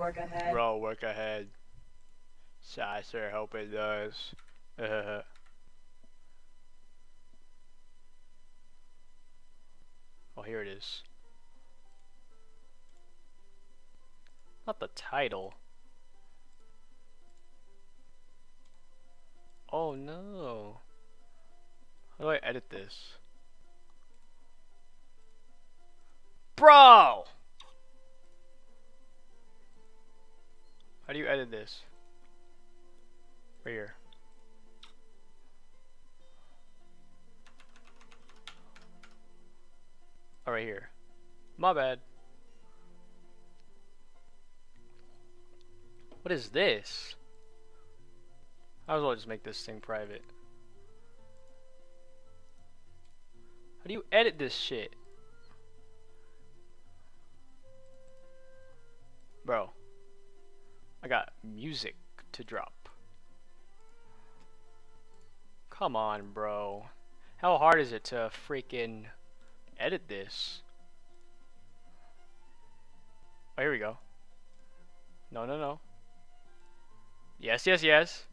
work ahead. Bro, work ahead. So I sure hope it does. Oh, here it is. Not the title. Oh no. How do I edit this? Bro! How do you edit this? Right here. Oh, right here. My bad. What is this? I might as well just make this thing private. How do you edit this shit? Bro. I got music to drop. Come on, bro. How hard is it to freaking edit this? Oh, here we go. No, no, no. Yes, yes, yes.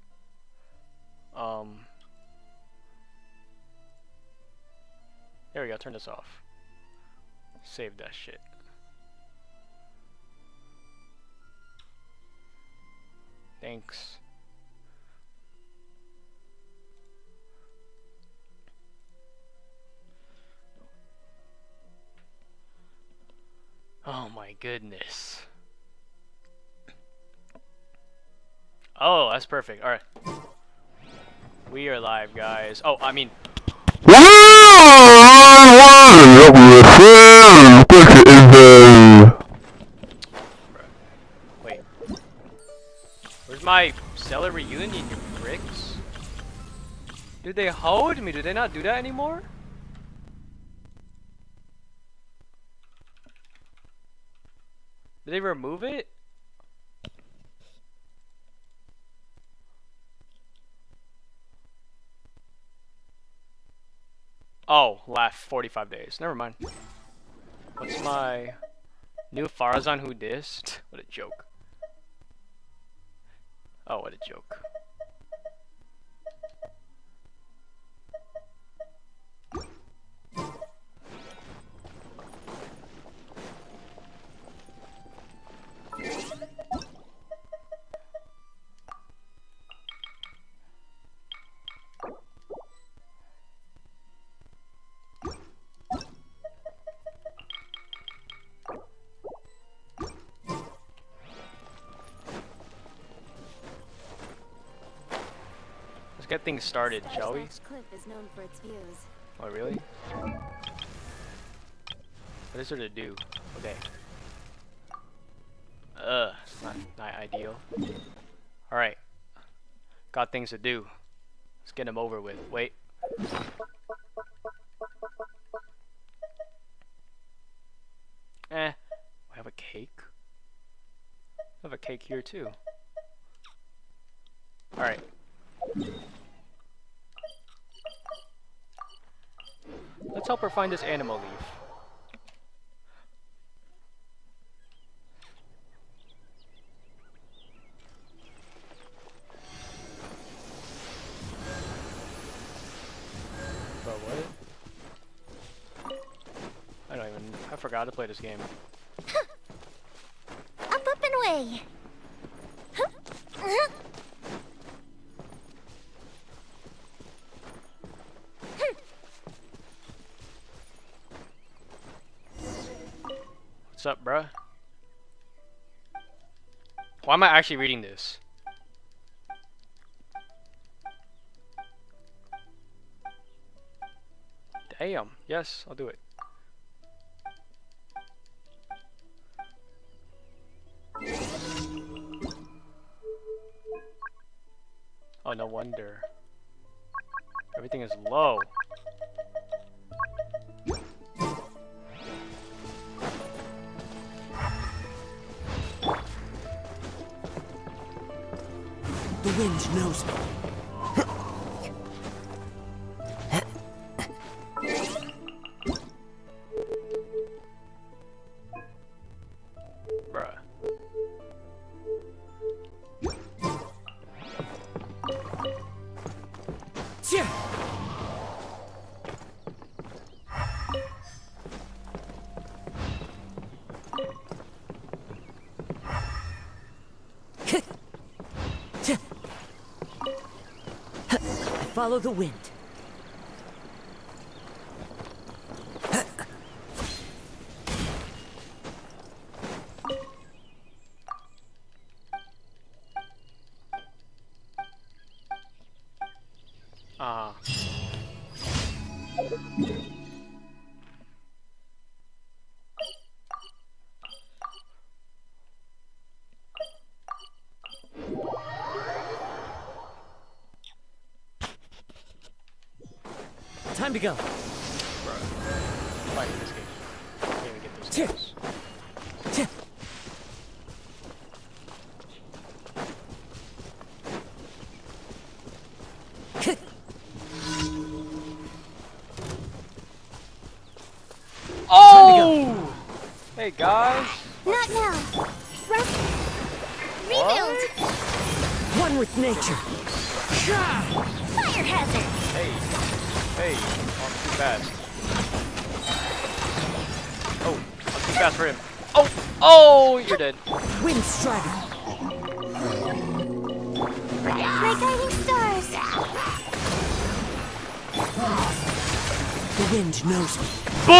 There we go. Turn this off. Save that shit. Thanks. Oh my goodness. Oh, that's perfect. Alright. We are live, guys. Oh, I mean... Wait. Where's my Stellar Reunion, you pricks? Did they hold me? Do they not do that anymore? Did they remove it? Oh, last 45 days. Never mind. What's my new Farazan who dissed? What a joke. Oh, what a joke. Let's get things started, shall we? Cliff is known for its views. Oh, really? What is there to do? Okay. Not ideal. Alright. Got things to do. Let's get them over with. Wait. I have a cake. I have a cake here too. Alright. Let's help her find this animal leaf. Bro, what? I forgot to play this game. Up and away. What's up, bruh? Why am I actually reading this? Damn. Yes, I'll do it. Oh, no wonder. Everything is low. The wind knows me. Bruh. Follow the wind. Ah. Time to go. Fighting this game. Can't even get those kills. Oh! Hey guys. Not now. Rest. Rebuild. One with nature. Fire hazard. Hey, I'm too fast. Oh, I'm too fast for him. Oh, you're dead. Wind strider. My guiding stars. The wind knows me. Boom!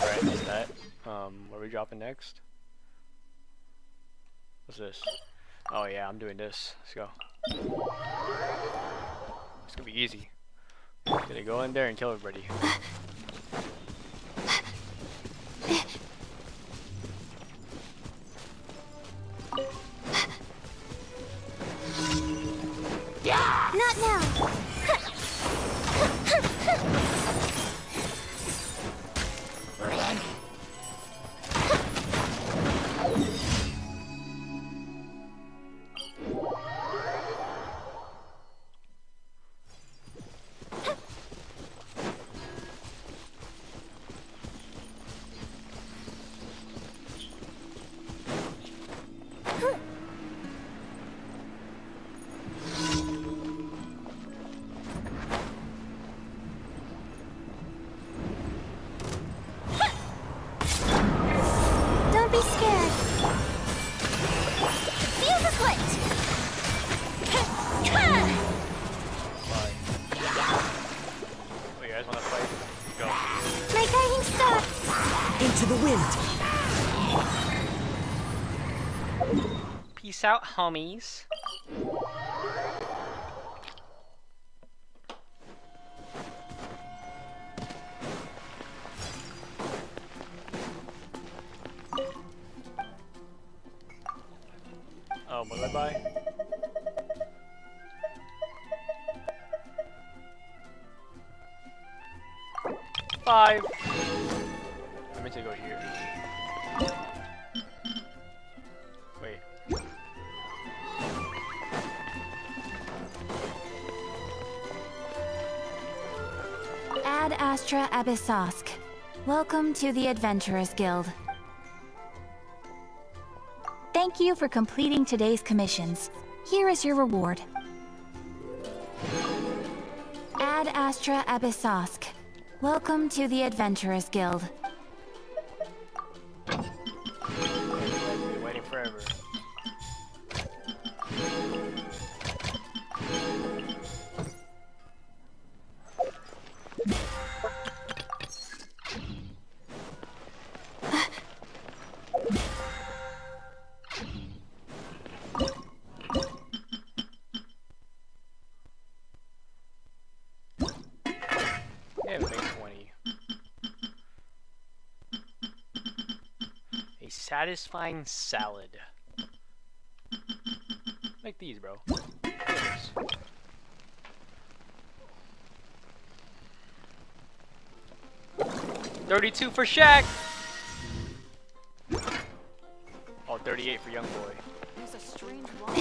Alright, that's that. Where are we dropping next? What's this? Oh yeah, I'm doing this. Let's go. It's gonna be easy. Gonna go in there and kill everybody. Not now. Don't be scared. Fuse is lit. Bye. Oh, you guys wanna fight? Go. My guiding star. Into the wind. Peace out, homies. Oh, what did I buy? Five. I meant to go here. Wait. Ad Astra Abyssosk. Welcome to the Adventurers Guild. Thank you for completing today's commissions. Here is your reward. Ad Astra Abyssosk. Welcome to the Adventurers Guild. Been waiting forever. Yeah, make 20. A satisfying salad. Like these, bro. Look at this. $32 for Shaq! Oh, 38 for young boy. There's a strange wall.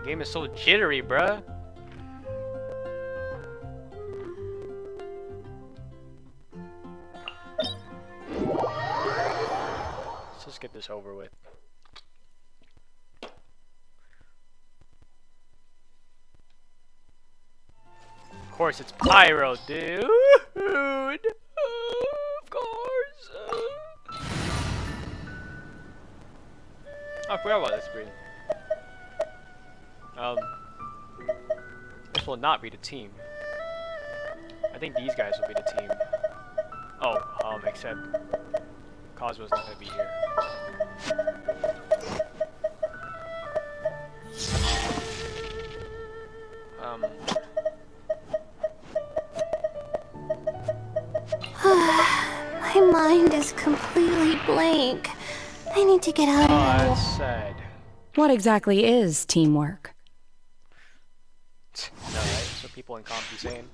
Game is so jittery, bruh. Let's just get this over with. Of course, it's Pyro, dude. Of course. I forgot about this screen. This will not be the team. I think these guys will be the team. Oh, except Cosmo's not gonna be here. My mind is completely blank. I need to get out Oh, of here. that's sad. What exactly is teamwork? No, right? That's what people in comp be saying.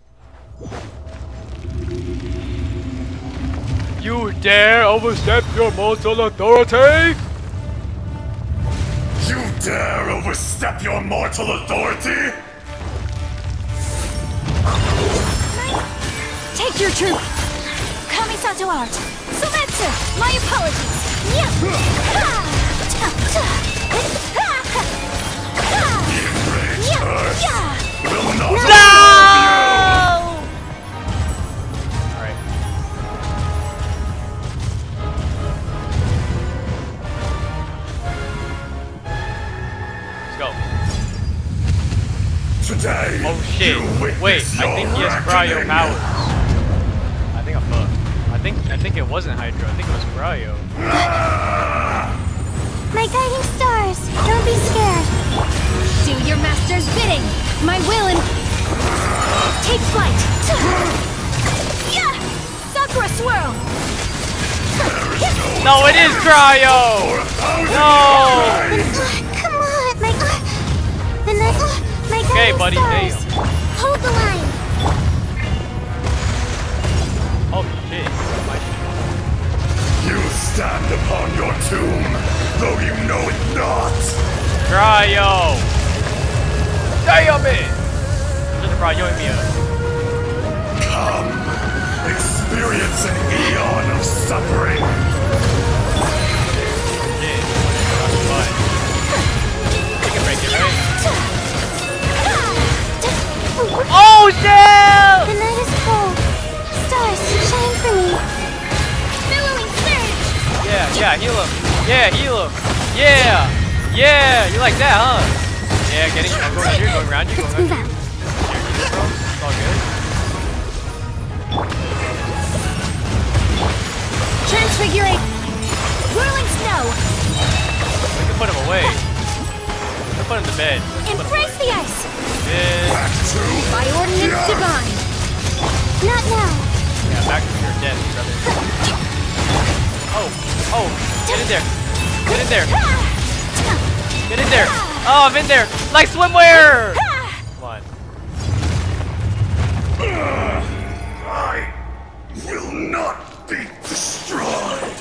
You dare overstep your mortal authority? You dare overstep your mortal authority? Take your troop! Kamisato art! Sumetsu! My apologies! Yeah. Enraged Earth will not No! Alright. Let's go. Today, Oh shit. you witness Wait, I think he has cryo reckoning. powers. I think I'm fucked. I think it wasn't Hydro, I think it was cryo. My guiding stars! Don't be scared! Do your master's bidding! My will and... Take flight! Yeah! Sakura swirl! No, it is cryo! No! Come on, my... my Okay, guiding buddy, stars! damn. Hold the line! Oh shit. You stand upon your tomb, though you know it not. Cryo! Damn it! Just cryo me up. Come, experience an eon of suffering. Shit. That's fine. You can break it, right? Oh shit! The night is cold. Stars, shine for me. Billowing surge! Yeah, heal him. Yeah, heal him. Yeah! Yeah! You like that, huh? Yeah, getting. I'm going here, going around you, going around you. Here, bro. It's all good. Transfigurate! Whirling snow! We can put him away. We can put him to bed. Embrace the ice! Yeah, Back to By ordinance divine! Not now! yeah, back to your death, brother. Oh, get in there. Get in there. Get in there. Oh, I'm in there. Like swimwear. Come on. I will not be destroyed.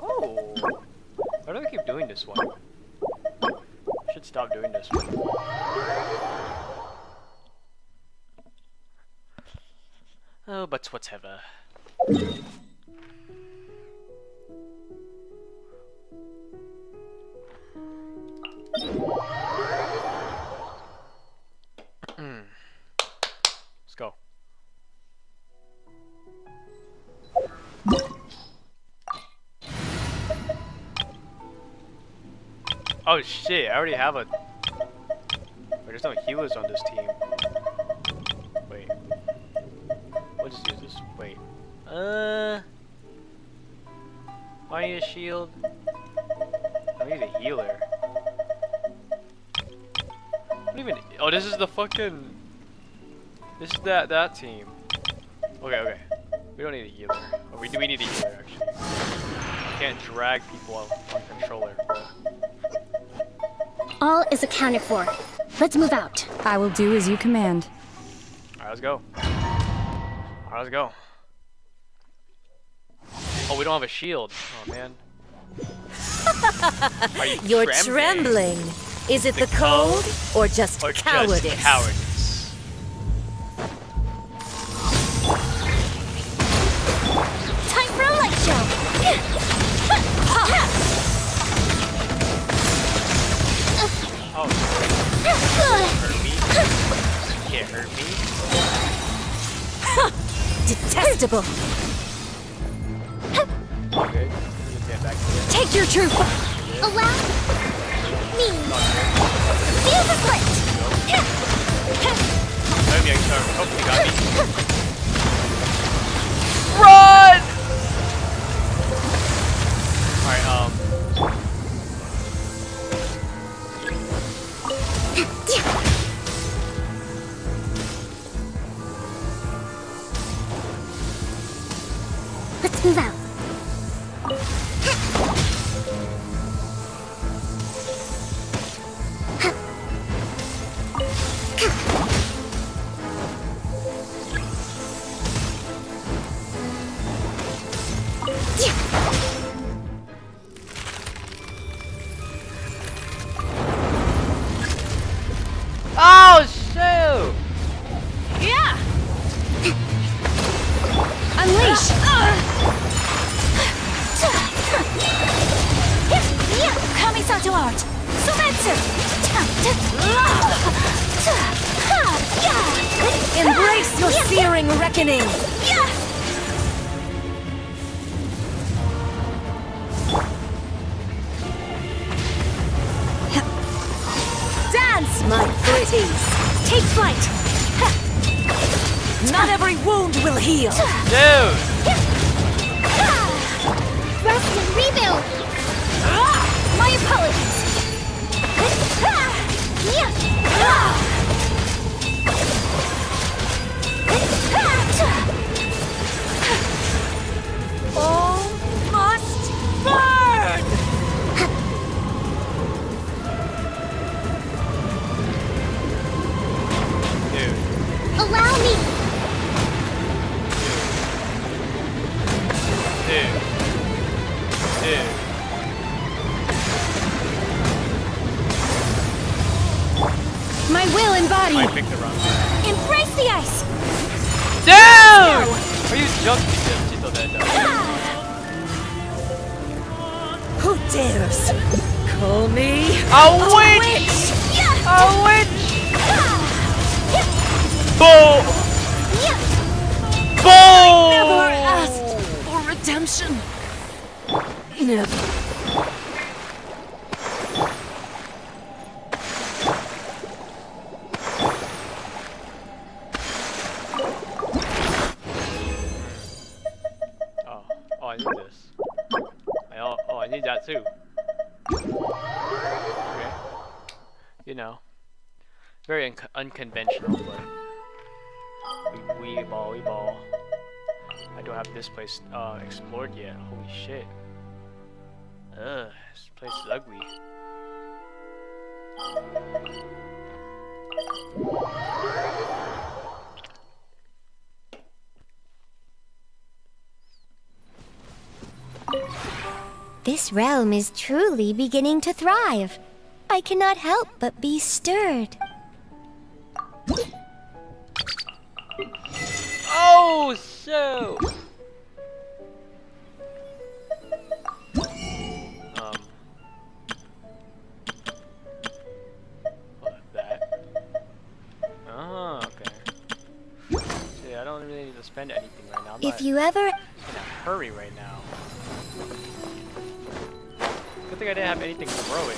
Oh. Why do I keep doing this one? I should stop doing this one. Oh, but whatever. Let's go. Oh shit, I already have a... Wait, there's no healers on this team. Wait. We'll just use this. Wait. I need a shield. I need a healer. What even... Oh, this is the fucking... This is that team. Okay. We don't need a healer. Or we need a healer, actually. We can't drag people on controller, bro. All is accounted for. Let's move out. I will do as you command. Alright, let's go. Alright, let's go. Oh, we don't have a shield. Oh, man. Are you You're trembling. Is it the cold or just Or cowardice? just cowardice? Time for a light show! Oh, hurt me? You can't hurt me? Detestable. Okay, let's get back to it. Take your troop! Allow me! Feel the split! Hopefully got me. Run! Alright, Let's move out. oh, shoot! Yeah! Unleash! Kamisato art! Sumetsu! Embrace your searing reckoning. Dance, my pretties. Take flight! Not every wound will heal. Dude! Rest and rebuild! My apologies! All must burn. Dude. Allow me! Dude. Dude. My will I embodied! picked the wrong one. Embrace the ice! Dude! Are you joking? She's still dead though. Who dares call me A witch! A witch! Boom! Never Boom! asked for redemption? Never. Oh, I need this. I need that too. Okay. You know, very unconventional, but we ball. I don't have this place explored yet. Holy shit. Ugh, this place is ugly. This realm is truly beginning to thrive. I cannot help but be stirred. Oh, so. That. Oh, okay. See, I don't really need to spend anything right now. I'm If not you ever... in a hurry right now. Good thing I didn't have anything growing.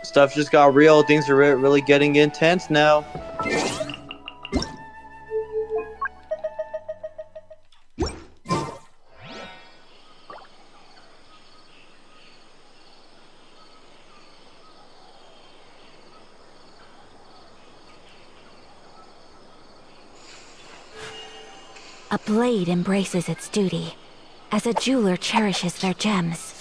Stuff just got real. Things are really getting intense now. A blade embraces its duty, as a jeweler cherishes their gems.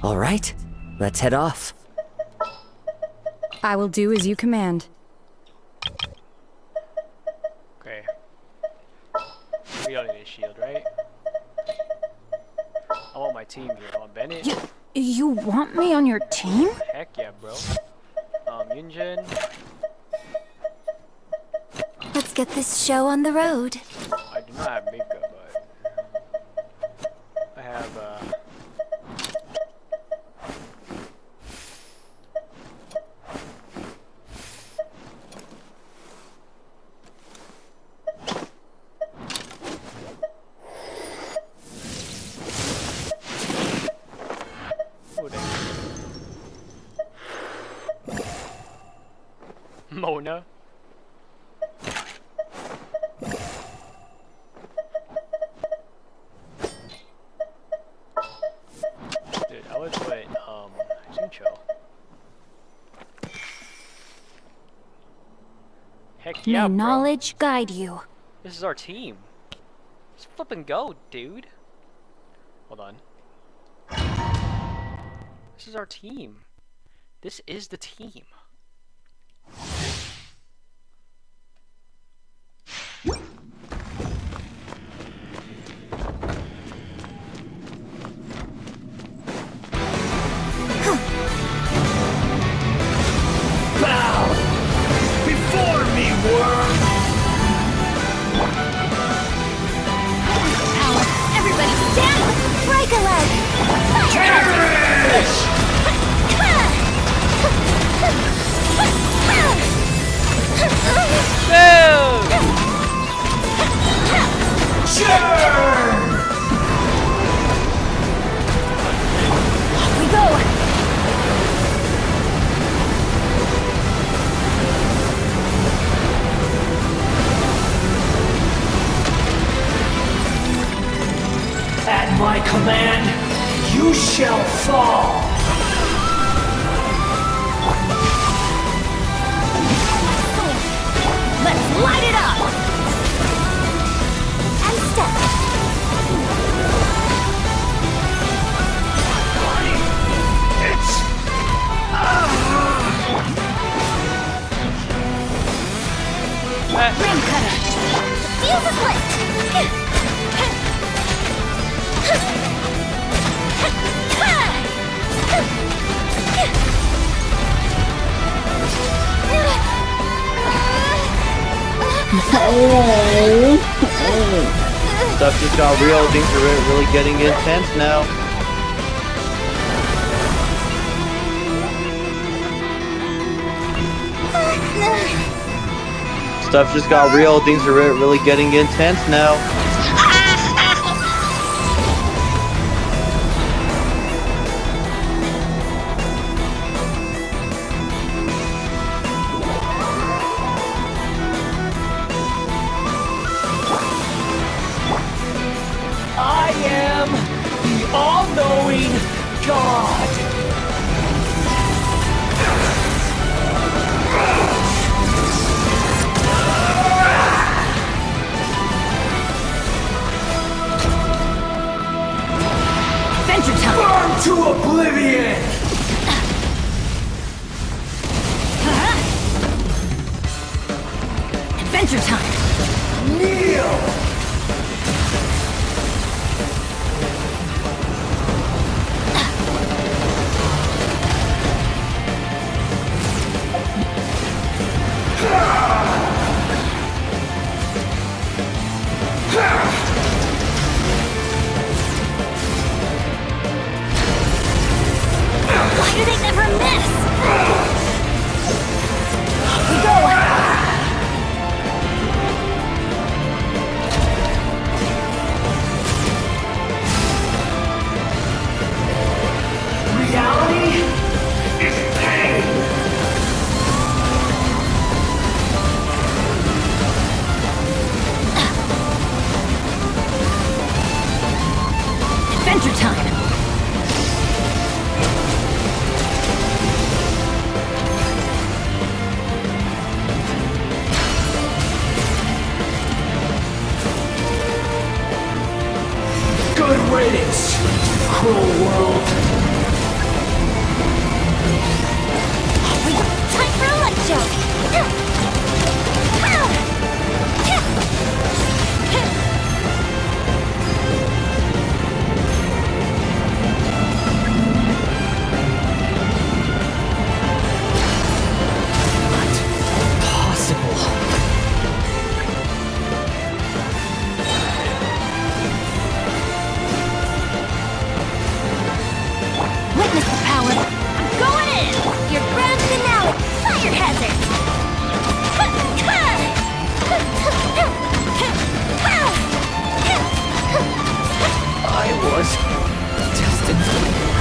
All right, let's head off. I will do as you command. Okay. We don't need a shield, right? I want my team here. I want Bennett. You want me on your team? Heck yeah, bro. Yunjin. Let's get this show on the road. I do not have makeup, but I have oh, dang. Mona. Dude, I would put Juncho. Heck yeah, May bro. knowledge guide you. This is our team. Let's flip and go, dude. Hold on. This is our team. This is the team. Bow before me, worm. Everybody stand! Break a leg! Perish! Churn! Off we go! At my command, you shall fall. Let's light it up! And step. It's Ram cutter! Fuse is lit! Stuff just got real. Things are really getting intense now. Stuff just got real. Things are really getting intense now. I am the all-knowing God. Adventure time! Burn to oblivion! Adventure time! Kneel! Why do they never miss? Off we go! Greetings, cruel world. Time for a light jump! Witness the power! I'm going in! Your grand finale! Fire hazard! I was destined for more.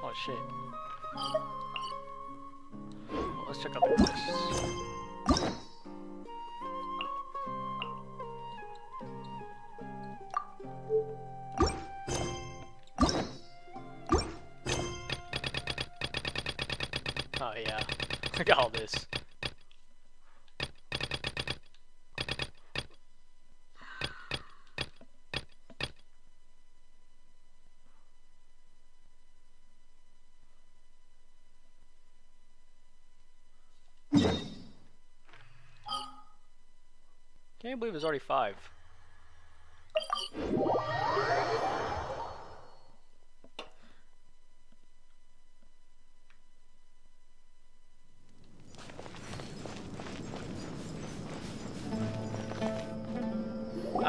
Oh shit. Well, let's check out the quests. Oh yeah. Look at all this. Can't believe it's already 5.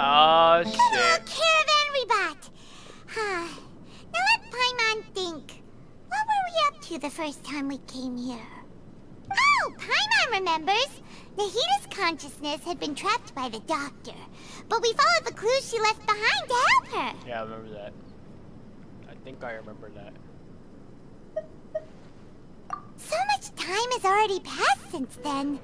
Oh shit. Caravan Rebot! Now let Paimon think. What were we up to the first time we came here? Oh, Paimon remembers! Nahita's consciousness had been trapped by the doctor, but we followed the clues she left behind to help her. Yeah, I remember that. I think I remember that. So much time has already passed since then,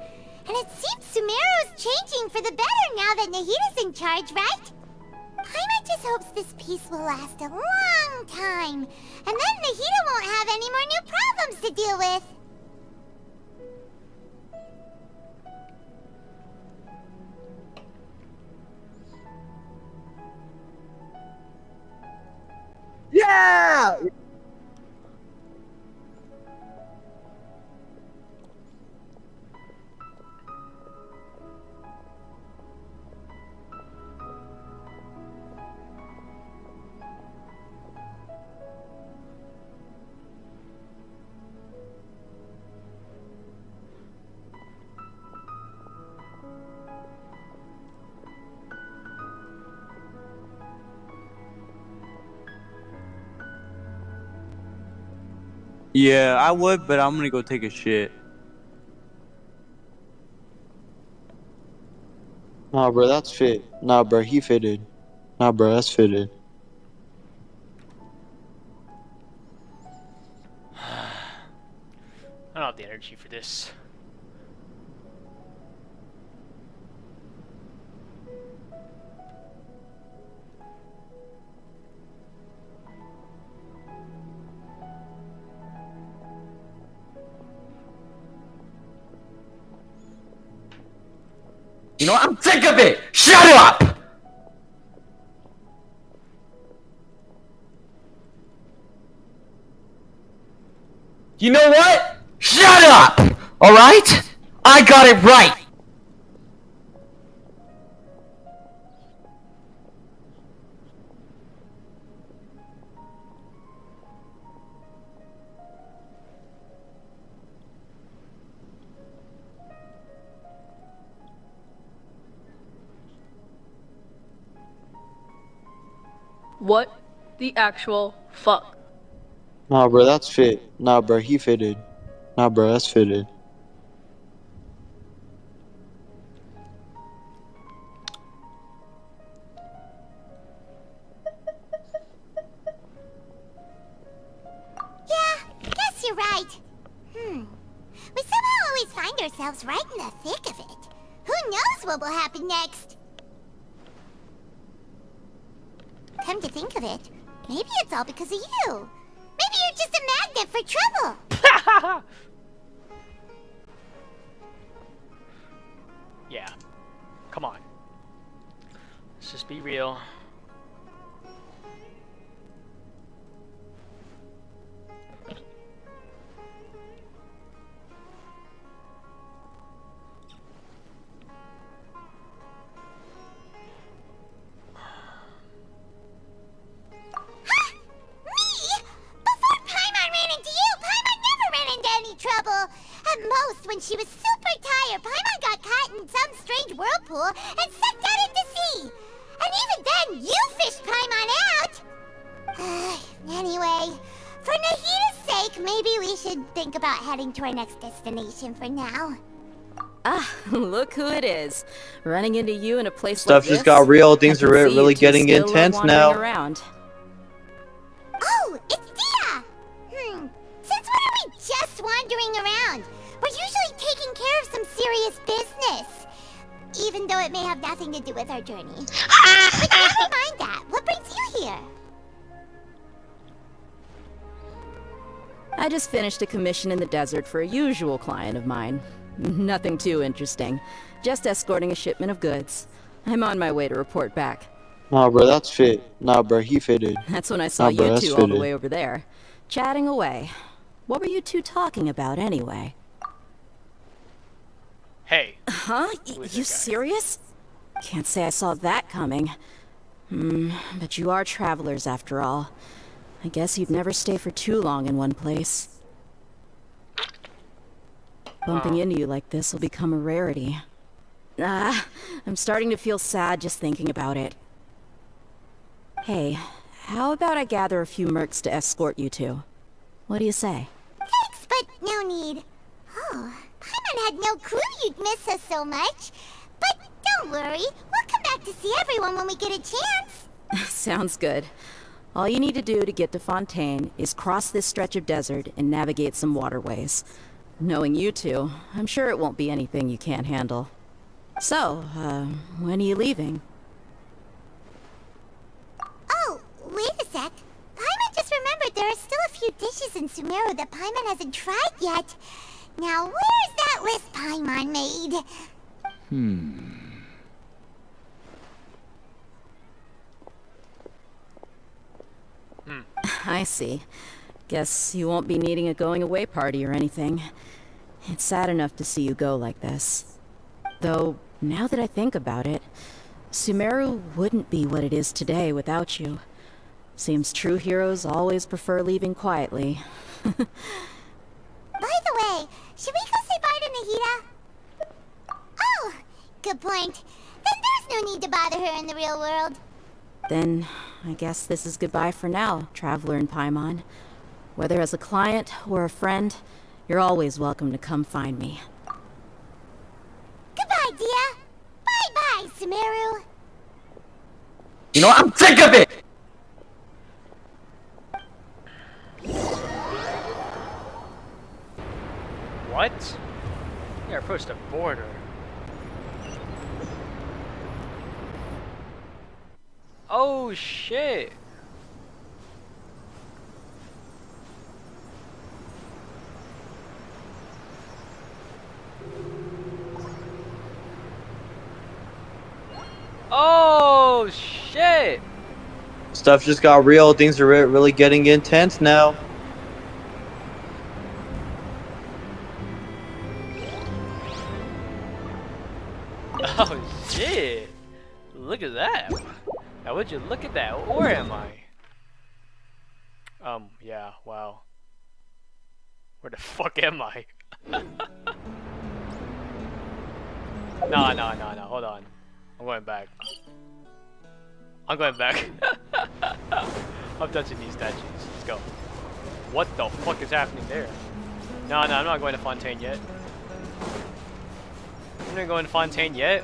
and it seems Sumeru's changing for the better now that Nahita's in charge, right? Paimon just hopes this peace will last a long time, and then Nahita won't have any more new problems to deal with. Yeah! Yeah, I would, but I'm gonna go take a shit. Nah, bro, that's fit. Nah, bro, he fitted. Nah, bro, that's fitted. I don't have the energy for this. You know what? I'm sick of it! Shut up! You know what? Shut up! Alright? I got it right! What the actual fuck? Nah, bro, that's fit. Nah, bro, he fitted. Nah, bro, that's fitted. Yeah, guess you're right. We somehow always find ourselves right in the thick of it. Who knows what will happen next? Come to think of it, maybe it's all because of you. Maybe you're just a magnet for trouble. Yeah. Come on. Let's just be real. When she was super tired, Paimon got caught in some strange whirlpool and sucked out into sea. And even then, you fished Paimon out. Anyway, for Nahita's sake, maybe we should think about heading to our next destination for now. Ah, look who it is. Running into you in a place Stuff like this. just got real. Things I are can see really you two getting still love intense wandering now. Around. Oh, it's Dia! Since when are we just wandering around? We're usually taking care of some serious business. Even though it may have nothing to do with our journey. But never mind that. What brings you here? I just finished a commission in the desert for a usual client of mine. Nothing too interesting. Just escorting a shipment of goods. I'm on my way to report back. Nah, bro, that's fit. Nah, bro, he fitted. That's when I saw Nah, bro, you that's two all the fitted. way over there. Chatting away. What were you two talking about anyway? Hey. Huh? Who is You that guy? serious? Can't say I saw that coming. But you are travelers after all. I guess you'd never stay for too long in one place. Bumping into you like this will become a rarity. I'm starting to feel sad just thinking about it. Hey, how about I gather a few mercs to escort you two? What do you say? Thanks, but no need. Oh, Paimon had no clue you'd miss us so much. But don't worry, we'll come back to see everyone when we get a chance. Sounds good. All you need to do to get to Fontaine is cross this stretch of desert and navigate some waterways. Knowing you two, I'm sure it won't be anything you can't handle. So, when are you leaving? Oh, wait a sec. Paimon just remembered there are still a few dishes in Sumeru that Paimon hasn't tried yet. Now, where's that list Paimon made? I see. Guess you won't be needing a going-away party or anything. It's sad enough to see you go like this. Though, now that I think about it, Sumeru wouldn't be what it is today without you. Seems true heroes always prefer leaving quietly. By the way, should we go say bye to Nahita? Oh, good point. Then there's no need to bother her in the real world. Then, I guess this is goodbye for now, Traveler in Paimon. Whether as a client or a friend, you're always welcome to come find me. Goodbye, Dia. Bye-bye, Sumeru? You know what? I'm sick of it! What? Yeah, approach the border. Oh shit! Oh shit! Stuff just got real. Things are really getting intense now. Oh shit! Look at that! Now would you look at that? Where am I? Yeah, wow. Where the fuck am I? No, hold on. I'm going back. I'm going back. I'm touching these statues. Let's go. What the fuck is happening there? No, I'm not going to Fontaine yet. I'm not going to Fontaine yet.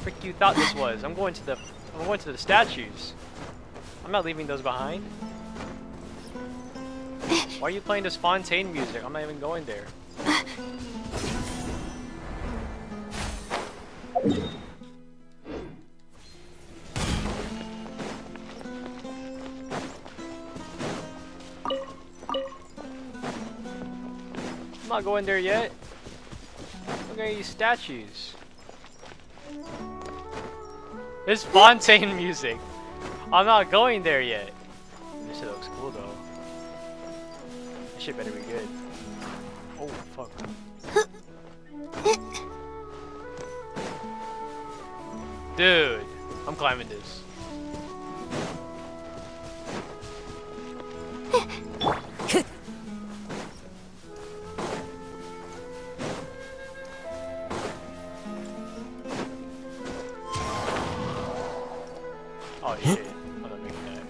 Frick you thought this was? I'm going to the statues. I'm not leaving those behind. Why are you playing this Fontaine music? I'm not even going there. I'm not going there yet. Look at these statues. It's Fontaine music. I'm not going there yet. This shit looks cool though. This shit better be good. Oh fuck. Dude, I'm climbing this. Oh shit, I'm not making that.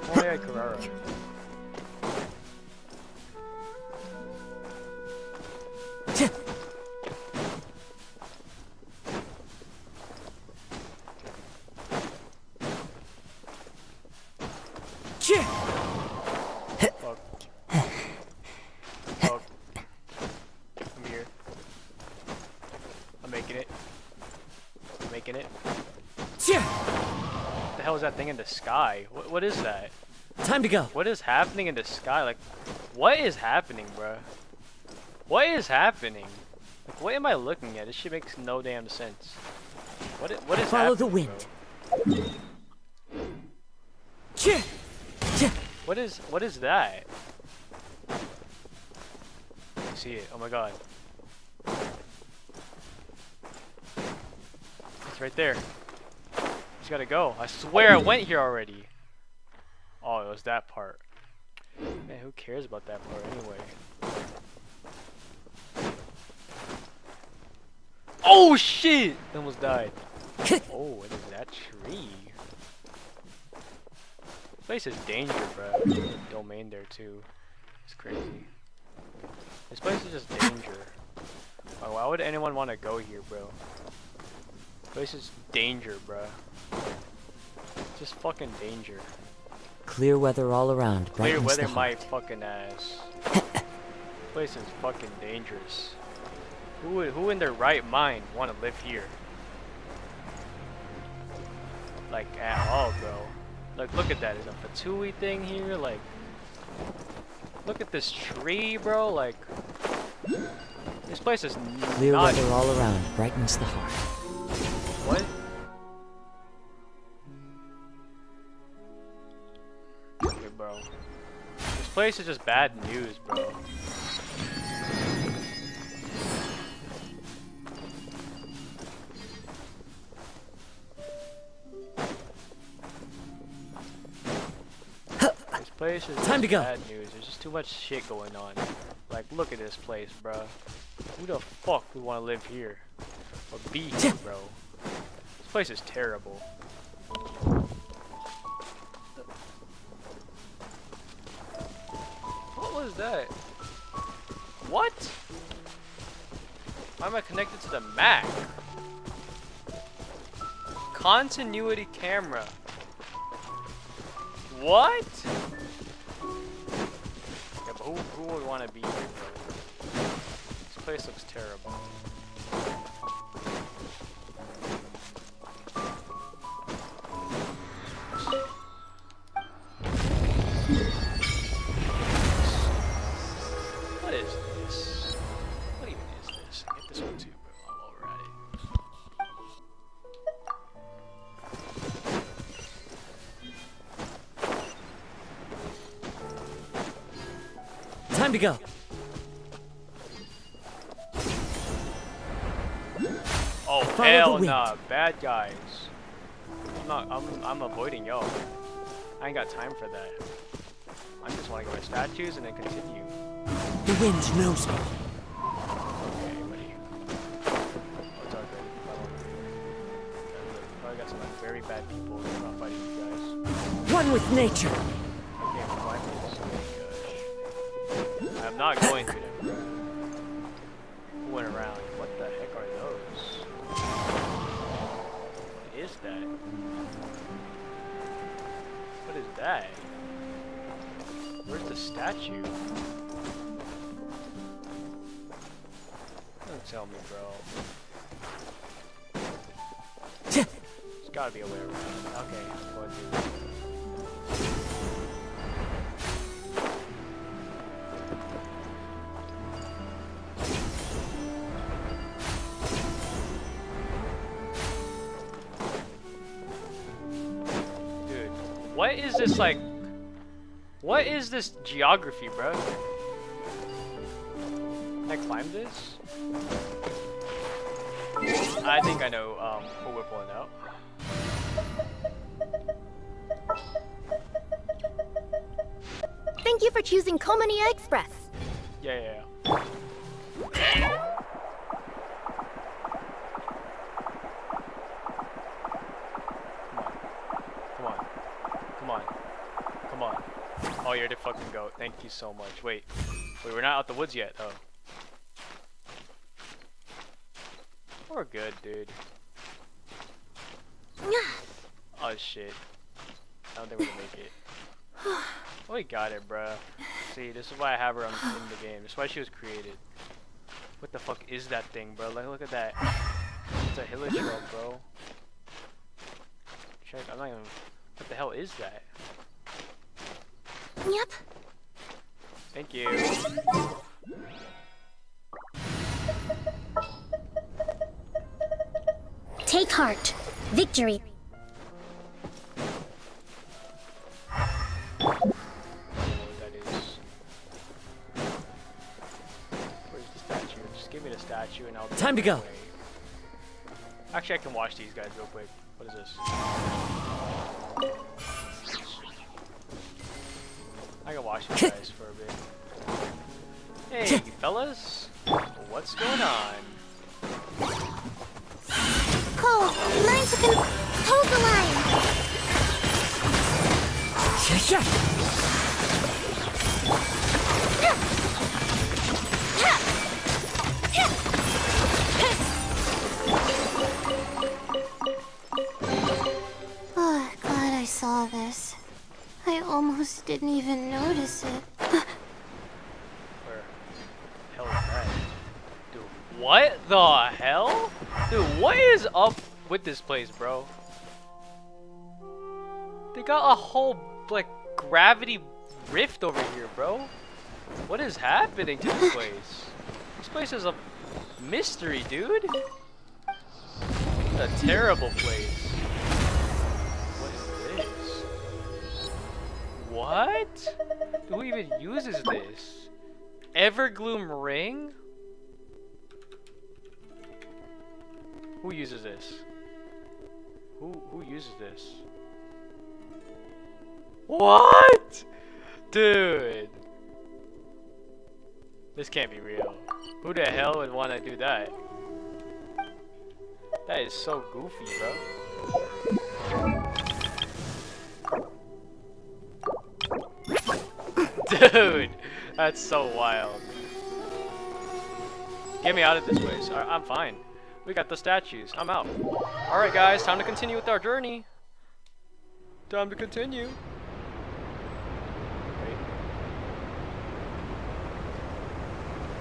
Oh yeah, Carrara. Fuck. Fuck. I'm here. I'm making it. I'm making it. What the hell is that thing in the sky? What is that? Time to go. What is happening in the sky? Like, what is happening, bruh? What is happening? Like, what am I looking at? This shit makes no damn sense. What is Follow the happening, wind. bro? What is that? I see it. Oh my god. It's right there. Just gotta go. I swear I went here already. Oh, it was that part. Man, who cares about that part anyway? Oh shit! I almost died. Oh, what is that tree? This place is danger, bro. There's a domain there too. It's crazy. This place is just danger. Oh, why would anyone want to go here, bro? This place is danger, bro. Just fucking danger. Clear weather all around. Clear brightens the weather my heart. fucking ass. This place is fucking dangerous. Who in their right mind want to live here? Like at all, bro. Like, look at that. Is a Fatui thing here? Like, look at this tree, bro. Like, this place is Clear not. weather all around. Brightens the heart. What? Okay, bro. This place is just bad news, bro. This place is Time to go. bad news. There's just too much shit going on. Like, look at this place, bro. Who the fuck would want to live here? Or be here, bro? This place is terrible. is that? What? Why am I connected to the Mac? Continuity camera. What? Yeah, but who would want to be here, bro? This place looks terrible. What is this? What even is this? Get this one too, bro. All over at it. Time to go. Oh Follow hell the wind. nah, bad guys. I'm avoiding y'all. I ain't got time for that. I just want to go to statues and then continue. The wind knows me. Okay, buddy. Oh, it's all good. Probably got some like, very bad people who are not fighting you guys. One with nature. I can't find this. Oh my gosh. I'm not going to them, bro. Who went around? What the heck are those? What is that? What is that? Where's the statue? Don't tell me, bro. There's gotta be a way around. Okay, go ahead and do it. Dude, what is this like? What is this geography, bro? Can I climb this? I think I know who we're pulling out. Thank you for choosing Komania Express. Yeah. Come on. Oh, you're the fucking goat. Thank you so much. Wait, we're not out the woods yet, though. We're good, dude. Oh shit. I don't think we're gonna make it. Oh, we got it, bruh. See, this is why I have her in the game. This is why she was created. What the fuck is that thing, bro? Like, look at that. It's a hilichurl, bro. Check. I'm not even. What the hell is that? Yep. Thank you. Take heart. Victory. What that is. Where's the statue? Just give me the statue and I'll. Time to go. Away. Actually, I can watch these guys real quick. What is this? I can watch you guys for a bit. Hey, fellas. What's going on? Cole, learn to hold the line. Oh, glad I saw this. I almost didn't even notice it. Where the hell is that? Dude, what the hell? Dude, what is up with this place, bro? They got a whole, like, gravity rift over here, bro. What is happening to this place? This place is a mystery, dude. It's a terrible place. What is this? What? Who even uses this? Evergloom ring? Who uses this? Who uses this? What? Dude. This can't be real. Who the hell would want to do that? That is so goofy, bro. Dude, That's so wild. Get me out of this place. I'm fine. We got the statues. I'm out. Alright guys, time to continue with our journey. Time to continue. Wait.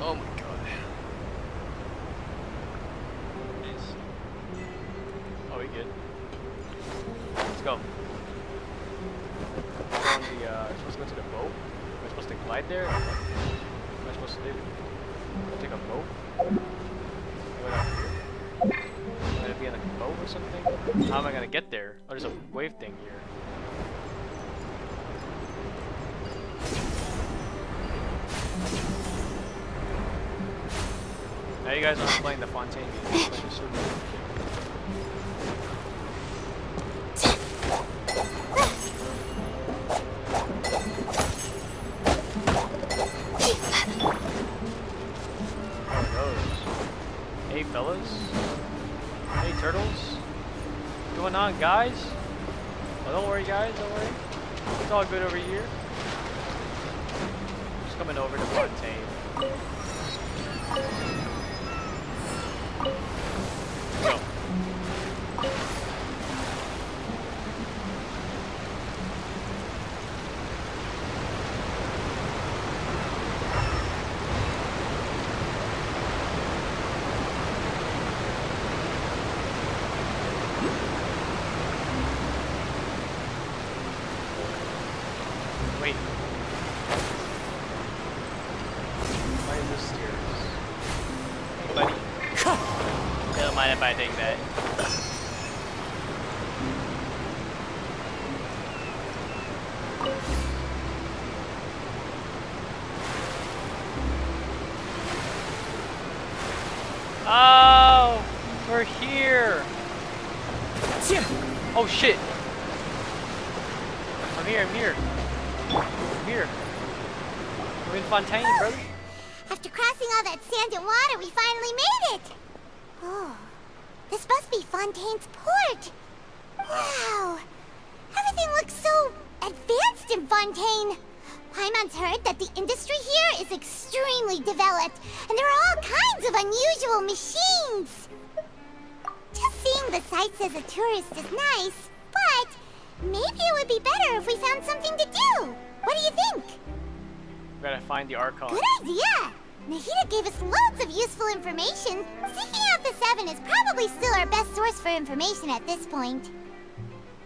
Oh my god. Nice. Oh, we good. Let's go. We're supposed to go to the boat? Am I supposed to glide there? What am I supposed to do? Take a boat? Go down here? Am I gonna be on like a boat or something? How am I gonna get there? Oh, there's a wave thing here. Now you guys aren't playing the Fontaine game, you're playing the Super. Hey fellas. Hey turtles. What's going on, guys? Oh, don't worry guys, don't worry. It's all good over here. Just coming over to Fontaine. Go. Wait. Why is this stairs? Hey buddy. Don't mind if I take that. Oh, we're here. Oh shit. I'm here, I'm here. I'm here. We're in Fontaine, brother. After crossing all that sand and water, we finally made it! Oh, this must be Fontaine's port. Wow, everything looks so advanced in Fontaine. Paimon's heard that the industry here is extremely developed, and there are all kinds of unusual machines. Just seeing the sights as a tourist is nice, but maybe it would be better if we found something to do. What do you think? We gotta find the Archon. Good idea! Nahida gave us loads of useful information. Seeking out the Seven is probably still our best source for information at this point.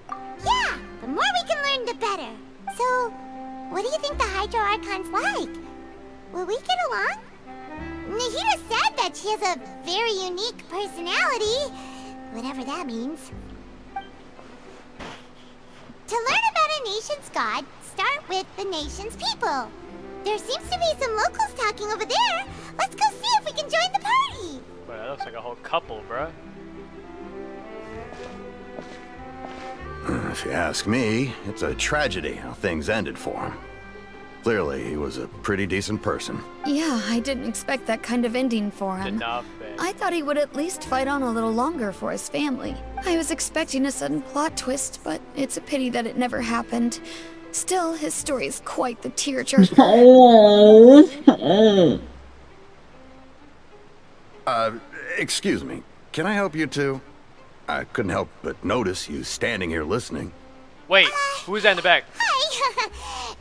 Yeah, the more we can learn, the better. So, what do you think the Hydro Archon's like? Will we get along? Nahida said that she has a very unique personality, whatever that means. To learn about a nation's god, start with the nation's people. There seems to be some locals talking over there. Let's go see if we can join the party. But that looks like a whole couple, bruh. If you ask me, it's a tragedy how things ended for him. Clearly, he was a pretty decent person. Yeah, I didn't expect that kind of ending for him. Enough, man. I thought he would at least fight on a little longer for his family. I was expecting a sudden plot twist, but it's a pity that it never happened. Still, his story is quite the tearjerker. Excuse me. Can I help you too? I couldn't help but notice you standing here listening. Wait, who's that in the back? Hi!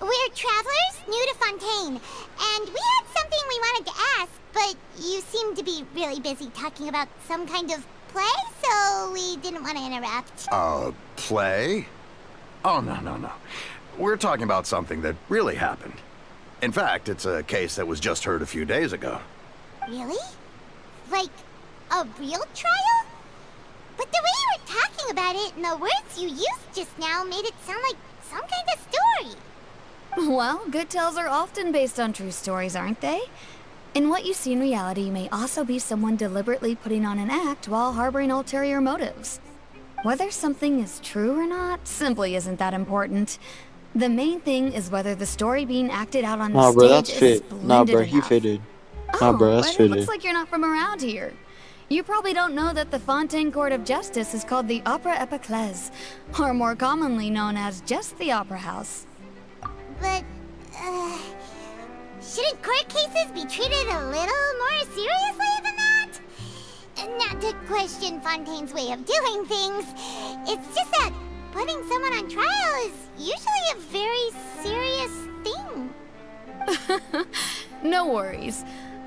We're travelers new to Fontaine, and we had something we wanted to ask, but you seem to be really busy talking about some kind of play, so we didn't want to interrupt. Play? Oh, no. We're talking about something that really happened. In fact, it's a case that was just heard a few days ago. Really? Like, a real trial? But the way you were talking about it and the words you used just now made it sound like some kind of story. Well, good tales are often based on true stories, aren't they? In what you see in reality may also be someone deliberately putting on an act while harboring ulterior motives. Whether something is true or not simply isn't that important. The main thing is whether the story being acted out on the Nah, stage bro, that's is fit. splendid Nah, bro, he enough. fitted. Oh, Nah, bro, that's but it fitted. looks like you're not from around here. You probably don't know that the Fontaine Court of Justice is called the Opera Epiclese, or more commonly known as just the Opera House. But, Shouldn't court cases be treated a little more seriously than that? Not to question Fontaine's way of doing things. It's just that putting someone on trial is usually a very serious thing. No worries.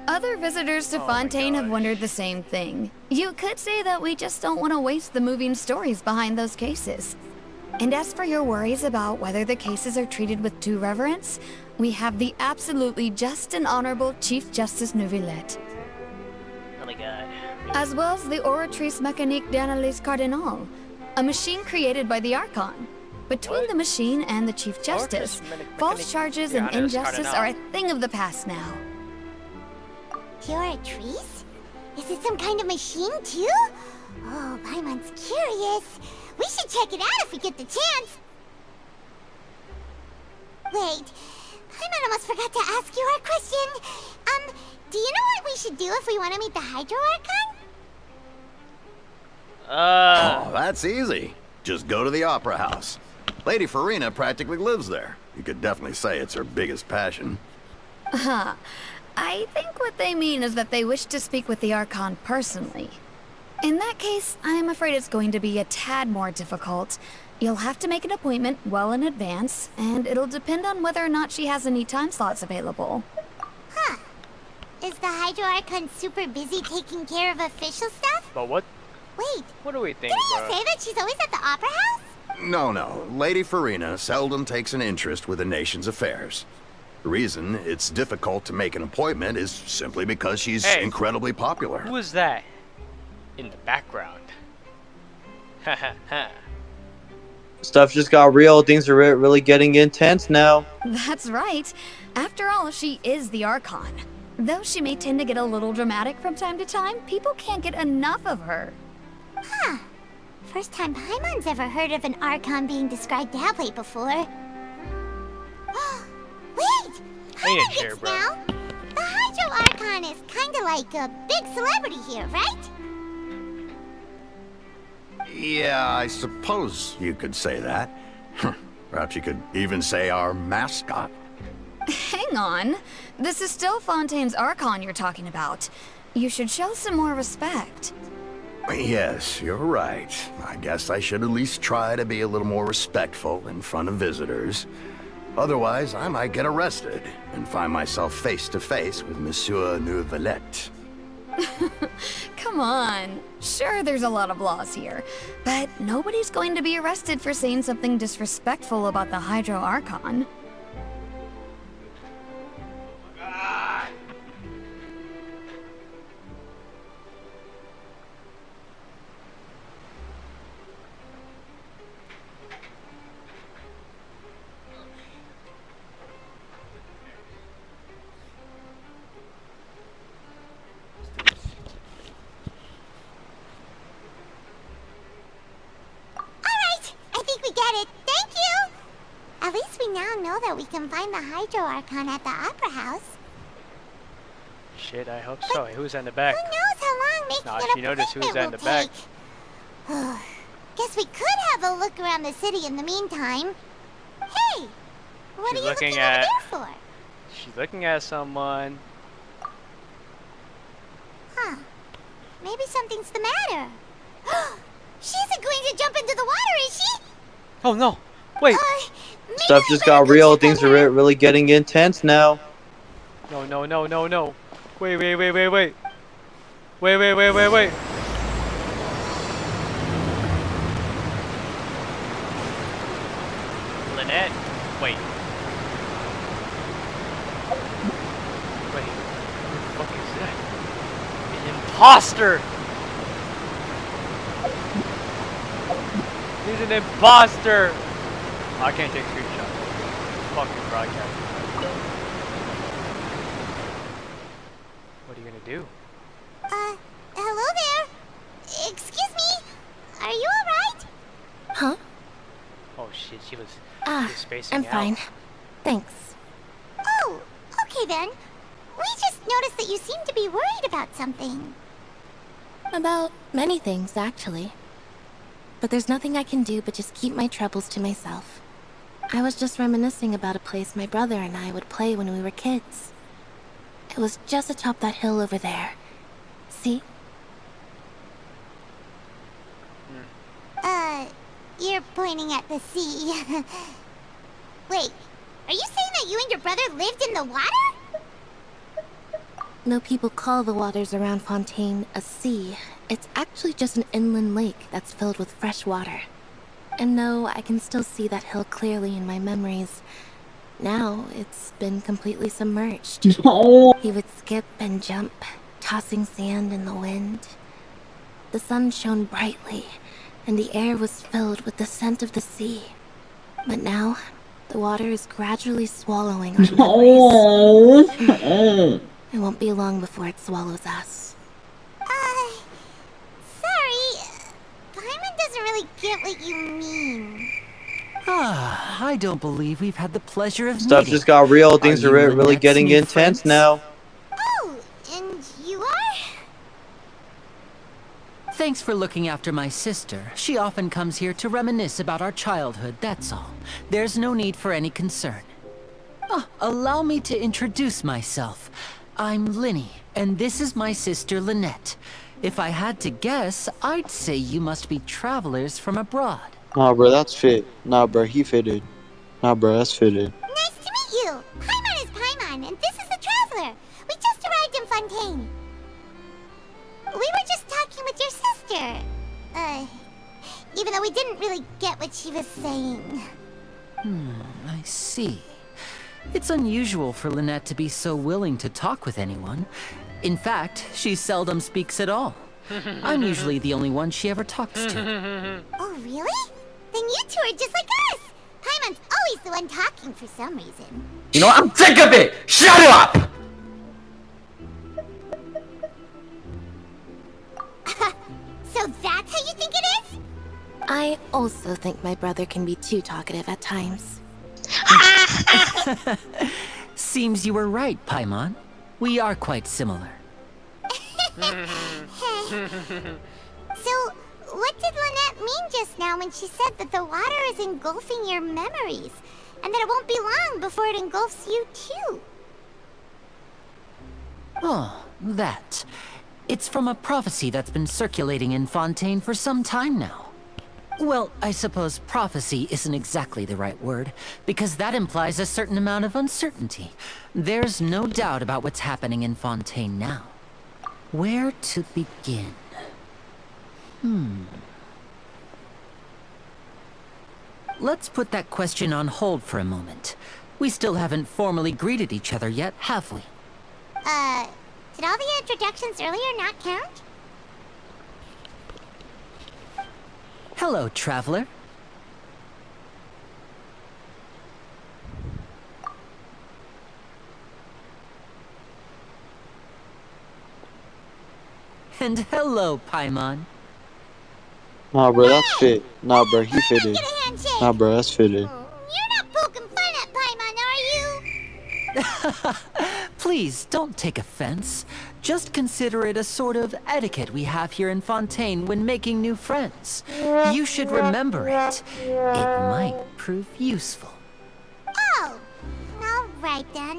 Other visitors to Fontaine have wondered the same thing. You could say that we just don't want to waste the moving stories behind those cases. And as for your worries about whether the cases are treated with due reverence, we have the absolutely just and honorable Chief Justice Neuvillette. Oh my god. As well as the Oratrice Mécanique d'Analyse Cardinal, a machine created by the Archon. Between the machine and the Chief Justice, false charges and injustice are a thing of the past now. Oratrice? Is it some kind of machine too? Oh, Paimon's curious. We should check it out if we get the chance. Wait, Paimon almost forgot to ask you our question. Do you know what we should do if we want to meet the Hydro Archon? Oh, that's easy. Just go to the Opera House. Lady Farina practically lives there. You could definitely say it's her biggest passion. Huh. I think what they mean is that they wish to speak with the Archon personally. In that case, I'm afraid it's going to be a tad more difficult. You'll have to make an appointment well in advance, and it'll depend on whether or not she has any time slots available. Huh. Is the Hydro Archon super busy taking care of official stuff? But what? Wait. What do we think, Didn't you say that she's always at the Opera House? No. Lady Farina seldom takes an interest with the nation's affairs. The reason it's difficult to make an appointment is simply because she's incredibly popular. Who is that? In the background. Ha ha ha. Stuff just got real. Things are really getting intense now. That's right. After all, she is the Archon. Though she may tend to get a little dramatic from time to time, people can't get enough of her. Huh. First time Paimon's ever heard of an Archon being described that way before. Wait! Paimon gets now! The Hydro Archon is kinda like a big celebrity here, right? Yeah, I suppose you could say that. Perhaps you could even say our mascot. Hang on. This is still Fontaine's Archon you're talking about. You should show some more respect. Yes, you're right. I guess I should at least try to be a little more respectful in front of visitors. Otherwise, I might get arrested and find myself face to face with Monsieur Neuvillette. Come on. Sure, there's a lot of laws here, but nobody's going to be arrested for saying something disrespectful about the Hydro Archon. At least we now know that we can find the Hydro Archon at the Opera House. Shit, I hope so. Who's in the back? Who knows how long making an She noticed who's in the back. Guess we could have a look around the city in the meantime. Hey! What are you looking over there for? She's looking at someone. Huh. Maybe something's the matter. She isn't going to jump into the water, is she? Oh no! Wait! Stuff just got real. Things are really getting intense now. No. Wait. Wait. Lynette? Wait. Who the fuck is that? An imposter! He's an imposter! I can't take screenshots. Fucking broadcast. What are you gonna do? Hello there. Excuse me. Are you alright? Huh? Oh shit, she was spacing I'm out. fine. Thanks. Oh, okay then. We just noticed that you seem to be worried about something. About many things, actually. But there's nothing I can do but just keep my troubles to myself. I was just reminiscing about a place my brother and I would play when we were kids. It was just atop that hill over there. See? You're pointing at the sea. Wait, are you saying that you and your brother lived in the water? No people call the waters around Fontaine a sea. It's actually just an inland lake that's filled with fresh water. And no, I can still see that hill clearly in my memories. Now, it's been completely submerged. No. He would skip and jump, tossing sand in the wind. The sun shone brightly, and the air was filled with the scent of the sea. But now, the water is gradually swallowing our memories. No. It won't be long before it swallows us. Sorry. Paimon doesn't really get what you mean. I don't believe we've had the pleasure of Stuff meeting. just got real. Things are you really Lynette's getting new intense friends? now. Oh, and you are? Thanks for looking after my sister. She often comes here to reminisce about our childhood, that's all. There's no need for any concern. Allow me to introduce myself. I'm Linny, and this is my sister Lynette. If I had to guess, I'd say you must be travelers from abroad. Nah, bro, that's fit. Nah, bro, he fitted. Nah, bro, that's fitted. Nice to meet you. Paimon is Paimon, and this is the Traveler. We just arrived in Fontaine. We were just talking with your sister. Even though we didn't really get what she was saying. I see. It's unusual for Lynette to be so willing to talk with anyone. In fact, she seldom speaks at all. I'm usually the only one she ever talks to. Oh, really? Then you two are just like us. Paimon's always the one talking for some reason. You know what? I'm sick of it! Shut up! So that's how you think it is? I also think my brother can be too talkative at times. Seems you were right, Paimon. We are quite similar. So, what did Lynette mean just now when she said that the water is engulfing your memories, and that it won't be long before it engulfs you too? Oh, that. It's from a prophecy that's been circulating in Fontaine for some time now. Well, I suppose prophecy isn't exactly the right word, because that implies a certain amount of uncertainty. There's no doubt about what's happening in Fontaine now. Where to begin? Let's put that question on hold for a moment. We still haven't formally greeted each other yet, have we? Did all the introductions earlier not count? Hello, traveler. And hello, Paimon. Nah, bro, that's fit. Nah, bro, he fitted. Get a handshake! Nah, bro, that's fitted. You're not poking fun at Paimon, are you? Please, don't take offense. Just consider it a sort of etiquette we have here in Fontaine when making new friends. You should remember it. It might prove useful. Oh, alright then.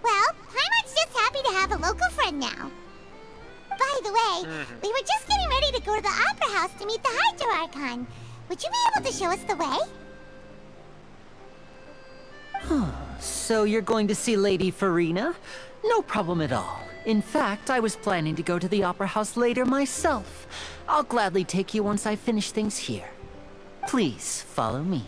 Well, Paimon's just happy to have a local friend now. By the way, we were just getting ready to go to the Opera House to meet the Hydro Archon. Would you be able to show us the way? So you're going to see Lady Farina? No problem at all. In fact, I was planning to go to the Opera House later myself. I'll gladly take you once I finish things here. Please, follow me.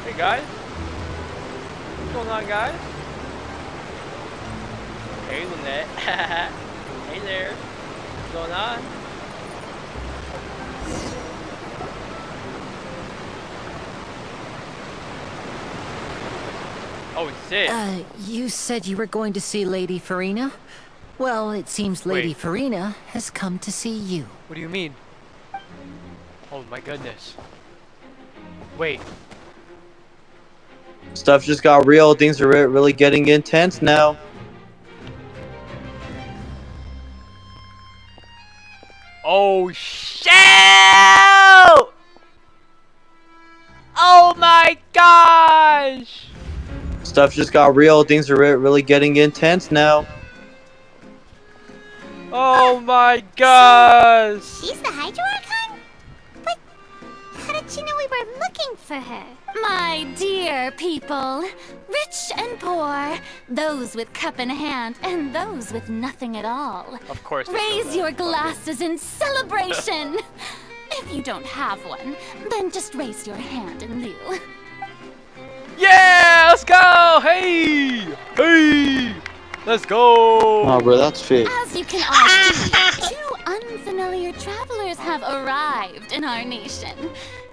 Hey guys? What's going on, guys? Hey Lynette. Hey there. What's going on? Oh, shit. You said you were going to see Lady Farina? Well, it seems Lady Wait. Farina has come to see you. What do you mean? Oh my goodness. Wait. Stuff just got real. Things are really getting intense now. Oh, shit. Shoot! Oh my gosh! Stuff just got real. Things are really getting intense now. Oh my gosh! She's the Hydro Archon? But how did she know we were looking for her? My dear people, rich and poor, those with cup in hand and those with nothing at all. Of course. they Raise showed your that. glasses in celebration. If you don't have one, then just raise your hand in lieu. Yeah! Let's go! Hey! Hey! Let's go! Nah, bro, that's fit. As you can all see, two unfamiliar travelers have arrived in our nation.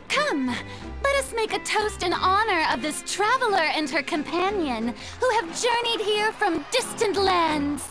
Come, let us make a toast in honor of this traveler and her companion who have journeyed here from distant lands.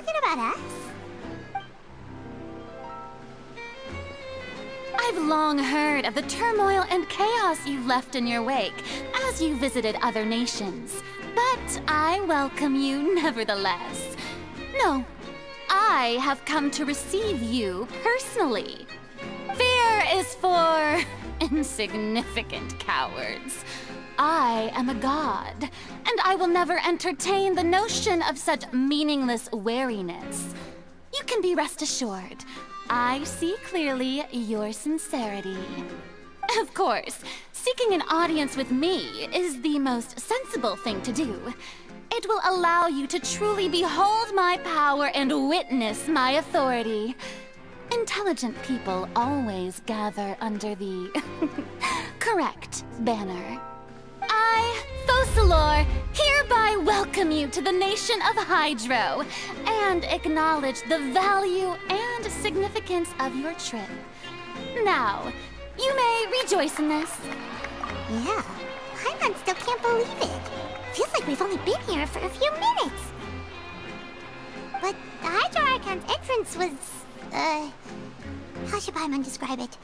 talking about us? I've long heard of the turmoil and chaos you left in your wake as you visited other nations. But I welcome you nevertheless. No, I have come to receive you personally. Fear is for insignificant cowards. I am a god, and I will never entertain the notion of such meaningless wariness. You can be rest assured, I see clearly your sincerity. Of course, seeking an audience with me is the most sensible thing to do. It will allow you to truly behold my power and witness my authority. Intelligent people always gather under the correct banner. I, Focalor, hereby welcome you to the nation of Hydro and acknowledge the value and significance of your trip. Now, you may rejoice in this. Yeah, Paimon still can't believe it. Feels like we've only been here for a few minutes. But the Hydro Archon's entrance was, how should Paimon describe it?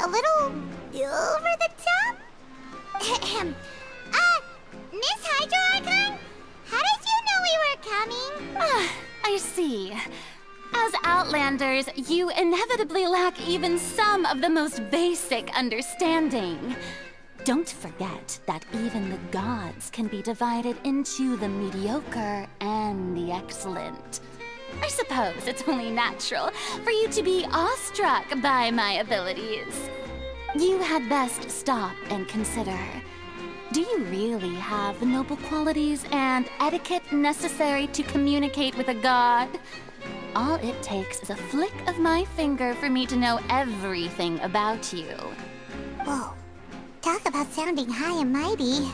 A little over the top? Miss Hydro Archon? How did you know we were coming? I see. As Outlanders, you inevitably lack even some of the most basic understanding. Don't forget that even the gods can be divided into the mediocre and the excellent. I suppose it's only natural for you to be awestruck by my abilities. You had best stop and consider. Do you really have the noble qualities and etiquette necessary to communicate with a god? All it takes is a flick of my finger for me to know everything about you. Whoa. Talk about sounding high and mighty.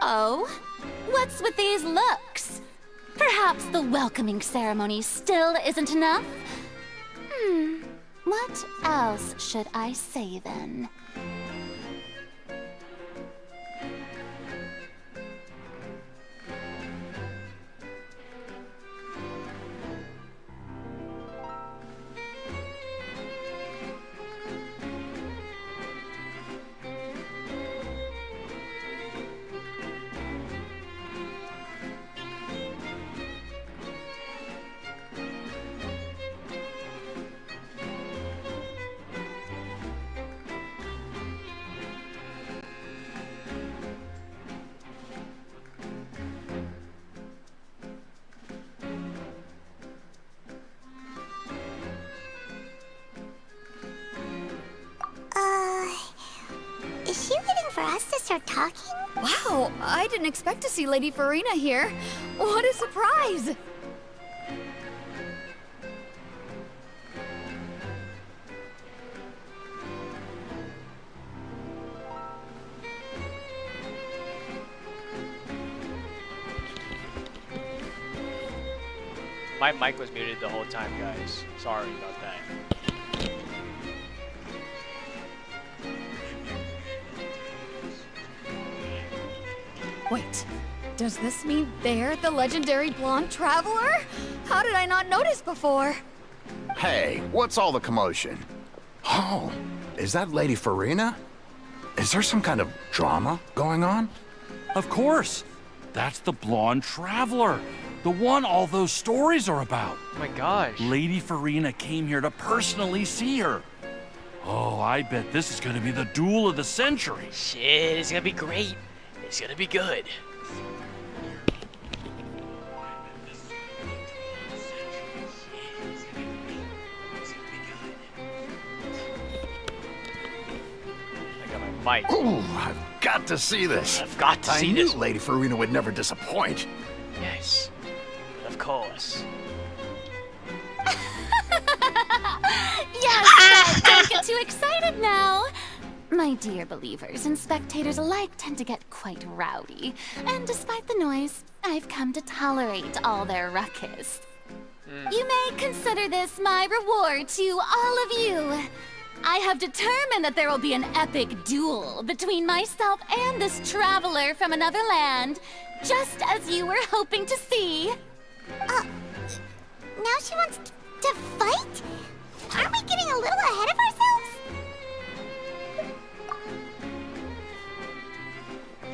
Oh? What's with these looks? Perhaps the welcoming ceremony still isn't enough? What else should I say then? Is she waiting for us to start talking? Wow, I didn't expect to see Lady Farina here. What a surprise! My mic was muted the whole time, guys. Sorry about that. Wait, does this mean they're the legendary blonde traveler? How did I not notice before? Hey, what's all the commotion? Oh, is that Lady Farina? Is there some kind of drama going on? Of course. That's the blonde traveler. The one all those stories are about. Oh my gosh. Lady Farina came here to personally see her. Oh, I bet this is gonna be the duel of the century. Shit, it's gonna be great. It's gonna be good. I got my mic. Ooh, I've got to see this. I've got to see I knew this. Lady Farina would never disappoint. Yes, of course. Yes, don't get too excited now. My dear believers and spectators alike tend to get quite rowdy, and despite the noise, I've come to tolerate all their ruckus. You may consider this my reward to all of you. I have determined that there will be an epic duel between myself and this traveler from another land just as you were hoping to see. Now she wants to fight? Aren't we getting a little ahead of ourselves?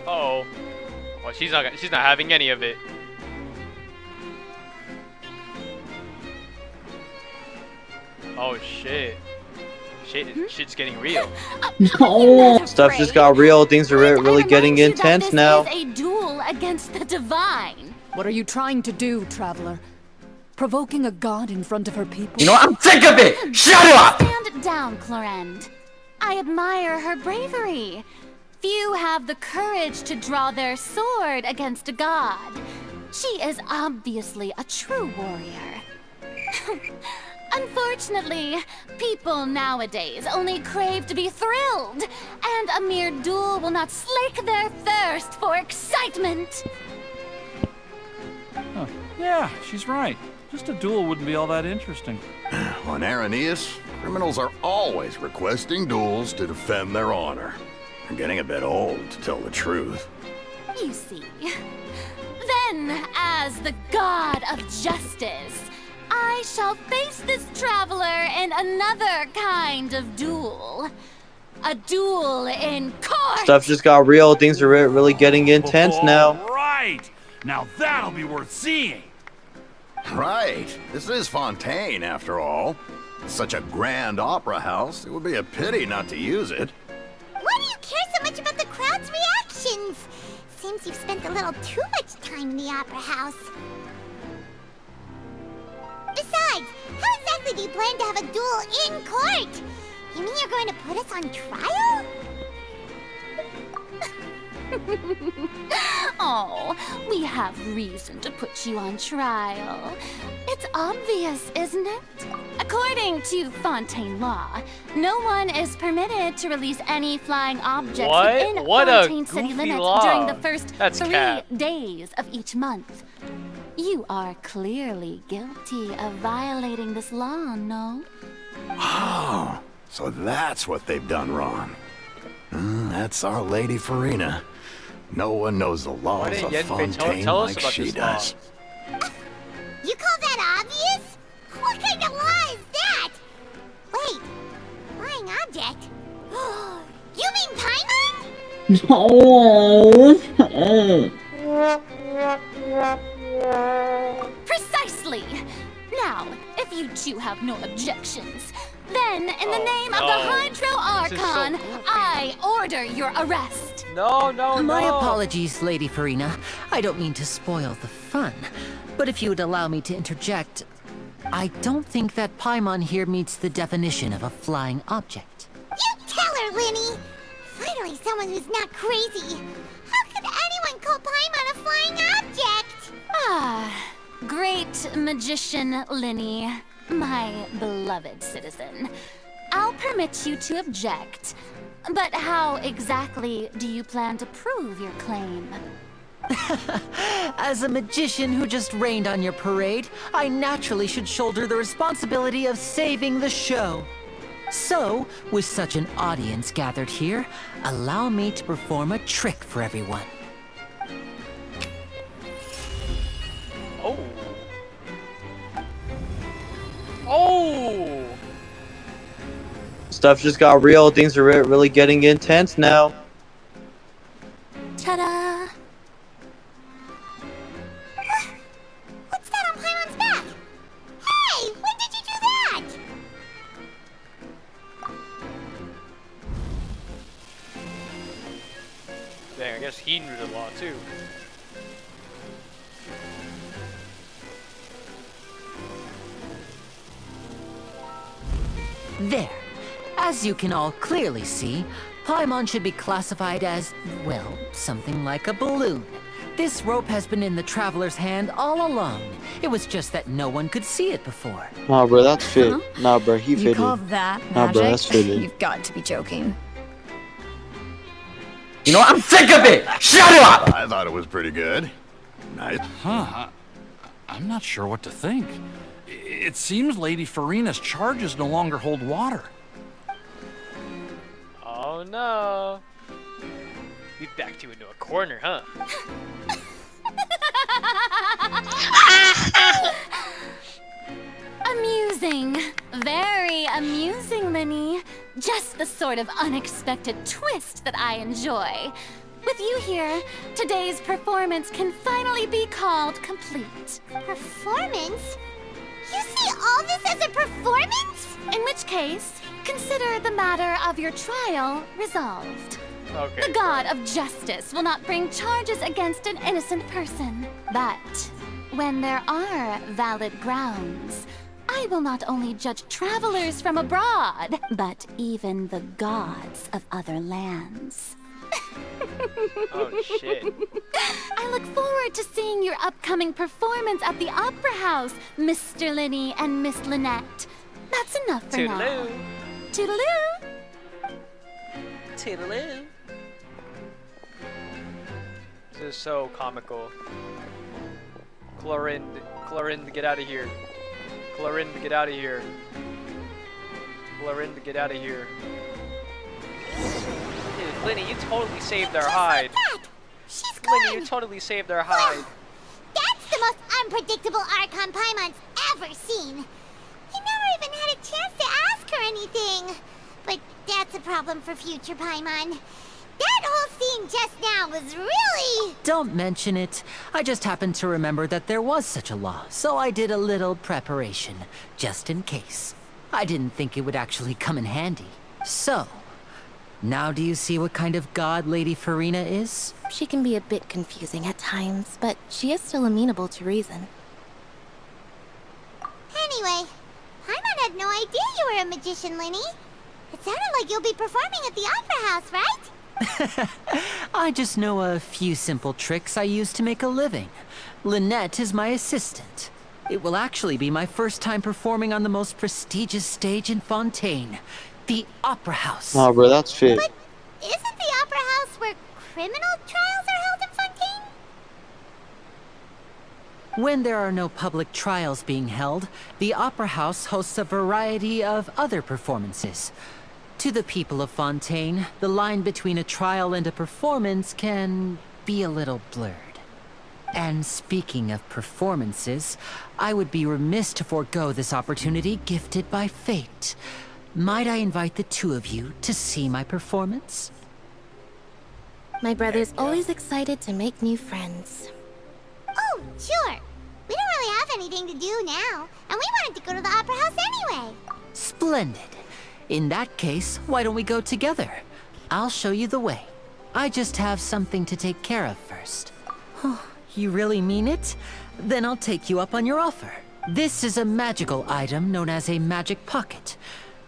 Uh-oh. Well, she's not having any of it. Oh shit. Shit's getting real. No. Stuff just got real. Things are really getting intense now. This is a duel against the divine. What are you trying to do, Traveler? Provoking a god in front of her people? You know what? I'm sick of it! Shut up! Stand down, Clorinde. I admire her bravery. Few have the courage to draw their sword against a god. She is obviously a true warrior. Unfortunately, people nowadays only crave to be thrilled, and a mere duel will not slake their thirst for excitement. Huh. Yeah, she's right. Just a duel wouldn't be all that interesting. On Araneus, criminals are always requesting duels to defend their honor. I'm getting a bit old, to tell the truth. You see. Then, as the god of justice, I shall face this traveler in another kind of duel. A duel in court! Stuff just got real. Things are really getting intense now. Right! Now that'll be worth seeing! Right. This is Fontaine, after all. It's such a grand opera house, it would be a pity not to use it. Why do you care so much about the crowd's reactions? Seems you've spent a little too much time in the opera house. Besides, how exactly do you plan to have a duel in court? You mean you're going to put us on trial? Oh, we have reason to put you on trial. It's obvious, isn't it? According to Fontaine law, no one is permitted to release any flying objects within Fontaine city limits during the first 3 days of each month. You are clearly guilty of violating this law, no? Oh, so that's what they've done wrong. That's Our Lady Farina. No one knows the laws of Fontaine like she does. You call that obvious? What kind of law is that? Wait, flying object? You mean Paimon? Precisely! Now, if you two have no objections, then in the name of the Hydro Archon, I order your arrest. No. My apologies, Lady Farina. I don't mean to spoil the fun. But if you would allow me to interject, I don't think that Paimon here meets the definition of a flying object. You tell her, Linny! Finally someone who's not crazy. How could anyone call Paimon a flying object? Great magician Linny, my beloved citizen. I'll permit you to object, but how exactly do you plan to prove your claim? As a magician who just rained on your parade, I naturally should shoulder the responsibility of saving the show. So, with such an audience gathered here, allow me to perform a trick for everyone. Oh! Stuff just got real. Things are really getting intense now. Ta-da! What's that on Paimon's back? Hey, when did you do that? Dang, I guess he knew the law too. There. As you can all clearly see, Paimon should be classified as, well, something like a balloon. This rope has been in the Traveler's hand all along. It was just that no one could see it before. Nah, bro, that's fit. Nah, bro, he fitted. You call that magic? Nah, bro, that's fitted. You've got to be joking. You know what? I'm sick of it! Shut up! I thought it was pretty good. Nice. Huh. I'm not sure what to think. It seems Lady Farina's charges no longer hold water. Oh no. We backed you into a corner, huh? Amusing. Very amusing, Linny. Just the sort of unexpected twist that I enjoy. With you here, today's performance can finally be called complete. Performance? You see all this as a performance? In which case, consider the matter of your trial resolved. Okay. The god of justice will not bring charges against an innocent person. But when there are valid grounds, I will not only judge travelers from abroad, but even the gods of other lands. Oh shit. I look forward to seeing your upcoming performance at the Opera House, Mr. Linny and Miss Lynette. That's enough for now. Toodaloo. Toodaloo! Toodaloo. This is so comical. Clorind, get out of here. Clorind, get out of here. Clorind, get out of here. Dude, Linny, you totally saved their hide. Like that. She's gone. Linny, you totally saved their hide. That's the most unpredictable Archon Paimon's ever seen. He never even had a chance to ask her anything. But that's a problem for future Paimon. That whole scene just now was really... Don't mention it. I just happened to remember that there was such a law, so I did a little preparation, just in case. I didn't think it would actually come in handy. So, now do you see what kind of god Lady Farina is? She can be a bit confusing at times, but she is still amenable to reason. Anyway, Paimon had no idea you were a magician, Linny. It sounded like you'll be performing at the Opera House, right? I just know a few simple tricks I use to make a living. Lynette is my assistant. It will actually be my first time performing on the most prestigious stage in Fontaine, the Opera House. Nah, bro, that's fit. But isn't the Opera House where criminal trials are held in Fontaine? When there are no public trials being held, the Opera House hosts a variety of other performances. To the people of Fontaine, the line between a trial and a performance can be a little blurred. And speaking of performances, I would be remiss to forego this opportunity gifted by fate. Might I invite the two of you to see my performance? My brother's always excited to make new friends. Oh, sure. We don't really have anything to do now, and we wanted to go to the Opera House anyway. Splendid. In that case, why don't we go together? I'll show you the way. I just have something to take care of first. You really mean it? Then I'll take you up on your offer. This is a magical item known as a magic pocket.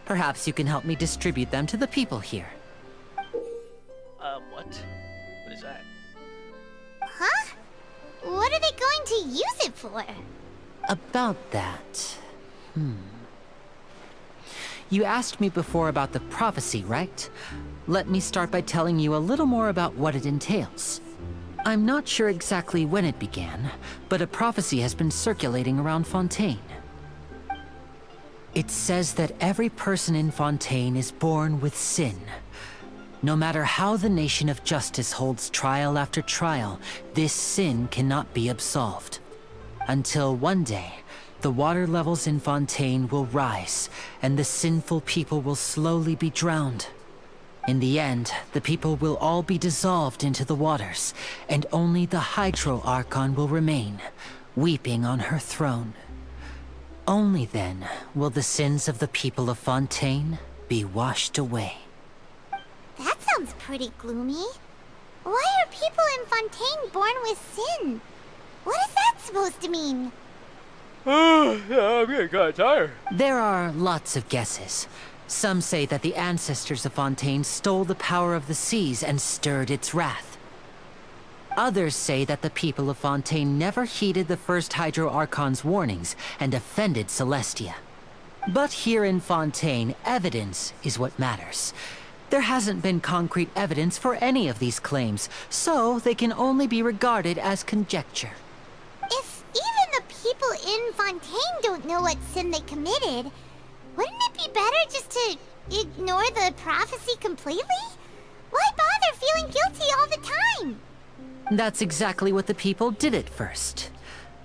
Perhaps you can help me distribute them to the people here. What? What is that? Huh? What are they going to use it for? About that... You asked me before about the prophecy, right? Let me start by telling you a little more about what it entails. I'm not sure exactly when it began, but a prophecy has been circulating around Fontaine. It says that every person in Fontaine is born with sin. No matter how the Nation of Justice holds trial after trial, this sin cannot be absolved. Until one day, the water levels in Fontaine will rise, and the sinful people will slowly be drowned. In the end, the people will all be dissolved into the waters, and only the Hydro Archon will remain, weeping on her throne. Only then will the sins of the people of Fontaine be washed away. That sounds pretty gloomy. Why are people in Fontaine born with sin? What is that supposed to mean? I'm getting kind of tired. There are lots of guesses. Some say that the ancestors of Fontaine stole the power of the seas and stirred its wrath. Others say that the people of Fontaine never heeded the first Hydro Archon's warnings and offended Celestia. But here in Fontaine, evidence is what matters. There hasn't been concrete evidence for any of these claims, so they can only be regarded as conjecture. If even the people in Fontaine don't know what sin they committed, wouldn't it be better just to ignore the prophecy completely? Why bother feeling guilty all the time? That's exactly what the people did at first.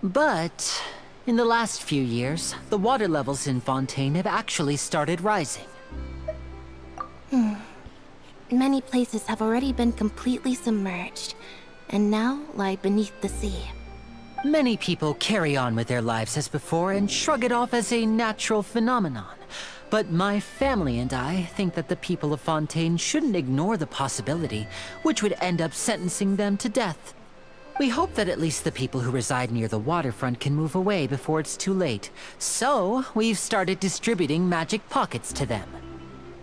But In the last few years, the water levels in Fontaine have actually started rising. Many places have already been completely submerged, and now lie beneath the sea. Many people carry on with their lives as before and shrug it off as a natural phenomenon. But my family and I think that the people of Fontaine shouldn't ignore the possibility, which would end up sentencing them to death. We hope that at least the people who reside near the waterfront can move away before it's too late. So, we've started distributing magic pockets to them.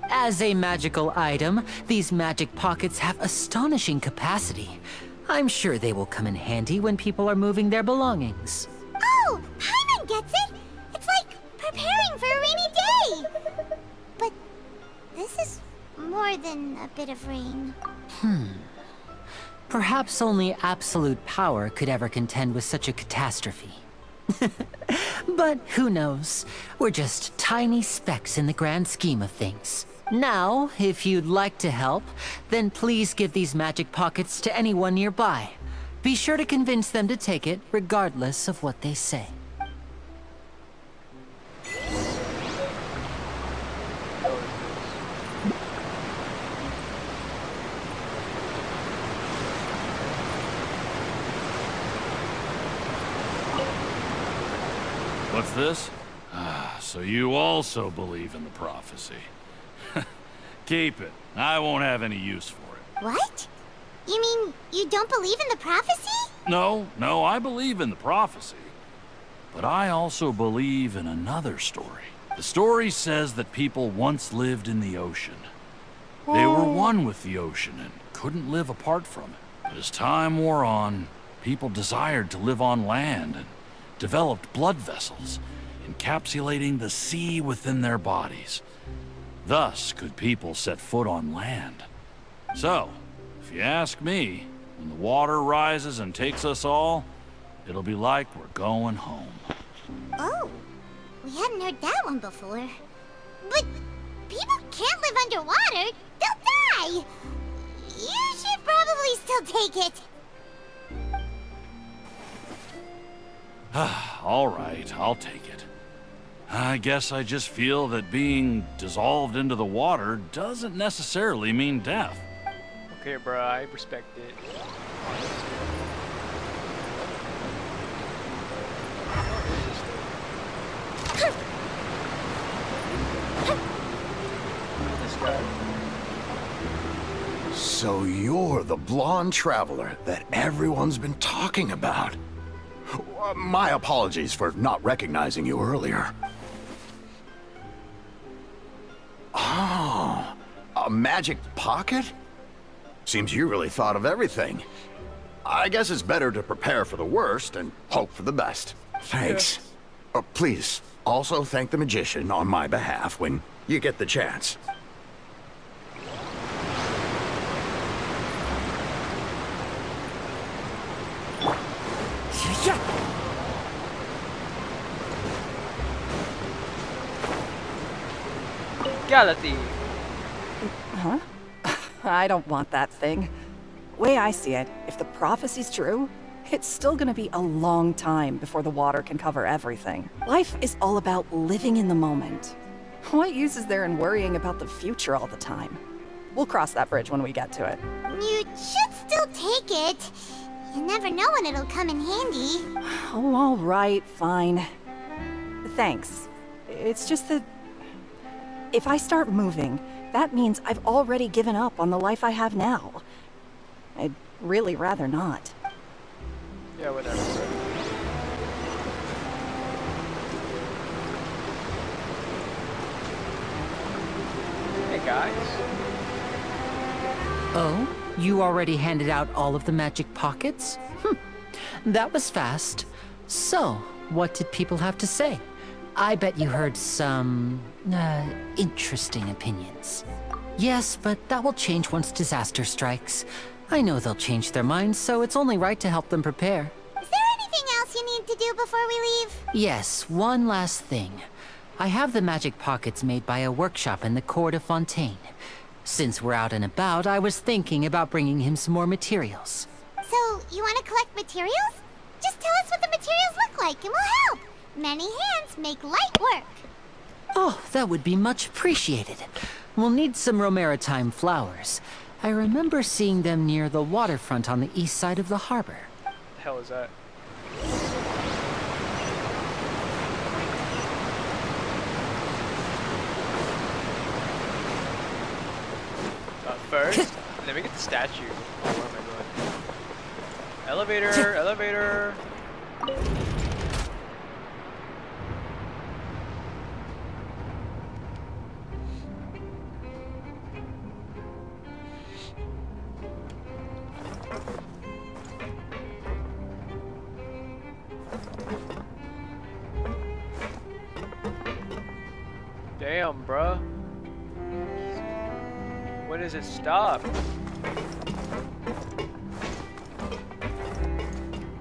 As a magical item, these magic pockets have astonishing capacity. I'm sure they will come in handy when people are moving their belongings. Oh, Paimon gets it! It's like preparing for a rainy day! But this is more than a bit of rain. Perhaps only absolute power could ever contend with such a catastrophe. But who knows? We're just tiny specks in the grand scheme of things. Now, if you'd like to help, then please give these magic pockets to anyone nearby. Be sure to convince them to take it, regardless of what they say. What's this? So you also believe in the prophecy. Keep it. I won't have any use for it. What? You mean you don't believe in the prophecy? No, I believe in the prophecy. But I also believe in another story. The story says that people once lived in the ocean. They were one with the ocean and couldn't live apart from it. But as time wore on, people desired to live on land and developed blood vessels, encapsulating the sea within their bodies. Thus could people set foot on land. So, if you ask me, when the water rises and takes us all, it'll be like we're going home. Oh, we hadn't heard that one before. But people can't live underwater. They'll die. You should probably still take it. All right, I'll take it. I guess I just feel that being dissolved into the water doesn't necessarily mean death. Okay, bro, I respect it. This guy. So you're the blonde traveler that everyone's been talking about. My apologies for not recognizing you earlier. Oh, a magic pocket? Seems you really thought of everything. I guess it's better to prepare for the worst and hope for the best. Thanks. Please, also thank the magician on my behalf when you get the chance. Galati. Huh? I don't want that thing. Way I see it, if the prophecy's true, it's still gonna be a long time before the water can cover everything. Life is all about living in the moment. What use is there in worrying about the future all the time? We'll cross that bridge when we get to it. You should still take it. You never know when it'll come in handy. Oh, all right, fine. Thanks. It's just that if I start moving, that means I've already given up on the life I have now. I'd really rather not. Yeah, whatever, bro. Hey, guys. Oh? You already handed out all of the magic pockets? That was fast. So, what did people have to say? I bet you heard some, interesting opinions. Yes, but that will change once disaster strikes. I know they'll change their minds, so it's only right to help them prepare. Is there anything else you need to do before we leave? Yes, one last thing. I have the magic pockets made by a workshop in the court of Fontaine. Since we're out and about, I was thinking about bringing him some more materials. So, you want to collect materials? Just tell us what the materials look like and we'll help. Many hands make light work. Oh, that would be much appreciated. We'll need some Romaritime flowers. I remember seeing them near the waterfront on the east side of the harbor. The hell is that? First, and then we get the statue. Oh, where am I going? Elevator, elevator. Damn, bruh. When does it stop?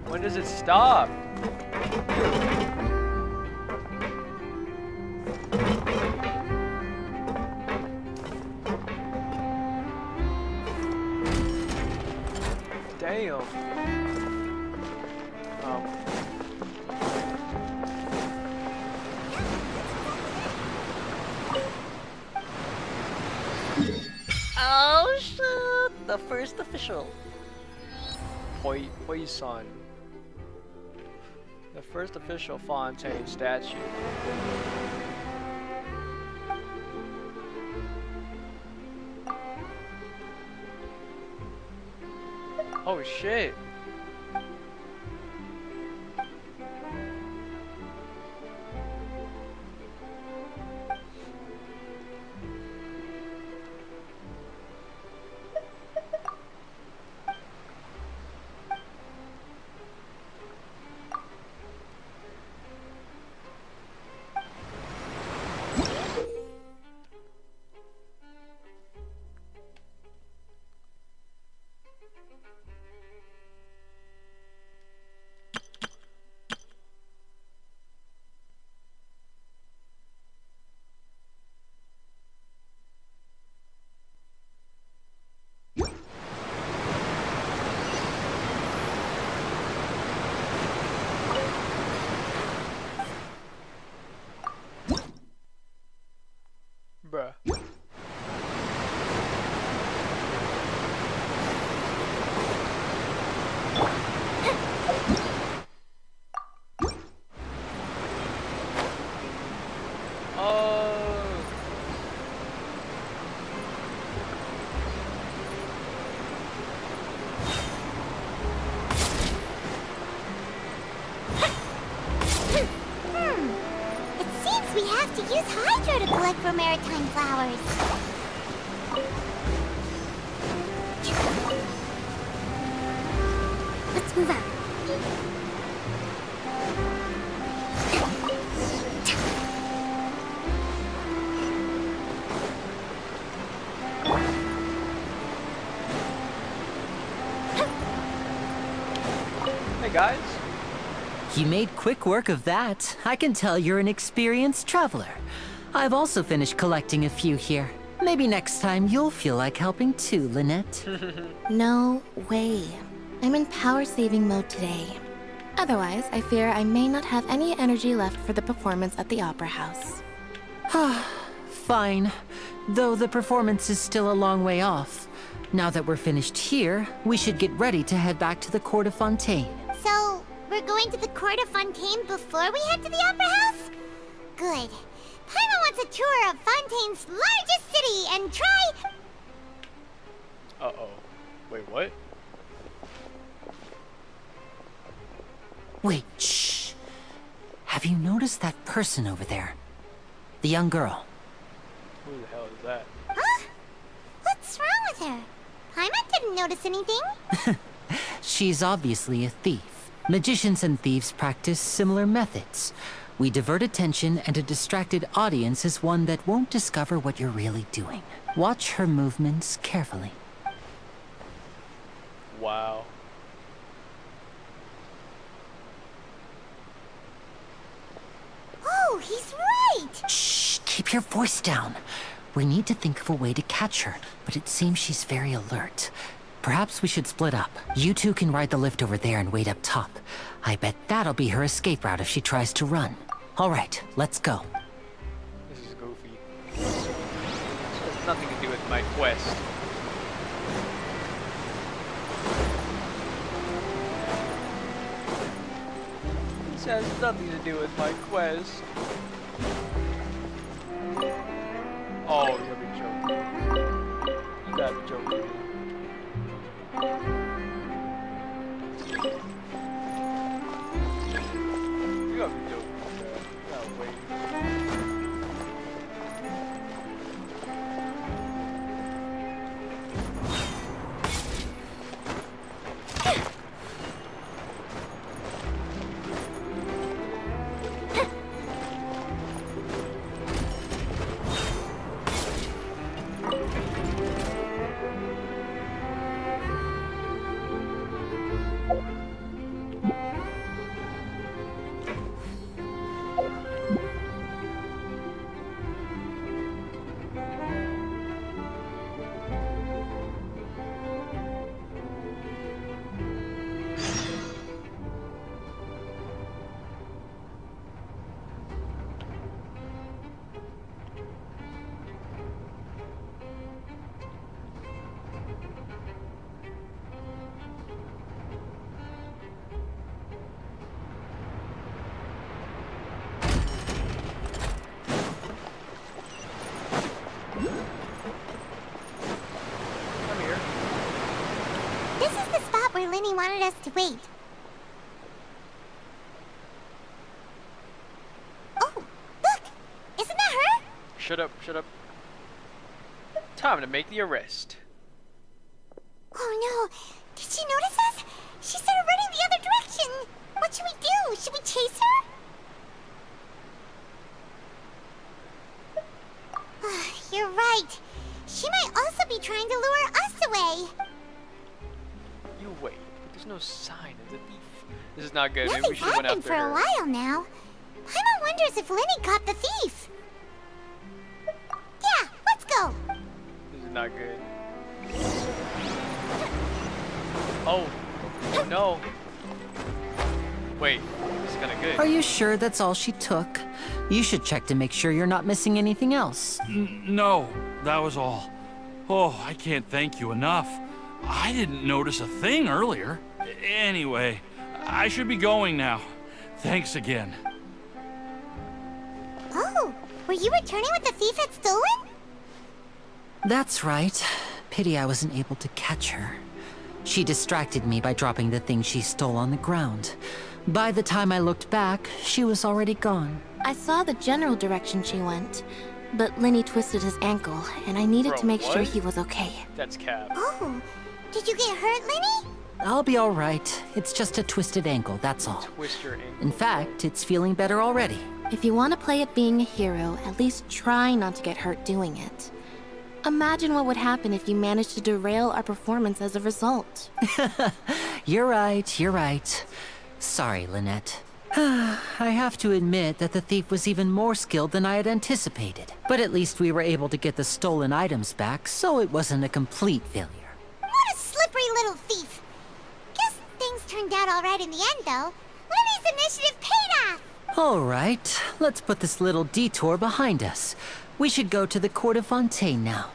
When does it stop? Damn. Oh shit! The first official. Poison. The first official Fontaine statue. Oh shit. Bruh. It seems we have to use Hydra to collect Romaritime flowers. Let's move out. Hey guys. You made quick work of that. I can tell you're an experienced traveler. I've also finished collecting a few here. Maybe next time you'll feel like helping too, Lynette. No way. I'm in power-saving mode today. Otherwise, I fear I may not have any energy left for the performance at the Opera House. Fine. Though the performance is still a long way off. Now that we're finished here, we should get ready to head back to the Court of Fontaine. So, we're going to the Court of Fontaine before we head to the Opera House? Good. Paimon wants a tour of Fontaine's largest city and try... Uh-oh. Wait, what? Wait, shh. Have you noticed that person over there? The young girl. Who the hell is that? Huh? What's wrong with her? Paimon didn't notice anything. She's obviously a thief. Magicians and thieves practice similar methods. We divert attention, and a distracted audience is one that won't discover what you're really doing. Watch her movements carefully. Wow. Oh, he's right! Shh, keep your voice down. We need to think of a way to catch her, but it seems she's very alert. Perhaps we should split up. You two can ride the lift over there and wait up top. I bet that'll be her escape route if she tries to run. All right, let's go. This is goofy. This has nothing to do with my quest. This has nothing to do with my quest. Oh, you gotta be joking. You gotta be joking. You gotta be joking. Oh, wait. This is the spot where Lenny wanted us to wait. Oh, look! Isn't that her? Shut up, shut up. Time to make the arrest. Oh no! Did she notice us? She started running the other direction! What should we do? Should we chase her? You're right. She might also be trying to lure us away. You wait. There's no sign of the thief. This is not good. Maybe we Nothing's should have went happened after for her. a while now. Paimon wonders if Lenny caught the thief. Yeah, let's go. This is not good. Oh. Oh no. Wait. This is kind of good. Are you sure that's all she took? You should check to make sure you're not missing anything else. No, that was all. Oh, I can't thank you enough. I didn't notice a thing earlier. Anyway, I should be going now. Thanks again. Oh, were you returning what the thief had stolen? That's right. Pity I wasn't able to catch her. She distracted me by dropping the thing she stole on the ground. By the time I looked back, she was already gone. I saw the general direction she went, but Lenny twisted his ankle, and I needed Bro, to make sure what? he was okay. That's cap. Oh, did you get hurt, Lenny? I'll be all right. It's just a twisted ankle, that's all. Twist your ankle. In fact, it's feeling better already. If you want to play at being a hero, at least try not to get hurt doing it. Imagine what would happen if you managed to derail our performance as a result. You're right, you're right. Sorry, Lynette. I have to admit that the thief was even more skilled than I had anticipated. But at least we were able to get the stolen items back, so it wasn't a complete failure. What a slippery little thief. Guess things turned out all right in the end, though. Lenny's initiative paid off. All right, let's put this little detour behind us. We should go to the Court of Fontaine now.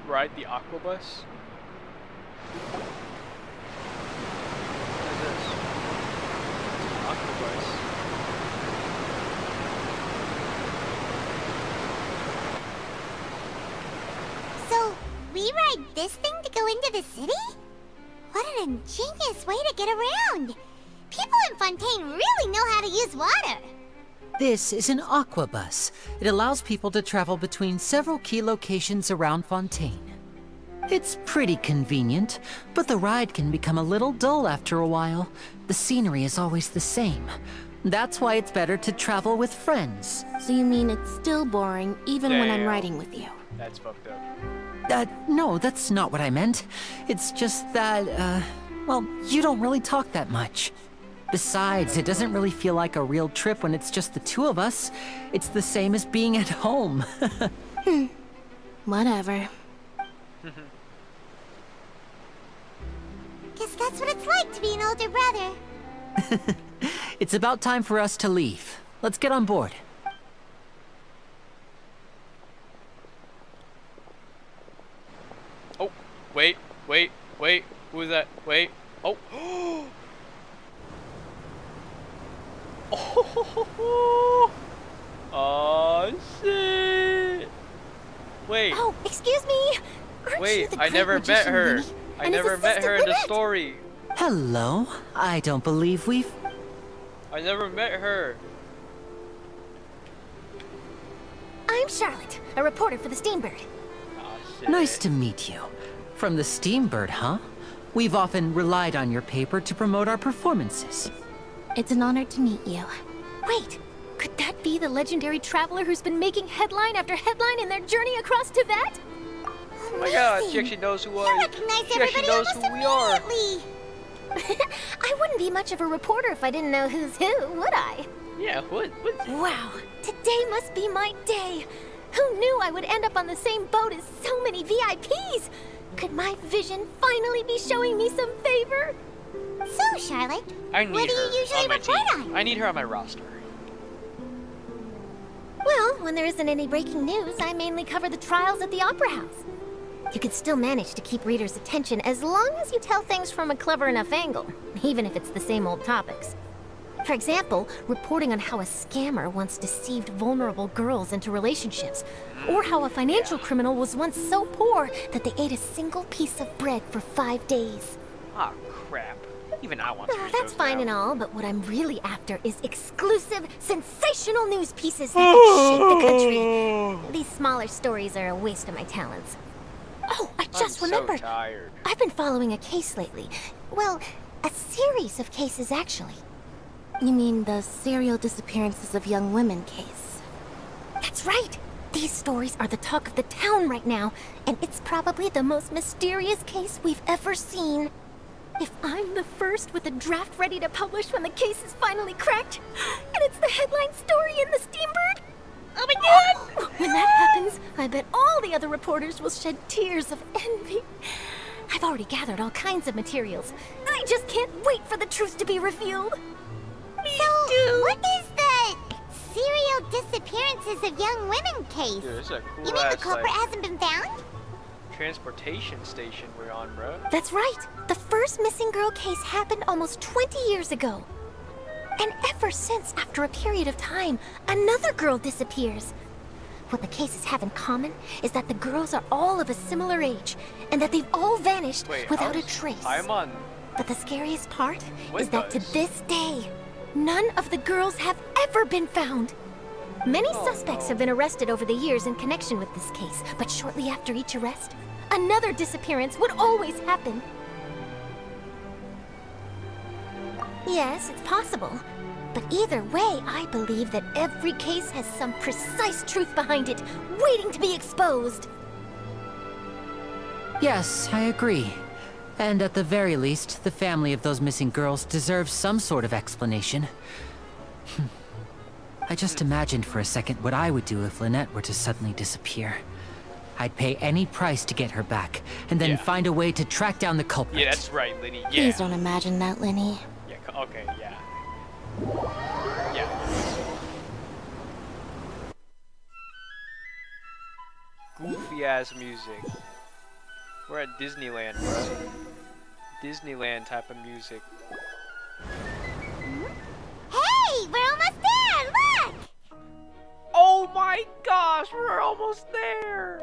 Ride the aquabus? What is this? Aquabus. So, we ride this thing to go into the city? What an ingenious way to get around. People in Fontaine really know how to use water. This is an aquabus. It allows people to travel between several key locations around Fontaine. It's pretty convenient, but the ride can become a little dull after a while. The scenery is always the same. That's why it's better to travel with friends. So you mean it's still boring even when I'm Damn. riding with you? That's fucked up. No, that's not what I meant. It's just that, well, you don't really talk that much. Besides, it doesn't really feel like a real trip when it's just the two of us. It's the same as being at home. Whatever. Guess that's what it's like to be an older brother. It's about time for us to leave. Let's get on board. Oh, wait. Who is that? Wait. Oh. Oh shit. Wait. Oh, excuse me. Aren't you Wait, the I great never met magician her. Minnie? I And his never met her in the assistant, story. Hello. I don't believe we've... I never met her. I'm Charlotte, a reporter for the Steambird. Nice to meet you. From the Steambird, huh? We've often relied on your paper to promote our performances. It's an honor to meet you. Wait, could that be the legendary traveler who's been making headline after headline in their journey across Tibet? Oh my god, she actually knows who I am. She actually knows who we are. I wouldn't be much of a reporter if I didn't know who's who, would I? Yeah, what? Wow, today must be my day. Who knew I would end up on the same boat as so many VIPs? Could my vision finally be showing me some favor? So, Charlotte, I need what do her you usually on my report team. on? I need her on my roster. Well, when there isn't any breaking news, I mainly cover the trials at the Opera House. You could still manage to keep readers' attention as long as you tell things from a clever enough angle, even if it's the same old topics. For example, reporting on how a scammer once deceived vulnerable girls into relationships, or how a financial criminal was once so poor that they ate a single piece of bread for 5 days. Ah, crap. Even I want to read That's those fine now. and all, but what I'm really after is exclusive, sensational news pieces that could shake the country. These smaller stories are a waste of my talents. Oh, I just remembered. So tired. I've been following a case lately. Well, a series of cases, actually. You mean the serial disappearances of young women case? That's right. These stories are the talk of the town right now, and it's probably the most mysterious case we've ever seen. If I'm the first with a draft ready to publish when the case is finally cracked, and it's the headline story in the Steambird, oh my god! When that happens, I bet all the other reporters will shed tears of envy. I've already gathered all kinds of materials. I just can't wait for the truth to be revealed. So, what is the serial disappearances of young women case? Dude, this is a cool You mean the ass, culprit like, hasn't been found? transportation station we're on, bro. That's right. The first missing girl case happened almost 20 years ago. And ever since, after a period of time, another girl disappears. What the cases have in common is that the girls are all of a similar age, and that they've all vanished Wait, without a how's- trace. I'm on. But the scariest part What is that does? to this day, none of the girls have ever been found. Many suspects have been arrested over the years in connection with this case, but shortly after each arrest, another disappearance would always happen. Yes, it's possible. But either way, I believe that every case has some precise truth behind it, waiting to be exposed. Yes, I agree. And at the very least, the family of those missing girls deserves some sort of explanation. I just imagined for a second what I would do if Lynette were to suddenly disappear. I'd pay any price to get her back, and then Yeah. find a way to track down the culprit. Yeah, that's right, Linny. Yeah. Please don't imagine that, Linny. Yeah. Okay. Yeah. Yeah. Goofy ass music. We're at Disneyland, bro. Disneyland type of music. Hey, we're almost there! Look! Oh my gosh, we're almost there!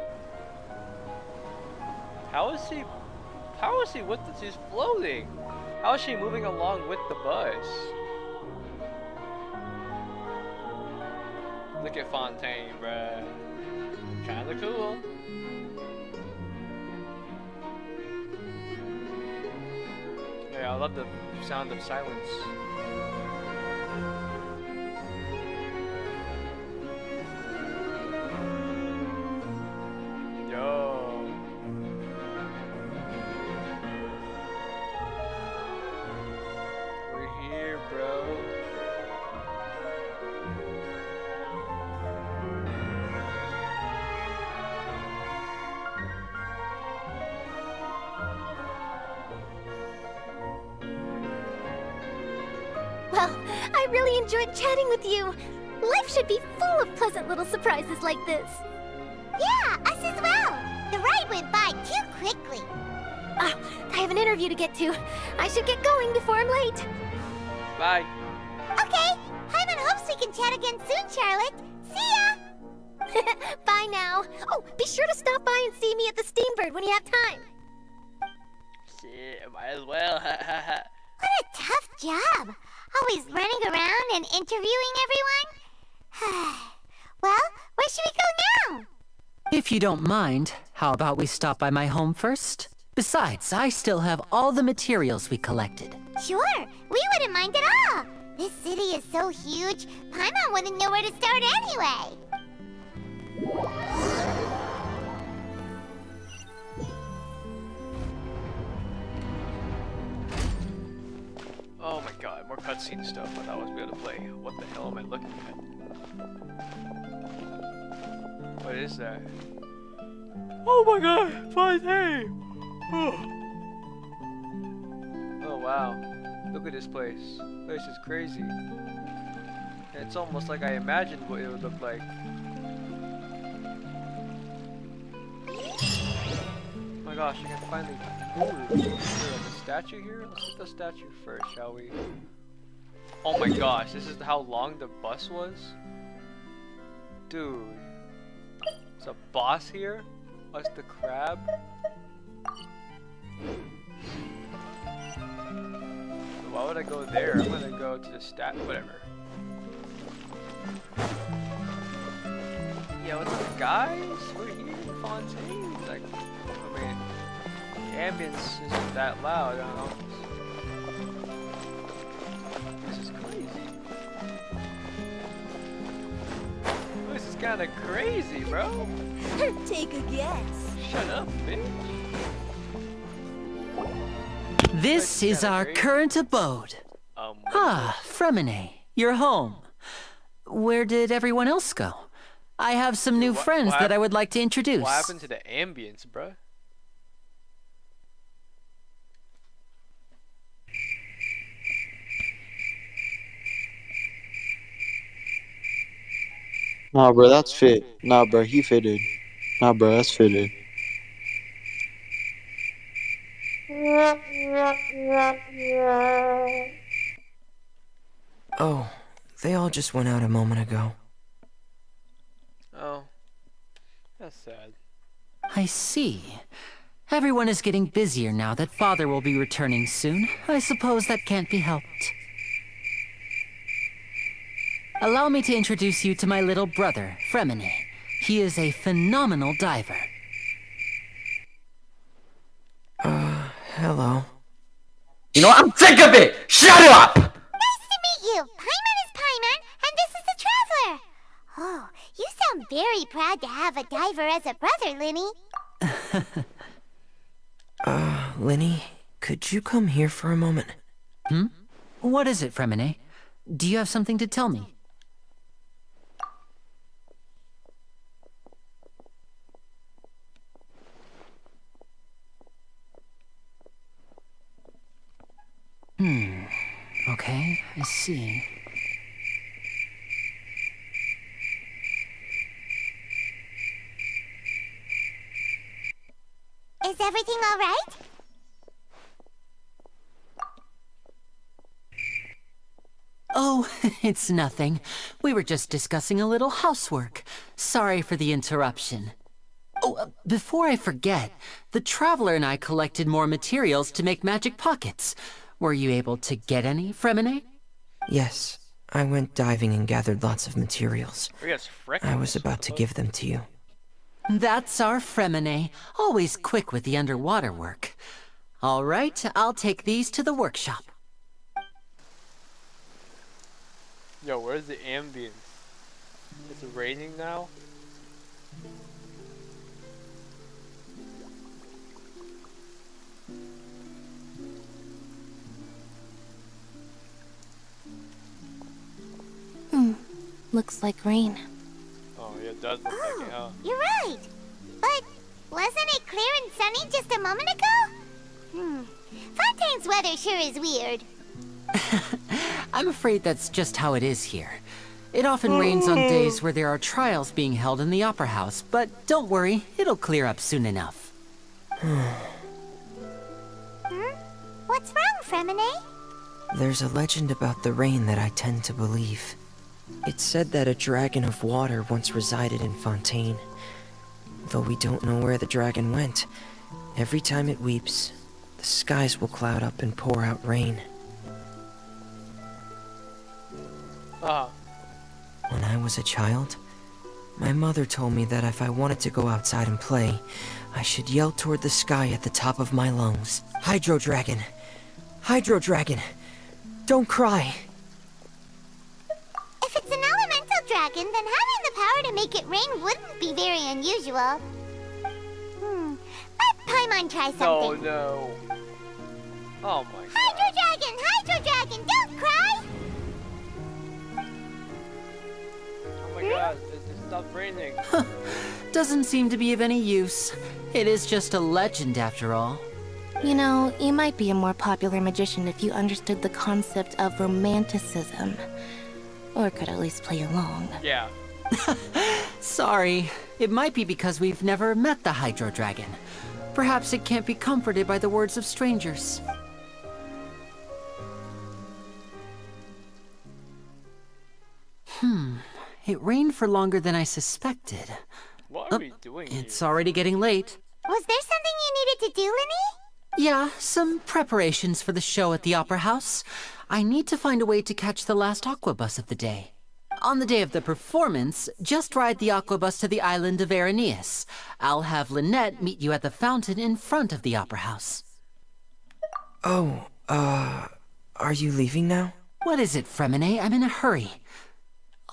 How is she with the, she's floating? How is she moving along with the bus? Look at Fontaine, bruh. Kinda cool. Yeah, I love the sound of silence. Yo. We're here, bro. Well, I really enjoyed chatting with you. Life should be full of pleasant little surprises like this. Yeah, us as well. The ride went by too quickly. I have an interview to get to. I should get going before I'm late. Bye. Okay, Paimon hopes we can chat again soon, Charlotte. See ya! Bye now. Oh, be sure to stop by and see me at the Steambird when you have time. Shit, might as well. What a tough job. Always running around and interviewing everyone. Well, where should we go now? If you don't mind, how about we stop by my home first? Besides, I still have all the materials we collected. Sure, we wouldn't mind at all. This city is so huge, Paimon wouldn't know where to start anyway. Oh my god, more cutscene stuff. I thought I was able to play. What the hell am I looking at? What is that? Oh my god, Fontaine! Oh wow, look at this place. This place is crazy. It's almost like I imagined what it would look like. Oh my gosh, I can finally move. Is there like a statue here? Let's hit the statue first, shall we? Oh my gosh, this is how long the bus was? Dude. There's a boss here? Us the crab? Why would I go there? I'm gonna go to the whatever. Yeah, what's up guys? We're here in Fontaine. Like, I mean, the ambience isn't that loud, I don't know. This is crazy. This is kinda crazy, bro. Take a guess. Shut up, bitch. This is our current abode. Fremine, your home. Where did everyone else go? I have some new friends that I would like to introduce. What happened to the ambience, bruh? Nah, bro, that's fit. Nah, bro, he fitted. Nah, bro, that's fitted. Oh, they all just went out a moment ago. Oh, that's sad. I see. Everyone is getting busier now that Father will be returning soon. I suppose that can't be helped. Allow me to introduce you to my little brother, Fremine. He is a phenomenal diver. Hello. You know what? I'm sick of it! Shut up! Nice to meet you. Paimon is Paimon, and this is the Traveler. Oh, you sound very proud to have a diver as a brother, Linny. Linny, could you come here for a moment? What is it, Fremine? Do you have something to tell me? Okay, I see. Is everything all right? Oh, it's nothing. We were just discussing a little housework. Sorry for the interruption. Oh, before I forget, the Traveler and I collected more materials to make magic pockets. Were you able to get any, Fremine? Yes, I went diving and gathered lots of materials. I was about to give them to you. That's our Fremine, always quick with the underwater work. All right, I'll take these to the workshop. Yo, where's the ambience? Is it raining now? Looks like rain. Oh, yeah, it does look like it, huh? You're right. But wasn't it clear and sunny just a moment ago? Fontaine's weather sure is weird. I'm afraid that's just how it is here. It often rains on days where there are trials being held in the Opera House, but don't worry, it'll clear up soon enough. What's wrong, Fremine? There's a legend about the rain that I tend to believe. It's said that a dragon of water once resided in Fontaine. Though we don't know where the dragon went, every time it weeps, the skies will cloud up and pour out rain. When I was a child, my mother told me that if I wanted to go outside and play, I should yell toward the sky at the top of my lungs. Hydro Dragon! Hydro Dragon! Don't cry! If it's an elemental dragon, then having the power to make it rain wouldn't be very unusual. Let Paimon try something. No. Oh my god. Hydro Dragon, don't cry! Oh my god, it stopped raining. Doesn't seem to be of any use. It is just a legend after all. You know, you might be a more popular magician if you understood the concept of romanticism. Or could at least play along. Yeah. Sorry. It might be because we've never met the Hydro Dragon. Perhaps it can't be comforted by the words of strangers. It rained for longer than I suspected. What are we doing here? It's already getting late. Was there something you needed to do, Linny? Yeah, some preparations for the show at the Opera House. I need to find a way to catch the last aqua bus of the day. On the day of the performance, just ride the aqua bus to the island of Araneus. I'll have Lynette meet you at the fountain in front of the Opera House. Oh, are you leaving now? What is it, Fremine? I'm in a hurry.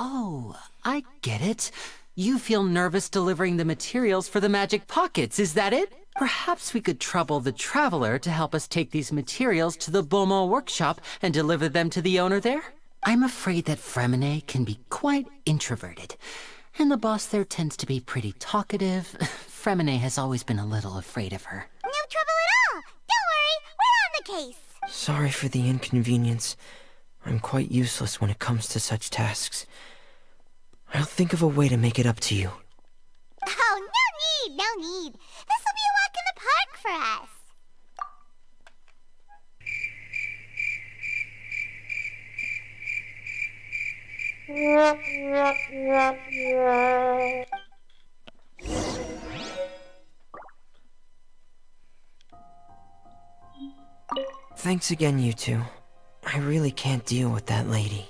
Oh, I get it. You feel nervous delivering the materials for the magic pockets, is that it? Perhaps we could trouble the Traveler to help us take these materials to the Beaumont workshop and deliver them to the owner there? I'm afraid that Fremine can be quite introverted, and the boss there tends to be pretty talkative. Fremine has always been a little afraid of her. No trouble at all! Don't worry, we're on the case! Sorry for the inconvenience. I'm quite useless when it comes to such tasks. I'll think of a way to make it up to you. Oh, no need! This will be a walk in the park for us! Thanks again, you two. I really can't deal with that lady.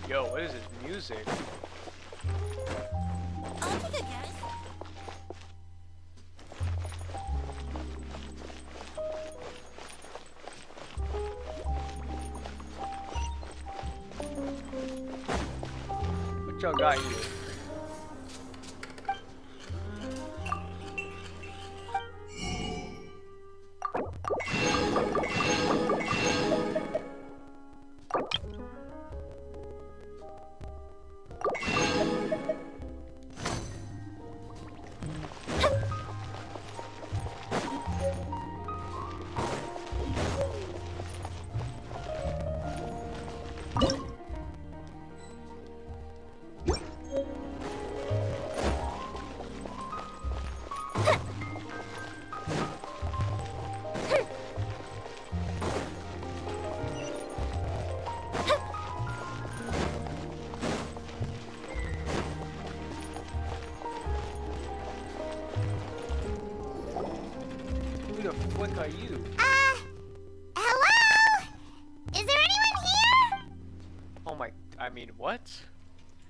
Yo, what is this music? I'll take a guess. What y'all got here? Who the fuck are you? Hello? Is there anyone here? Oh my, I mean, what?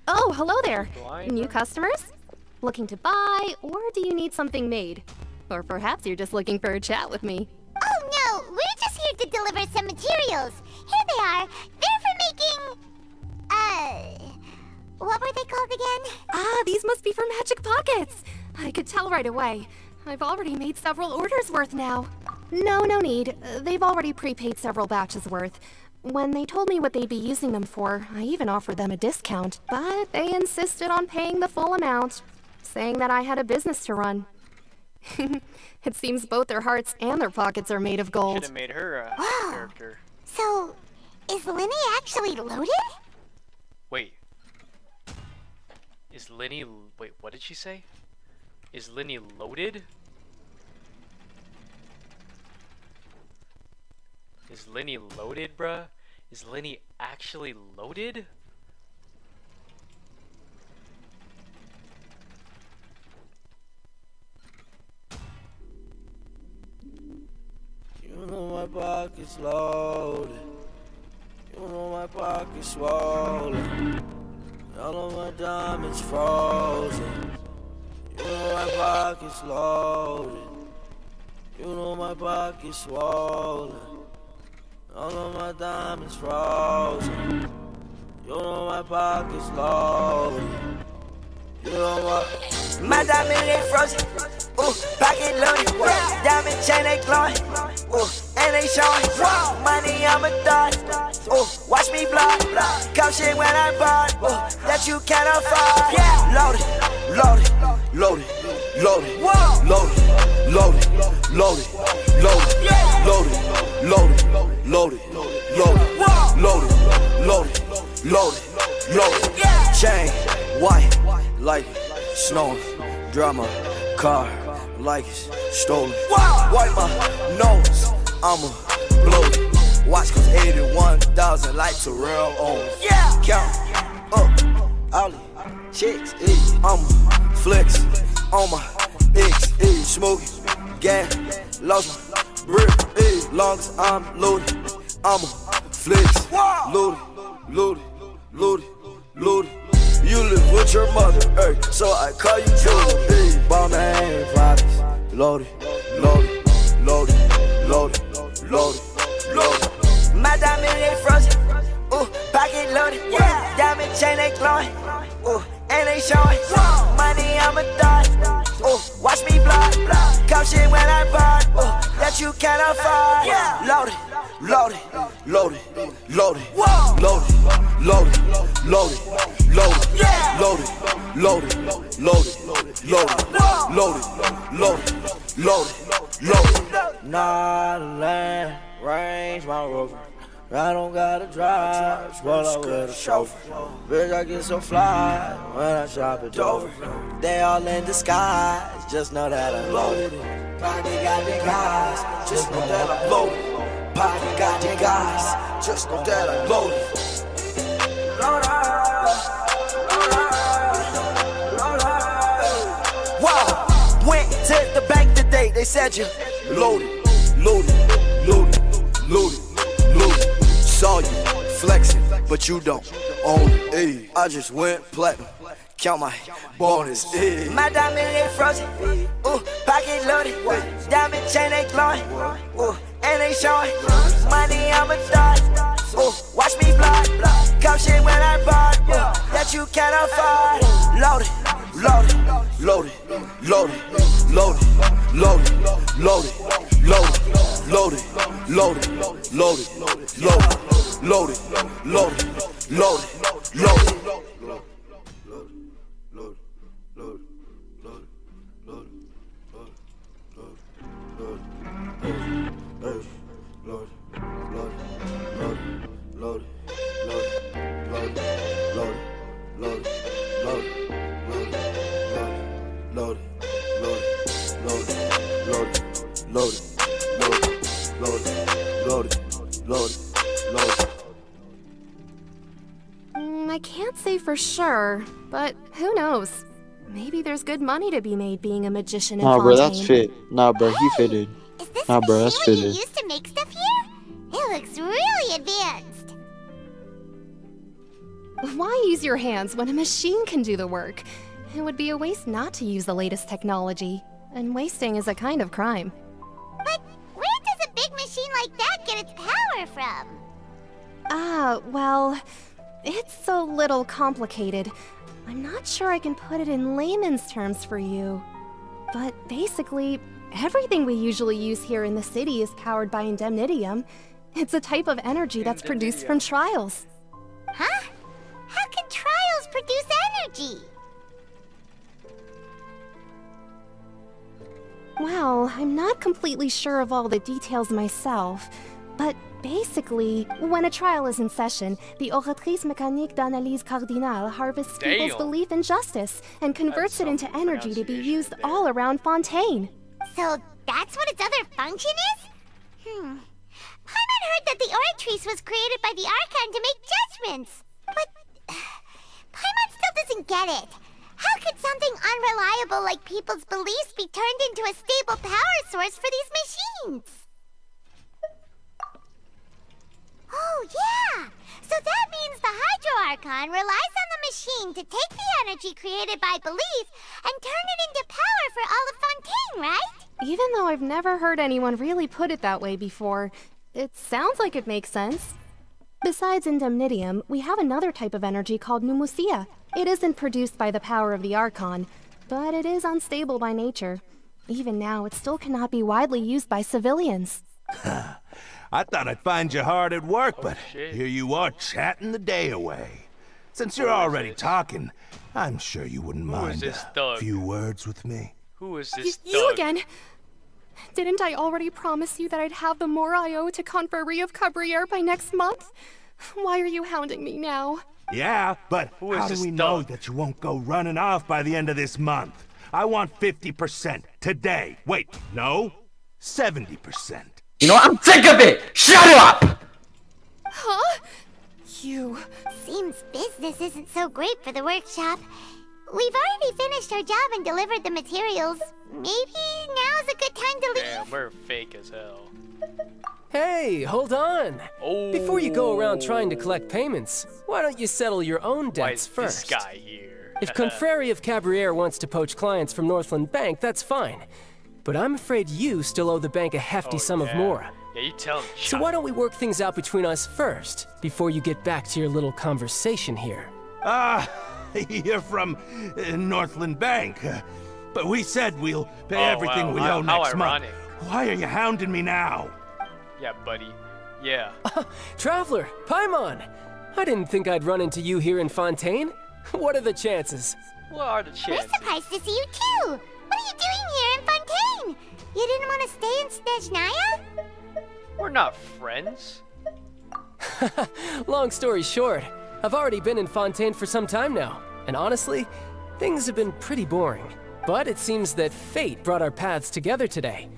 Oh, hello there. Blind? New customers? Looking to buy, or do you need something made? Or perhaps you're just looking for a chat with me. Oh no, we're just here to deliver some materials. Here they are. They're for making... what were they called again? Ah, these must be for Magic Pockets. I could tell right away. I've already made several orders worth now. No need. They've already prepaid several batches worth. When they told me what they'd be using them for, I even offered them a discount, but they insisted on paying the full amount, saying that I had a business to run. It seems both their hearts and their pockets are made of gold. Should have made her a Wow. character. So, is Lenny actually loaded? Wait. Is Lenny... Wait, what did she say? Is Lenny loaded? Is Lenny loaded, bruh? Is Lenny actually loaded? You know my pocket's loaded. You know my pocket's swollen. All of my diamonds frozen. You know my pocket's loaded. You know my pocket's swollen. All of my diamonds frozen. You know my pocket's loaded. You know my diamond ain't frozen. Ooh, pocket loaded. Diamond chain they glowing. Ooh, and they showing. Money I'm a thot. Ooh, watch me blood. Come shit when I bought. Ooh, that you can't afford. Loaded, loaded, loaded, loaded, loaded, loaded, loaded, loaded, loaded, loaded, loaded, loaded, loaded, loaded. Chain, white, like it, snowing, drama, car, like it's stolen. Wipe my nose, I'ma blow it. Watch cause 81,000 like Terrell Owens. Count up, all the chicks, I'ma flex on my ex, smoking, gas, lost my brick, long as I'm loaded, I'ma flex, loaded, loaded, loaded, loaded. You live with your mother, so I call you Jordan. Bomb and pockets, loaded, loaded, loaded, loaded, loaded, loaded. My diamond ain't frozen, ooh, pocket loaded. Diamond chain they glowing, ooh, and they showing. Money I'm a thot, ooh, watch me blood. Come shit when I bought, ooh, that you can't afford. Loaded, loaded, loaded, loaded, loaded, loaded, loaded, loaded, loaded, loaded, loaded, loaded, loaded, loaded. Nah, the land, range my rover. I don't gotta drive, but I with a chauffeur. Bitch, I get so fly when I shop at Dover. They all in disguise, just know that I'm loaded. Pocket got the guys, just know that I'm loaded. Pocket got the guys, just know that I'm loaded. Wow, went to the bank today, they said you loaded, loaded, loaded, loaded, loaded. Saw you flexing, but you don't own it. I just went platinum, count my bonus. My diamond ain't frozen, ooh, pocket loaded. Diamond chain they glowing, ooh, and they showing. Money I'm a thot, ooh, watch me blood. Come shit when I bought, that you can't afford. Loaded, loaded, loaded, loaded, loaded, loaded, loaded, loaded, loaded, loaded, loaded, loaded, loaded, loaded, loaded, loaded. I can't say for sure, but who knows? Maybe there's good money to be made being a magician in Nah, Fontaine. bro, that's fit. Nah, bro, he fitted. Nah, bro, that's What you fitted. used to make stuff here? It looks really advanced. Why use your hands when a machine can do the work? It would be a waste not to use the latest technology, and wasting is a kind of crime. But where does a big machine like that get its power from? Well, it's a little complicated. I'm not sure I can put it in layman's terms for you. But basically, everything we usually use here in the city is powered by indemnitium, It's a type of energy that's produced from trials. Huh? How can trials produce energy? Well, I'm not completely sure of all the details myself, but basically, when a trial is in session, the Oratrice Mécanique d'Analyse Cardinale harvests people's belief in justice and converts it into energy to be used all around Fontaine. So that's what its other function is? Paimon heard that the Oratrice was created by the Archon to make judgments. But Paimon still doesn't get it. How could something unreliable like people's beliefs be turned into a stable power source for these machines? Oh, yeah! So that means the Hydro Archon relies on the machine to take the energy created by belief and turn it into power for all of Fontaine, right? Even though I've never heard anyone really put it that way before, it sounds like it makes sense. Besides Indemnitium, we have another type of energy called Pneumosia. It isn't produced by the power of the Archon, but it is unstable by nature. Even now, it still cannot be widely used by civilians. I thought I'd find you hard at work, but here you are chatting the day away. Since you're already talking, I'm sure you wouldn't mind a few words with me. Who is this You again? Didn't I already promise you that I'd have the more I owe to Confrérie of Cabriere by next month? Why are you hounding me now? Yeah, but how do we know that you won't go running off by the end of this month? I want 50% today. Wait, no? 70%. You know what? I'm sick of it! Shut up! Huh? You... Seems business isn't so great for the workshop. We've already finished our job and delivered the materials. Maybe now's a good time to leave? Damn, we're fake as hell. Hey, hold on. Before you go around trying to collect payments, why don't you settle your own debts first? This guy here. If Confrérie of Cabriere wants to poach clients from Northland Bank, that's fine. But I'm afraid you still owe the bank a hefty sum of Mora. Yeah, you tell him. So why don't we work things out between us first, before you get back to your little conversation here? You're from Northland Bank. But we said we'll pay everything we owe next month. Why are you hounding me now? Yeah, buddy. Yeah. Traveler, Paimon! I didn't think I'd run into you here in Fontaine. What are the chances? What are the chances? We're surprised to see you too! What are you doing here in Fontaine? You didn't want to stay in Snezhnaya? We're not friends. Long story short, I've already been in Fontaine for some time now, and honestly, things have been pretty boring. But it seems that fate brought our paths together today.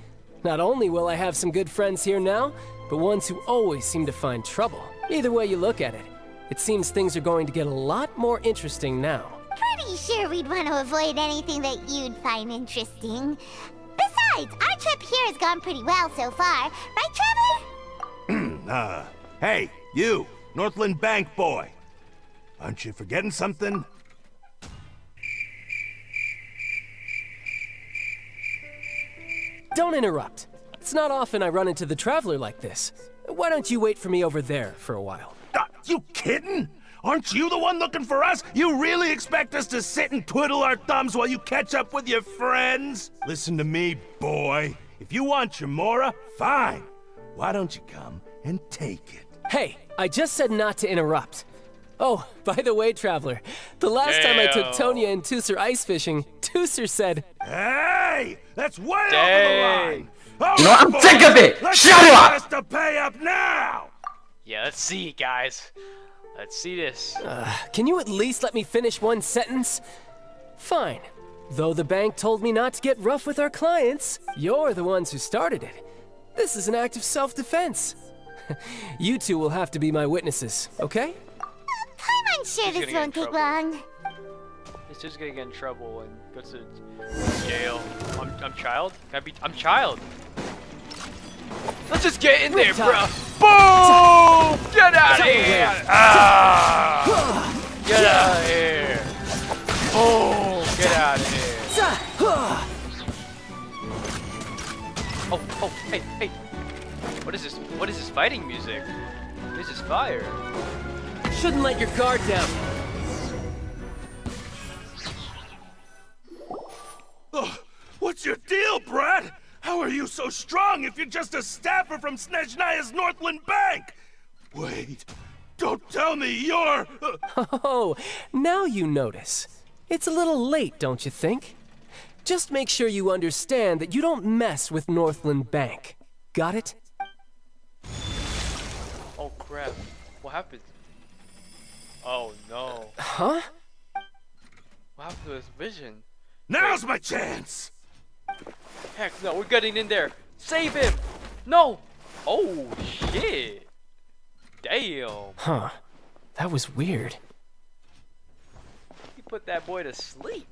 Not only will I have some good friends here now, but ones who always seem to find trouble. Either way you look at it, it seems things are going to get a lot more interesting now. Pretty sure we'd want to avoid anything that you'd find interesting. Besides, our trip here has gone pretty well so far, right, Traveler? Hey, you, Northland Bank boy. Aren't you forgetting something? Don't interrupt. It's not often I run into the Traveler like this. Why don't you wait for me over there for a while? You kidding? Aren't you the one looking for us? You really expect us to sit and twiddle our thumbs while you catch up with your friends? Listen to me, boy. If you want your Mora, fine. Why don't you come and take it? Hey, I just said not to interrupt. Oh, by the way, Traveler, the last time I took Tonya and Tusser ice fishing, Tusser said, "Hey, that's way over the line." You know what? I'm sick of it. Shut up! Us to pay up now. Yeah, let's see, guys. Let's see this. Can you at least let me finish one sentence? Fine. Though the bank told me not to get rough with our clients, you're the ones who started it. This is an act of self-defense. You two will have to be my witnesses, okay? I'm sure this won't take long. It's just gonna get in trouble and go to jail. I'm child? I'm child. Let's just get in there, bro. Boom! Get out of here! Get out of here! Boom! Get out of here! Oh, hey! What is this? What is this fighting music? This is fire. Shouldn't let your guard down. What's your deal, Brad? How are you so strong if you're just a staffer from Snezhnaya's Northland Bank? Wait, don't tell me you're... Oh, now you notice. It's a little late, don't you think? Just make sure you understand that you don't mess with Northland Bank. Got it? Oh crap. What happened? Oh no. Huh? What happened to his vision? Now's my chance! Heck no, we're getting in there. Save him! No! Oh shit! Damn! Huh. That was weird. He put that boy to sleep.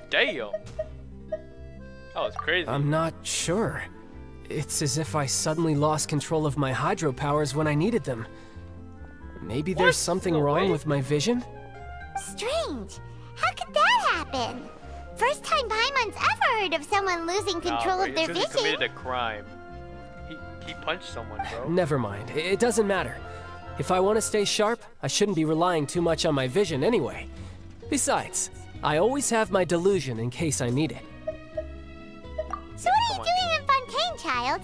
Damn! That was crazy. I'm not sure. It's as if I suddenly lost control of my hydropowers when I needed them. Maybe there's something wrong with my vision? Strange. How could that happen? First time Paimon's ever heard of someone losing control of their He vision. committed a crime. He punched someone, bro. Never mind. It doesn't matter. If I want to stay sharp, I shouldn't be relying too much on my vision anyway. Besides, I always have my delusion in case I need it. So what are you doing in Fontaine, child?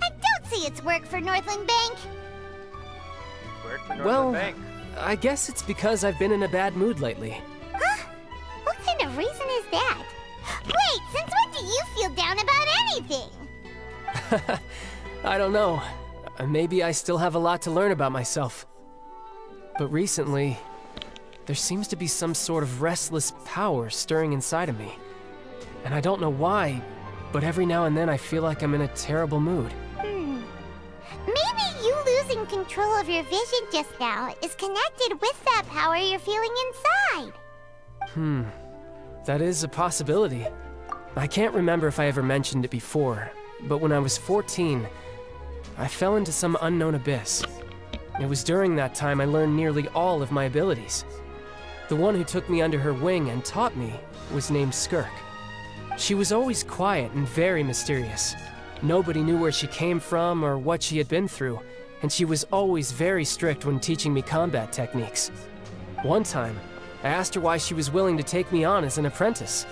I don't see it's work for Northland Bank. Work for Northland Well, Bank. I guess it's because I've been in a bad mood lately. Huh? What kind of reason is that? Wait, since when do you feel down about anything? I don't know. Maybe I still have a lot to learn about myself. But recently, there seems to be some sort of restless power stirring inside of me. And I don't know why, but every now and then I feel like I'm in a terrible mood. Maybe you losing control of your vision just now is connected with that power you're feeling inside. That is a possibility. I can't remember if I ever mentioned it before, but when I was 14, I fell into some unknown abyss. It was during that time I learned nearly all of my abilities. The one who took me under her wing and taught me was named Skirk. She was always quiet and very mysterious. Nobody knew where she came from or what she had been through, and she was always very strict when teaching me combat techniques. One time, I asked her why she was willing to take me on as an apprentice.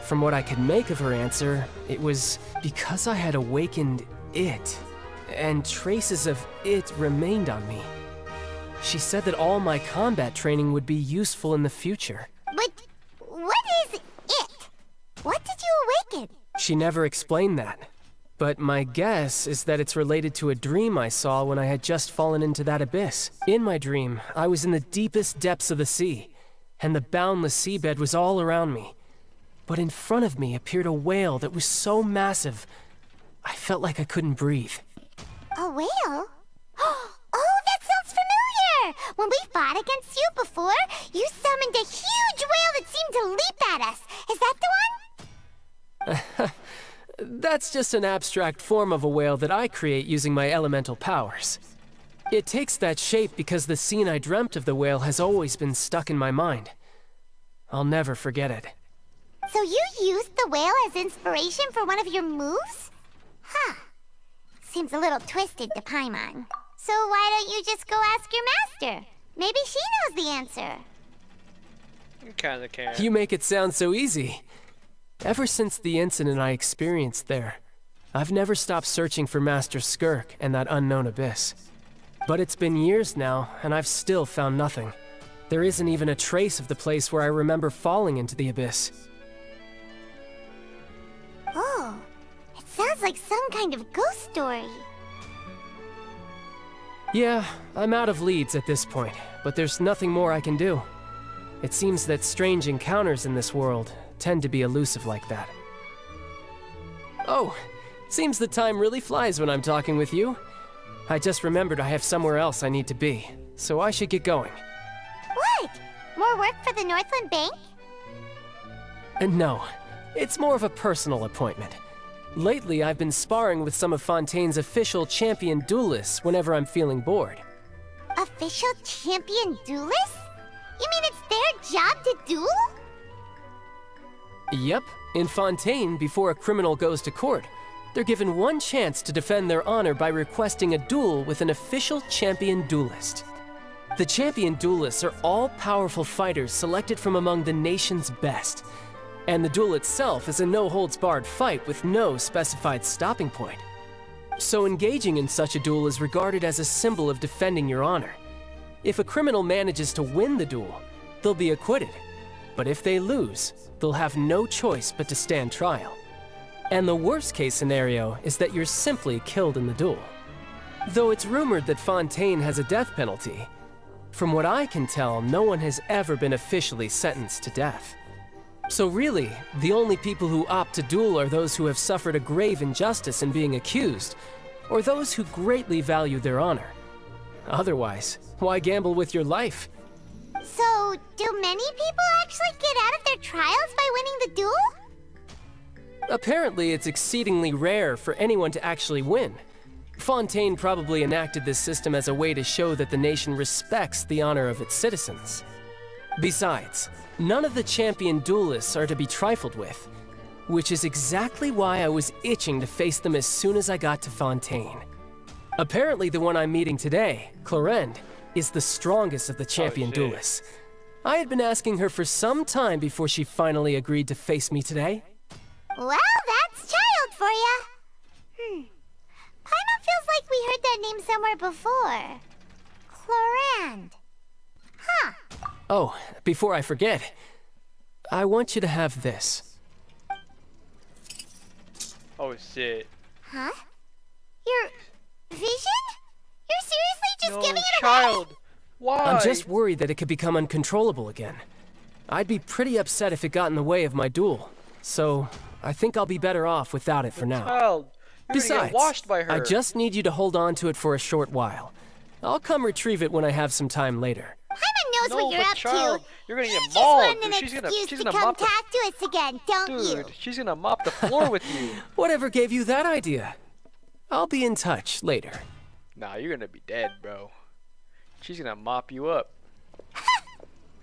From what I could make of her answer, it was because I had awakened it, and traces of it remained on me. She said that all my combat training would be useful in the future. But what is it? What did you awaken? She never explained that. But my guess is that it's related to a dream I saw when I had just fallen into that abyss. In my dream, I was in the deepest depths of the sea, and the boundless seabed was all around me. But in front of me appeared a whale that was so massive, I felt like I couldn't breathe. A whale? Oh, that sounds familiar! When we fought against you before, you summoned a huge whale that seemed to leap at us. Is that the one? That's just an abstract form of a whale that I create using my elemental powers. It takes that shape because the scene I dreamt of the whale has always been stuck in my mind. I'll never forget it. So you used the whale as inspiration for one of your moves? Huh. Seems a little twisted to Paimon. So why don't you just go ask your master? Maybe she knows the answer. You kinda can. You make it sound so easy. Ever since the incident I experienced there, I've never stopped searching for Master Skirk and that unknown abyss. But it's been years now, and I've still found nothing. There isn't even a trace of the place where I remember falling into the abyss. Oh, it sounds like some kind of ghost story. Yeah, I'm out of leads at this point, but there's nothing more I can do. It seems that strange encounters in this world tend to be elusive like that. Oh, seems the time really flies when I'm talking with you. I just remembered I have somewhere else I need to be, so I should get going. What? More work for the Northland Bank? No, it's more of a personal appointment. Lately, I've been sparring with some of Fontaine's official champion duelists whenever I'm feeling bored. Official champion duelists? You mean it's their job to duel? Yep, in Fontaine, before a criminal goes to court, they're given one chance to defend their honor by requesting a duel with an official champion duelist. The champion duelists are all powerful fighters selected from among the nation's best. And the duel itself is a no-holds-barred fight with no specified stopping point. So engaging in such a duel is regarded as a symbol of defending your honor. If a criminal manages to win the duel, they'll be acquitted. But if they lose, they'll have no choice but to stand trial. And the worst-case scenario is that you're simply killed in the duel. Though it's rumored that Fontaine has a death penalty, from what I can tell, no one has ever been officially sentenced to death. So really, the only people who opt to duel are those who have suffered a grave injustice in being accused, or those who greatly value their honor. Otherwise, why gamble with your life? So, do many people actually get out of their trials by winning the duel? Apparently, it's exceedingly rare for anyone to actually win. Fontaine probably enacted this system as a way to show that the nation respects the honor of its citizens. Besides, none of the champion duelists are to be trifled with, which is exactly why I was itching to face them as soon as I got to Fontaine. Apparently, the one I'm meeting today, Clorinde, is the strongest of the champion duelists. I had been asking her for some time before she finally agreed to face me today. Well, that's child for ya. Paimon feels like we heard that name somewhere before. Clorinde. Huh. Oh, before I forget, I want you to have this. Oh shit. Huh? Your vision? You're seriously just No, giving it child. away? Why? I'm just worried that it could become uncontrollable again. I'd be pretty upset if it got in the way of my duel, so I think I'll be better off without it for now. Child, you're gonna Besides, get washed by her. I just need you to hold on to it for a short while. I'll come retrieve it when I have some time later. Paimon knows what you're up child, to. You're gonna You get just mauled. want an Dude, she's excuse gonna to come mop the talk to us again, don't you? dude. She's gonna mop the floor with you. Whatever gave you that idea? I'll be in touch later. Nah, you're gonna be dead, bro. She's gonna mop you up.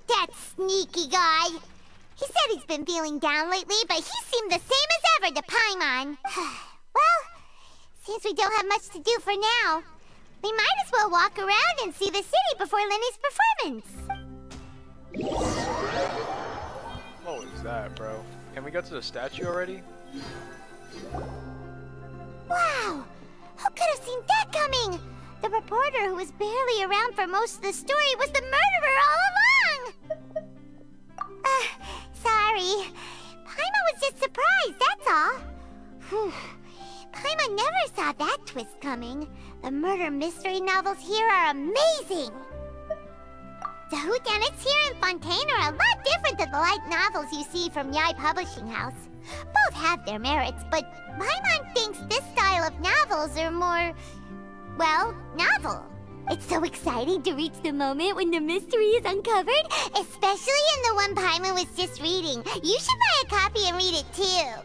That sneaky guy. He said he's been feeling down lately, but he seemed the same as ever to Paimon. Well, since we don't have much to do for now, we might as well walk around and see the city before Lenny's performance. What was that, bro? Can we go to the statue already? Wow! Who could have seen that coming? The reporter who was barely around for most of the story was the murderer all along! Sorry. Paimon was just surprised, that's all. Whew. Paimon never saw that twist coming. The murder mystery novels here are amazing! The whodunits here in Fontaine are a lot different than the light novels you see from Yai Publishing House. Both have their merits, but Paimon thinks this style of novels are more, well, novel. It's so exciting to reach the moment when the mystery is uncovered, especially in the one Paimon was just reading. You should buy a copy and read it too.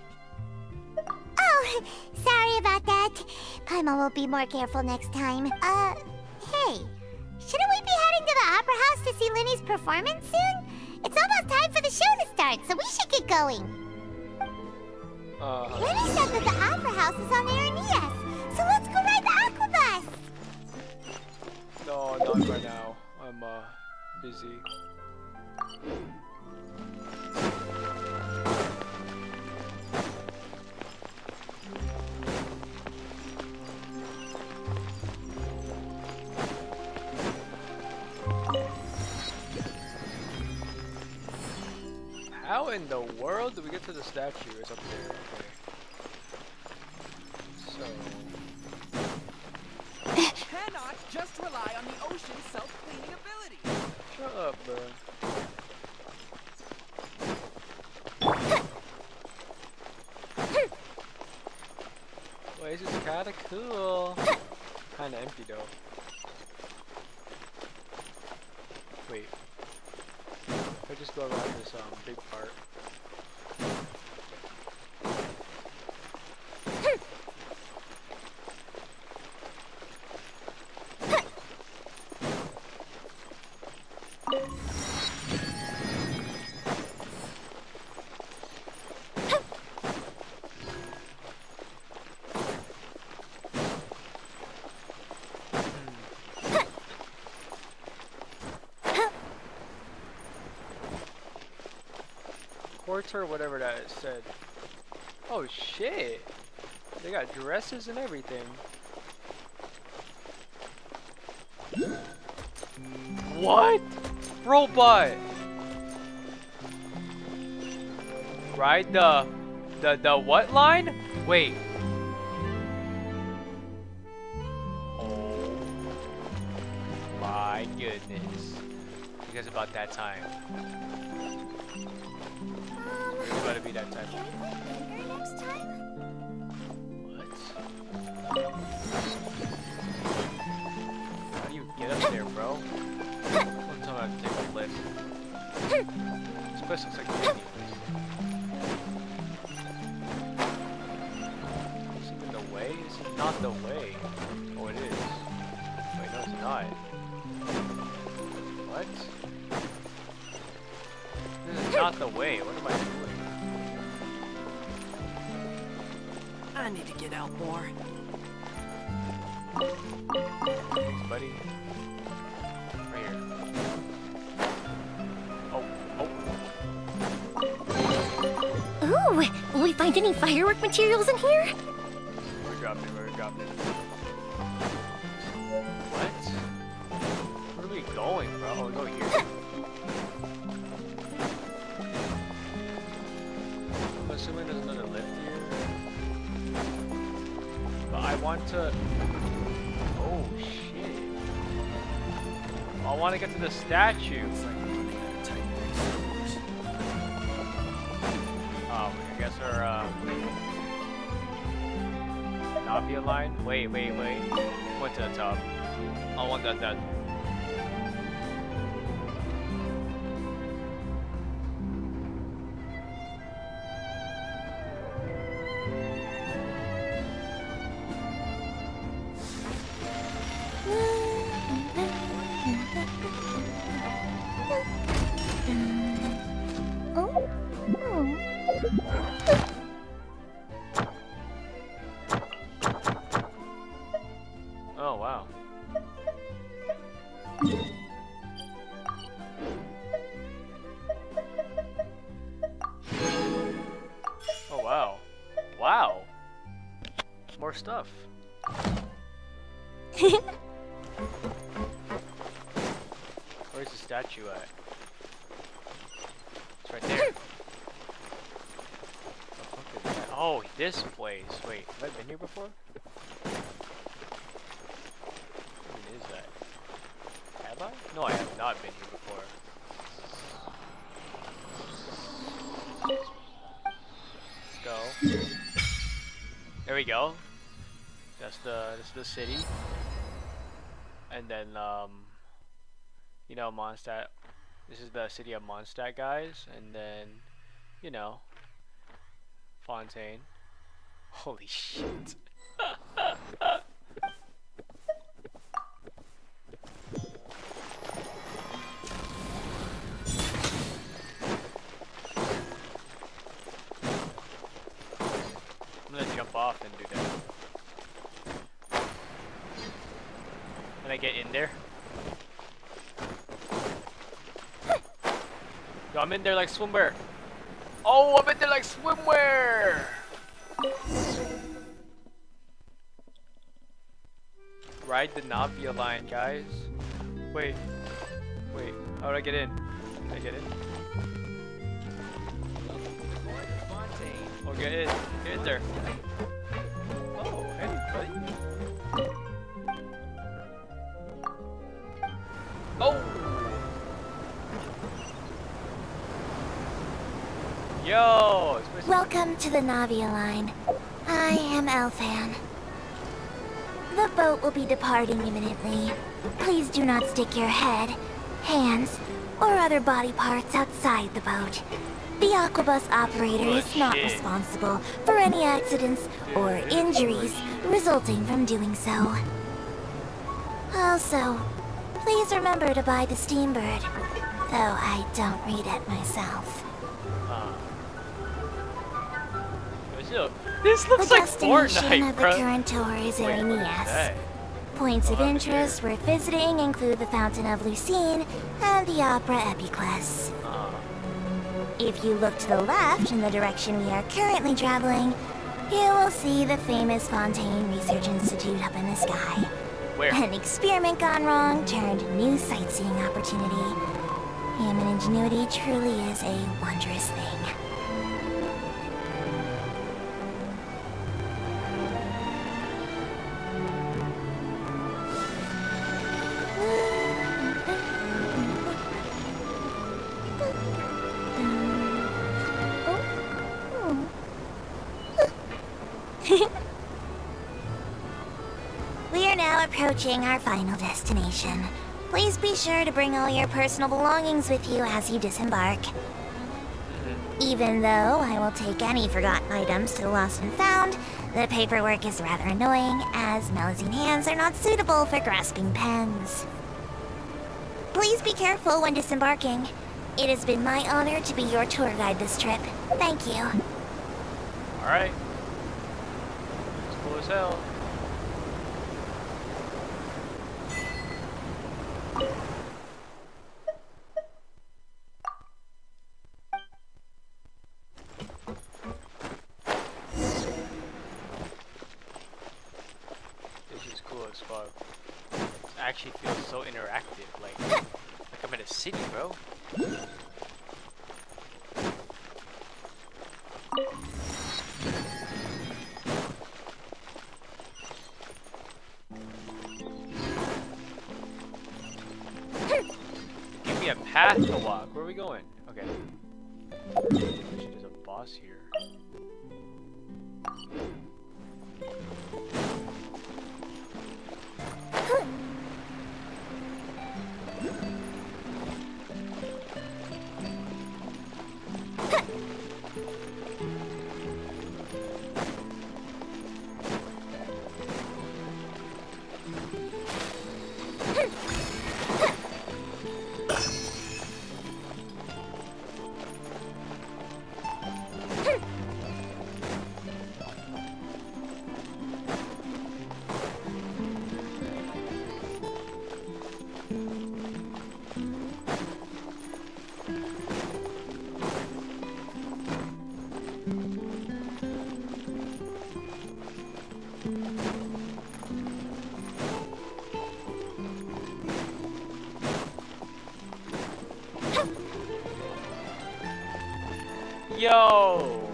Oh, sorry about that. Paimon will be more careful next time. Hey, shouldn't we be heading to the Opera House to see Lenny's performance soon? It's almost time for the show to start, so we should get going. Lenny said that the Opera House is on Aranias, so let's go ride the Aquabus! No, not right now. I'm busy. How in the world do we get to the statue? It's up there. Okay. So. You cannot just rely on the ocean's self-cleaning ability. Shut up, bro. Wait, this is kinda cool. Kinda empty though. Wait. If I just go around this big part. Torture, whatever that it said. Oh shit! They got dresses and everything. What? Robot! Ride the what line? Wait. Oh my goodness. Because about that time. It's about to be that time. Next time? What? How do you get up there, bro? Don't tell me I have to take a lift. This place looks like Disney. Is it in the way? Is it not the way? Oh, it is. Wait, no, it's not. What? This is not the way. What am I doing? I need to get out more. Thanks, buddy. Right here. Oh. Ooh, will we find any firework materials in here? We're dropping. What? Where are we going, bro? Oh, we go here. I'm assuming there's another lift here. But I want to... Oh, shit. I want to get to the statue. Oh, I guess our, Navia line? Wait. Went to the top. I want that. Oh, wow. Oh, wow. Wow. More stuff. Where's the statue at? It's right there. What the fuck is that? Oh, this place. Wait, have I been here before? What is that? Have I? No, I have not been here before. Let's go. There we go. This is the city. And then you know, Mondstadt. This is the city of Mondstadt, guys, and then, you know, Fontaine. Holy shit. I'm gonna jump off and do that. Can I get in there? Yo, I'm in there like swimwear. Oh, I'm in there like swimwear. Ride the Navia line, guys. Wait. How do I get in? Can I get in? Oh, get in. Get in there. Oh, hey, buddy. Oh! Yo! Welcome to the Navia line. I am Elfan. The boat will be departing imminently. Please do not stick your head, hands, or other body parts outside the boat. The Aquabus operator is not responsible for any accidents or injuries resulting from doing so. Also, please remember to buy the Steambird, though I don't read it myself. This looks the like destination Fortnite, of the bro. current tour is Erinias. Points of interest worth visiting include the Fountain of Lucine and the Opera Epiclese. If you look to the left in the direction we are currently traveling, you will see the famous Fontaine Research Institute up in the sky. Where? An experiment gone wrong turned new sightseeing opportunity. Human ingenuity truly is a wondrous thing. We are now approaching our final destination. Please be sure to bring all your personal belongings with you as you disembark. Even though I will take any forgotten items to the lost and found, the paperwork is rather annoying, as Melusine hands are not suitable for grasping pens. Please be careful when disembarking. It has been my honor to be your tour guide this trip. Thank you. Alright. It's cool as hell. This is cool as fuck. It actually feels so interactive, like I'm in a city, bro. Give me a path to walk. Where are we going? Okay. There's a boss here. Yo!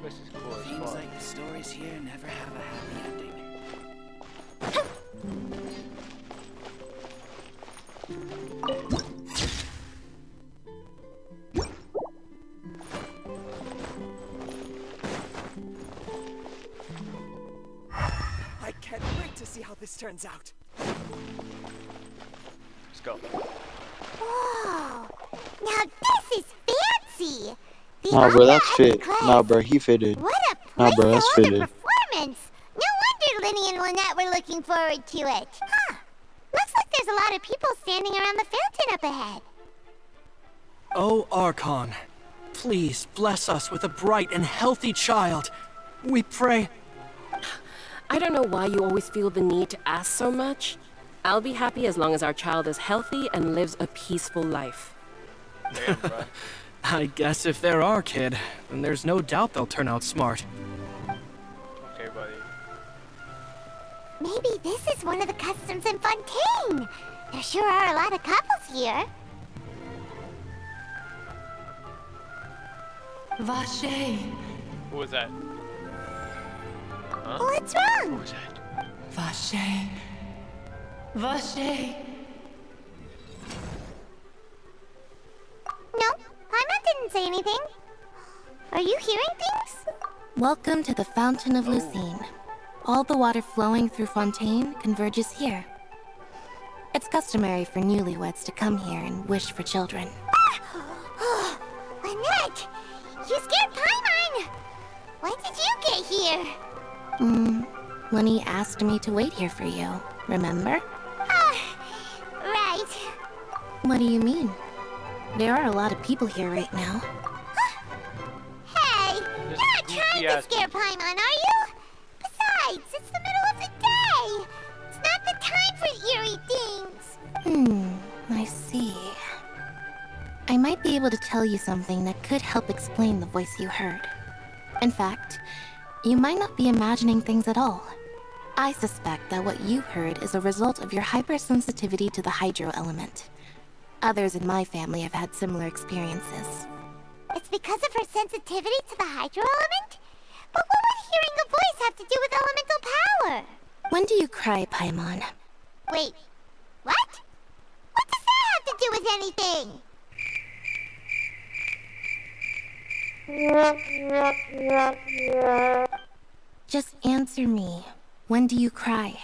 This is cool as Seems fuck. like the stories here never have a happy ending. I can't wait to see how this turns out. Let's go. Whoa! Now this is fancy! The Nah, bro, that's opera fit. class. Nah, bro, he fitted. What a Nah, bro, that's placeholder fitted. performance! No wonder Linny and Lynette were looking forward to it. Huh. Looks like there's a lot of people standing around the fountain up ahead. Oh, Archon, please bless us with a bright and healthy child. We pray. I don't know why you always feel the need to ask so much. I'll be happy as long as our child is healthy and lives a peaceful life. Damn, bro. I guess if they're our kid, then there's no doubt they'll turn out smart. Okay, buddy. Maybe this is one of the customs in Fontaine. There sure are a lot of couples here. Vache. Who was that? Huh? What's wrong? Who was that? Vache. Vache. No, Paimon didn't say anything. Are you hearing things? Welcome to the Fountain of Lucine. All the water flowing through Fontaine converges here. It's customary for newlyweds to come here and wish for children. Lynette! You scared Paimon! When did you get here? Lenny asked me to wait here for you, remember? Right. What do you mean? There are a lot of people here right now. Hey, you're not trying to scare Paimon, are you? lights! It's the middle of the day! It's not the time for eerie things! I see. I might be able to tell you something that could help explain the voice you heard. In fact, you might not be imagining things at all. I suspect that what you heard is a result of your hypersensitivity to the hydro element. Others in my family have had similar experiences. It's because of her sensitivity to the hydro element? But what would hearing a voice have to do with elemental power? When do you cry, Paimon? Wait, what? What does that have to do with anything? Just answer me. When do you cry?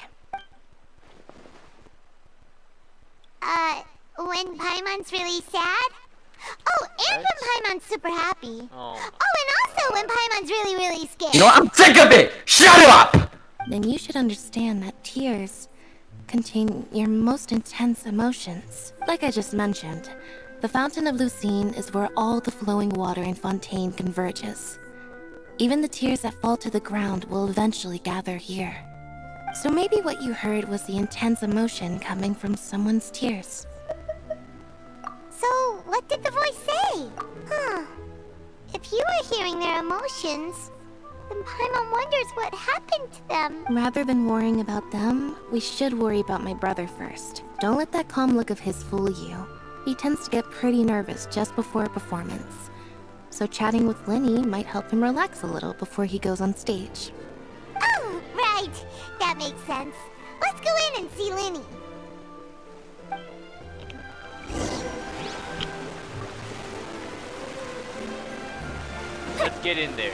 When Paimon's really sad? Oh, and when Paimon's super happy. Oh, and also when Paimon's really, really scared. You know what? I'm sick of it! Shut up! Then you should understand that tears contain your most intense emotions. Like I just mentioned, the Fountain of Lucine is where all the flowing water in Fontaine converges. Even the tears that fall to the ground will eventually gather here. So maybe what you heard was the intense emotion coming from someone's tears. So, what did the voice say? If you were hearing their emotions, then Paimon wonders what happened to them. Rather than worrying about them, we should worry about my brother first. Don't let that calm look of his fool you. He tends to get pretty nervous just before a performance. So chatting with Lyney might help him relax a little before he goes on stage. Oh, right. That makes sense. Let's go in and see Lyney. Let's get in there.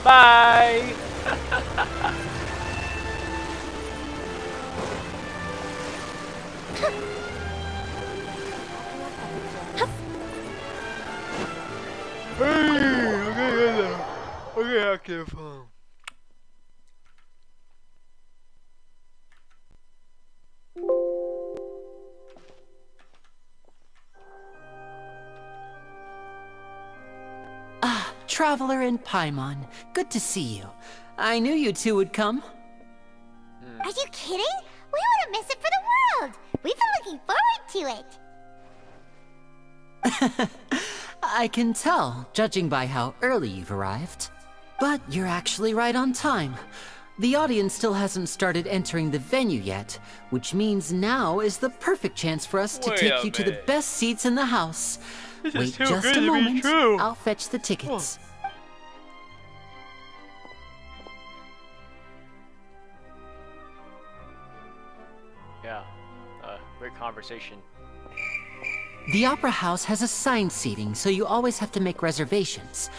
Bye! Okay, okay, fine. Traveler and Paimon, good to see you. I knew you two would come. Are you kidding? We wouldn't miss it for the world. We've been looking forward to it. I can tell, judging by how early you've arrived. But you're actually right on time. The audience still hasn't started entering the venue yet, which means now is the perfect chance for us to Wait take a you to the minute. best seats in the house. This is Wait too just good a to be moment. true. I'll fetch the tickets. Yeah, great conversation. The Opera House has assigned seating, so you always have to make reservations.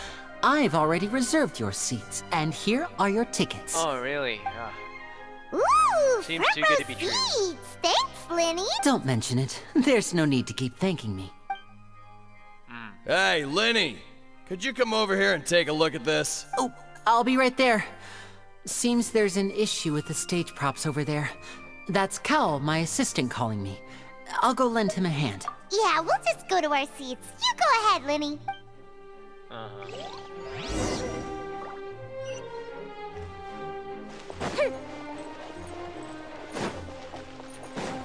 I've already reserved your seats, and here are your tickets. Oh, really? Ooh, Seems too good to be true. seats. Thanks, Lyney. Don't mention it. There's no need to keep thanking me. Hey, Lyney! Could you come over here and take a look at this? Oh, I'll be right there. Seems there's an issue with the stage props over there. That's Cal, my assistant, calling me. I'll go lend him a hand. Yeah, we'll just go to our seats. You go ahead, Lyney.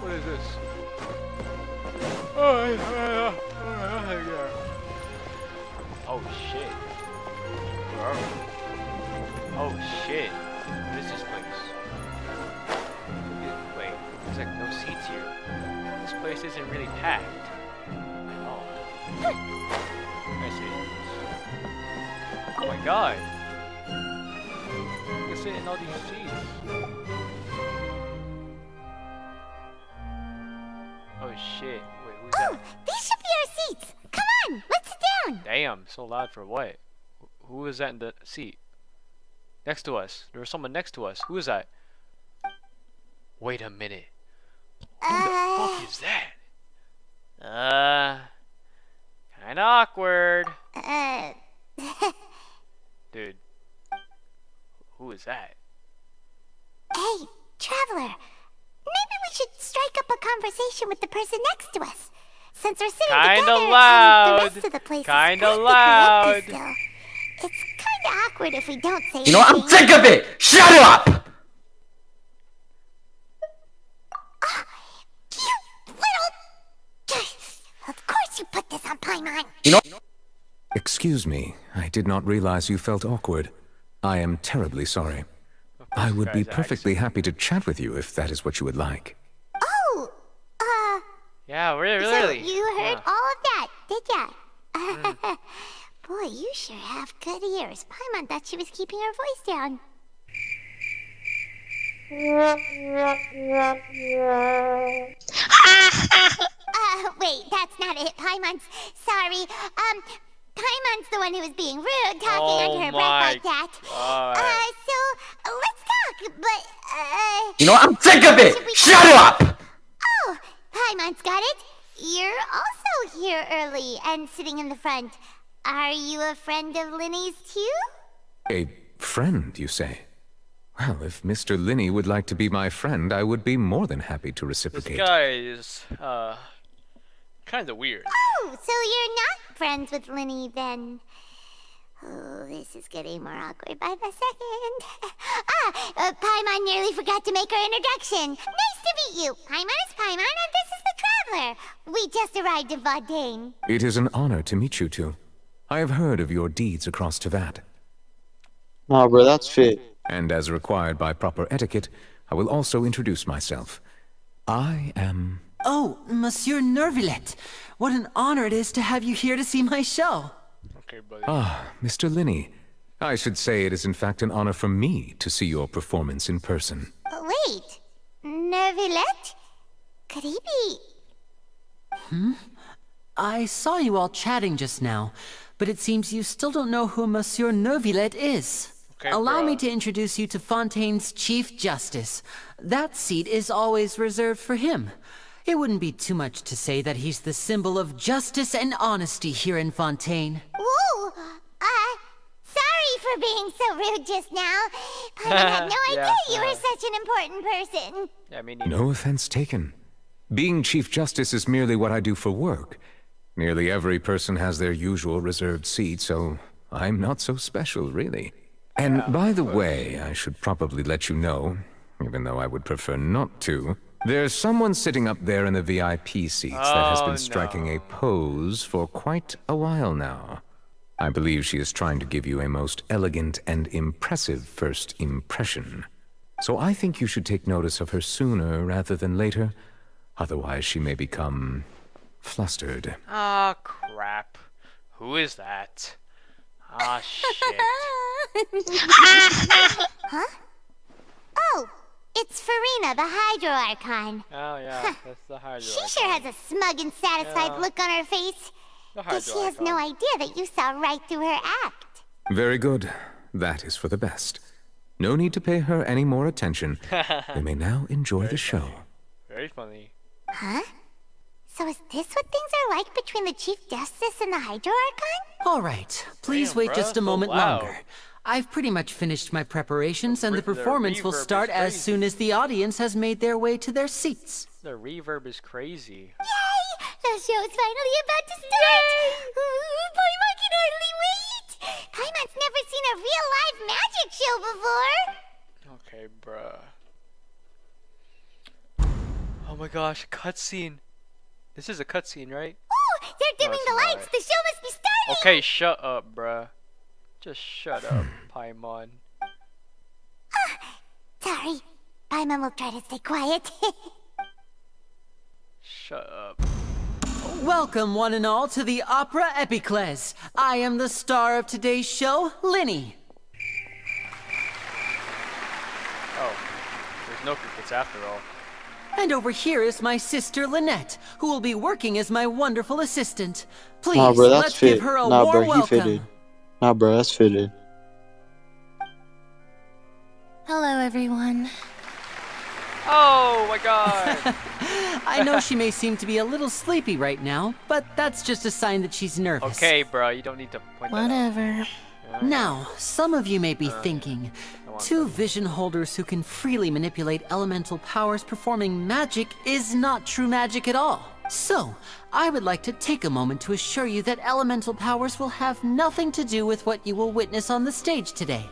What is this? Oh shit. Where are we? Oh shit. What is this place? Wait, there's like no seats here. This place isn't really packed. Oh. I see. Oh my god. You can sit in all these seats. Oh shit. Wait, who's that? These should be our seats. Come on, let's sit down. Damn, so loud for what? Who is that in the seat? Next to us. There was someone next to us. Who is that? Wait a minute. Who the fuck is that? Kinda awkward. Dude. Who is that? Hey, Traveler. Maybe we should strike up a conversation with the person next to us. Since we're sitting Kinda together loud. and the rest of the place Kinda is loud. empty still, it's kinda awkward if we don't say You know what? I'm anything. sick of it! Shut up! Of course you put this on Paimon. You know. Excuse me, I did not realize you felt awkward. I am terribly sorry. I would be perfectly happy to chat with you if that is what you would like. Oh, Yeah, really. so you heard Yeah. all of that, did ya? Boy, you sure have good ears. Paimon thought she was keeping her voice down. Wait, that's not it. Paimon's sorry. Paimon's the one who was being rude, talking under her breath like that. So let's talk, but You know what? I'm sick of it! Shut up! Oh, Paimon's got it. You're also here early and sitting in the front. Are you a friend of Linny's too? A friend, you say? Well, if Mr. Linney would like to be my friend, I would be more than happy to This reciprocate. guy is kind of weird. Oh, so you're not friends with Linny then? Oh, this is getting more awkward by the second. Paimon nearly forgot to make her introduction. Nice to meet you. Paimon is Paimon, and this is the Traveler. We just arrived in Fontaine. It is an honor to meet you two. I have heard of your deeds across Teyvat. Nah, bro, that's fit. And as required by proper etiquette, I will also introduce myself. I am... Oh, Monsieur Nervillet. What an honor it is to have you here to see my show. Okay, buddy. Ah, Mr. Linney. I should say it is in fact an honor for me to see your performance in person. Wait, Nervillet? Could he be... I saw you all chatting just now, but it seems you still don't know who Monsieur Nervillet is. Okay, Allow me bruh. to introduce you to Fontaine's Chief Justice. That seat is always reserved for him. It wouldn't be too much to say that he's the symbol of justice and honesty here in Fontaine. Whoa! Sorry for being so rude just now. I had no idea you were such an important person. Yeah, me neither. No offense taken. Being Chief Justice is merely what I do for work. Nearly every person has their usual reserved seat, so I'm not so special, really. And by the way, I should probably let you know, even though I would prefer not to, there's someone sitting up there in the VIP seats that has been striking a pose for quite a while now. I believe she is trying to give you a most elegant and impressive first impression. So I think you should take notice of her sooner rather than later. Otherwise, she may become flustered. Ah, crap. Who is that? Ah, shit. Huh? Oh, it's Farina, the Hydro Archon. Oh, yeah, that's the Hydro. She sure has a smug and satisfied look on her face. The Guess she Hydro has no idea that you saw right through her act. Very good. That is for the best. No need to pay her any more attention. We may now enjoy the show. Very funny. Huh? So is this what things are like between the Chief Justice and the Hydro Archon? All right, please Damn, wait bruh, just a so moment loud. longer. I've pretty much finished my preparations, and the The performance will reverb is start as crazy. soon as the audience has made their way to their seats. The reverb is crazy. Yay! The show's finally about to start! Ooh, Paimon can hardly wait! Paimon's never seen a real live magic show before! Okay, bruh. Oh my gosh, cutscene. This is a cutscene, right? Ooh, they're dimming the it's lights! not. The show must be starting! Okay, shut up, bruh. Just shut up, Paimon. Sorry. Paimon will try to stay quiet. Shut up. Welcome, one and all, to the Opera Epiclese. I am the star of today's show, Linny. Oh, there's no crickets after all. And over here is my sister, Lynette, who will be working as my wonderful assistant. Please, Nah, bro, that's let's fit. give her a Nah, warm bro, he welcome. fitted. Nah, bro, that's fitted. Hello, everyone. Oh my god! I know she may seem to be a little sleepy right now, but that's just a sign that she's nervous. Okay, bro, you don't need to point that out. Whatever. Now, some of you may be thinking, two vision holders who can freely manipulate elemental powers performing magic is not true magic at all. So, I would like to take a moment to assure you that elemental powers will have nothing to do with what you will witness on the stage today.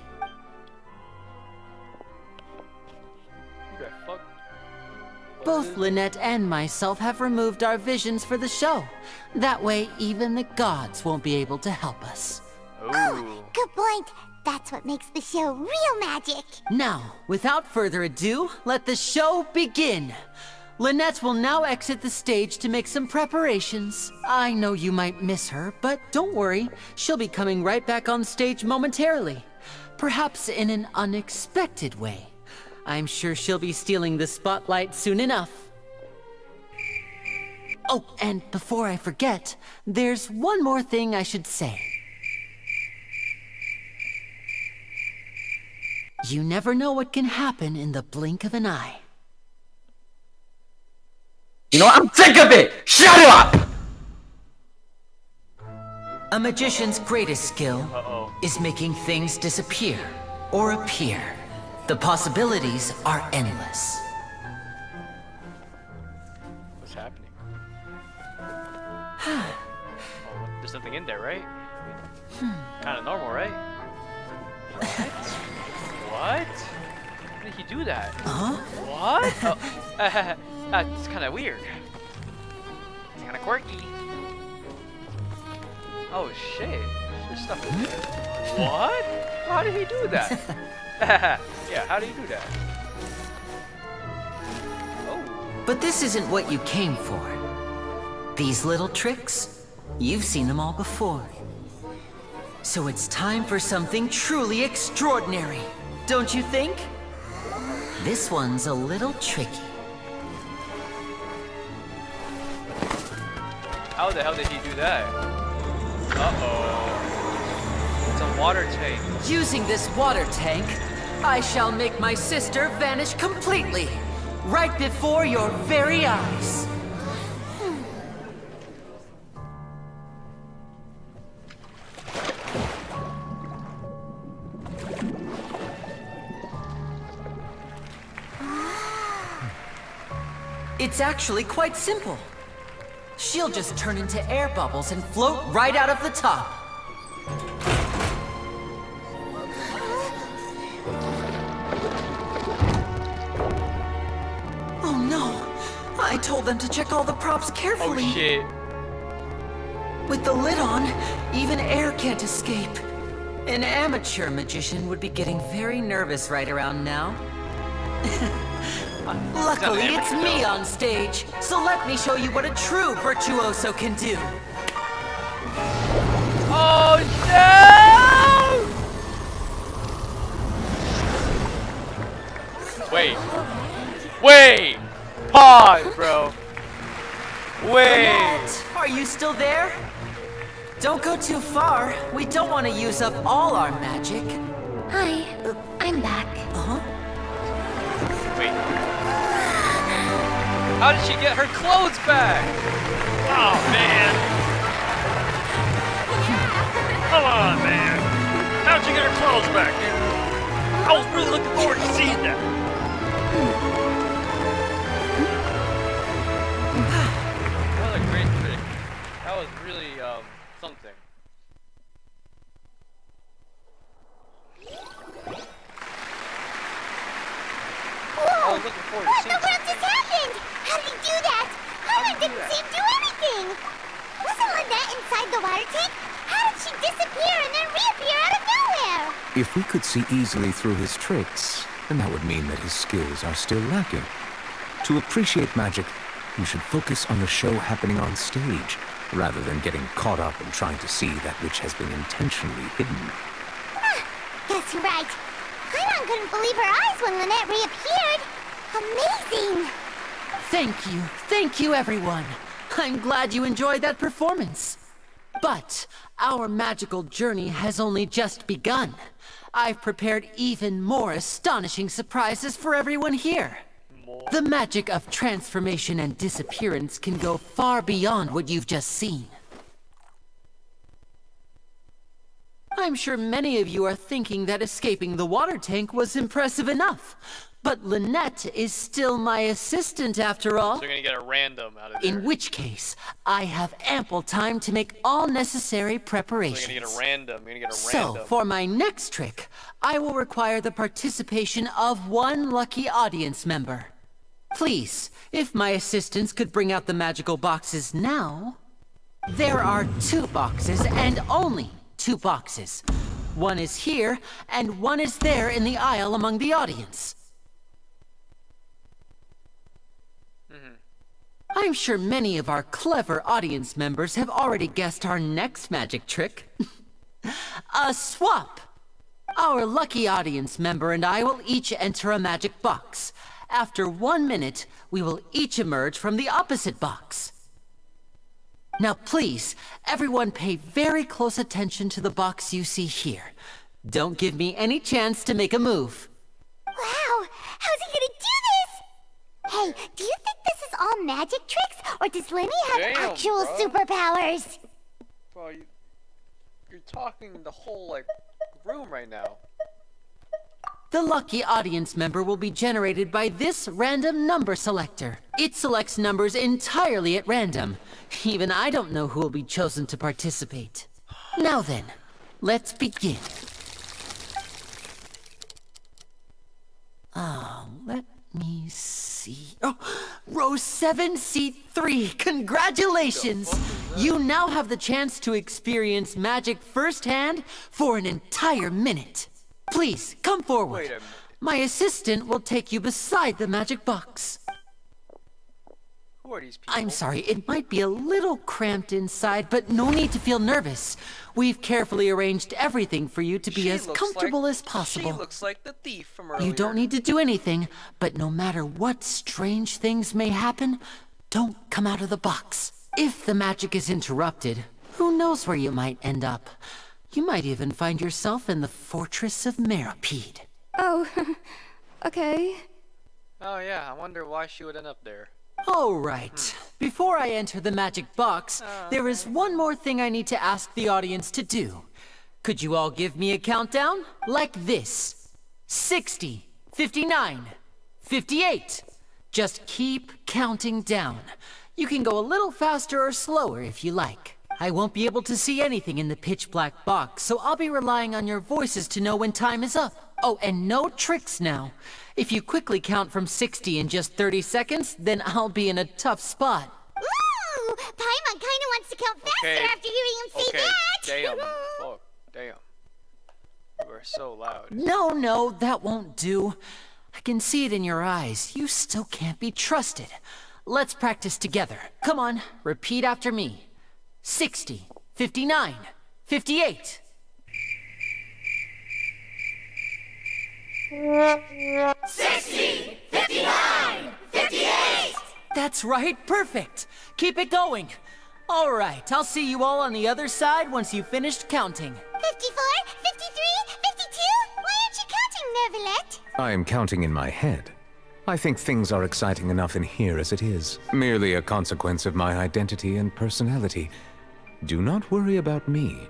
Okay, fuck. Both Lynette and myself have removed our visions for the show. That way, even the gods won't be able to help us. Oh, good point. That's what makes the show real magic. Now, without further ado, let the show begin. Lynette will now exit the stage to make some preparations. I know you might miss her, but don't worry. She'll be coming right back on stage momentarily. Perhaps in an unexpected way. I'm sure she'll be stealing the spotlight soon enough. Oh, and before I forget, there's one more thing I should say. You never know what can happen in the blink of an eye. You know what? I'm sick of it! Shut up! A magician's greatest skill is making things disappear or appear. The possibilities are endless. What's happening? There's something in there, right? Kind of normal, right? What? How did he do that? Huh? What? Oh, that's kind of weird. It's kind of quirky. Oh shit! There's stuff in there. What? How did he do that? Yeah, how did he do that? Oh. But this isn't what you came for. These little tricks, you've seen them all before. So it's time for something truly extraordinary, don't you think? This one's a little tricky. How the hell did he do that? Uh-oh. It's a water tank. Using this water tank, I shall make my sister vanish completely, right before your very eyes. It's actually quite simple. She'll just turn into air bubbles and float right out of the top. Oh no! I told them to check all the props carefully. Oh shit. With the lid on, even air can't escape. An amateur magician would be getting very nervous right around now. Luckily, it's me on stage, so let me show you what a true virtuoso can do. Oh no! Wait. Wait! Pause, bro. Wait! Lynette, are you still there? Don't go too far. We don't want to use up all our magic. Hi, I'm back. Uh-huh. Wait. How did she get her clothes back? Oh, man. Come on, man. How'd you get her clothes back? I was really looking forward to seeing that. That was a great trick. That was really, something. Whoa! I was looking forward to What in seeing the world just happened? How did he do that? Paimon didn't seem to do anything. Wasn't Lynette inside the water tank? How did she disappear and then reappear out of nowhere? If we could see easily through his tricks, then that would mean that his skills are still lacking. To appreciate magic, you should focus on the show happening on stage, rather than getting caught up in trying to see that which has been intentionally hidden. Guess you're right. Paimon couldn't believe her eyes when Lynette reappeared. Amazing! Thank you everyone. I'm glad you enjoyed that performance. But our magical journey has only just begun. I've prepared even more astonishing surprises for everyone here. The magic of transformation and disappearance can go far beyond what you've just seen. I'm sure many of you are thinking that escaping the water tank was impressive enough. But Lynette is still my assistant after all. So you're gonna get a random out of there. In which case, I have ample time to make all necessary preparations. So you're gonna get a random. You're gonna get a So, random. for my next trick, I will require the participation of one lucky audience member. Please, if my assistants could bring out the magical boxes now. There are 2 boxes, and only 2 boxes. One is here, and one is there in the aisle among the audience. I'm sure many of our clever audience members have already guessed our next magic trick. A swap! Our lucky audience member and I will each enter a magic box. After 1 minute, we will each emerge from the opposite box. Now please, everyone pay very close attention to the box you see here. Don't give me any chance to make a move. Wow! How's he gonna do this? Hey, do you think this is all magic tricks, or does Lenny have Damn, actual bro. superpowers? Bro, you're talking the whole, like, room right now. The lucky audience member will be generated by this random number selector. It selects numbers entirely at random. Even I don't know who will be chosen to participate. Now then, let's begin. Let me see. Oh, row 7, seat 3. Congratulations! You now have the chance to experience magic firsthand for an entire minute. Please, come forward. Wait a minute. My assistant will take you beside the magic box. Who are these people? I'm sorry, it might be a little cramped inside, but no need to feel nervous. We've carefully arranged everything for you to be as comfortable as possible. She looks like the thief from earlier. You don't need to do anything, but no matter what strange things may happen, don't come out of the box. If the magic is interrupted, who knows where you might end up? You might even find yourself in the Fortress of Meripede. Oh, okay. Oh yeah, I wonder why she would end up there. All right. Before I enter the magic box, there is one more thing I need to ask the audience to do. Could you all give me a countdown? Like this. 60, 59, 58. Just keep counting down. You can go a little faster or slower if you like. I won't be able to see anything in the pitch black box, so I'll be relying on your voices to know when time is up. Oh, and no tricks now. If you quickly count from 60 in just 30 seconds, then I'll be in a tough spot. Ooh! Paimon kinda wants to count faster after hearing him say that! Damn. Fuck. Damn. You are so loud. No, that won't do. I can see it in your eyes. You still can't be trusted. Let's practice together. Come on, repeat after me. 60, 59, 58. 60, 59, 58! That's right, perfect. Keep it going. All right, I'll see you all on the other side once you've finished counting. 54, 53, 52? Why aren't you counting, Neuvillette? I am counting in my head. I think things are exciting enough in here as it is. Merely a consequence of my identity and personality. Do not worry about me.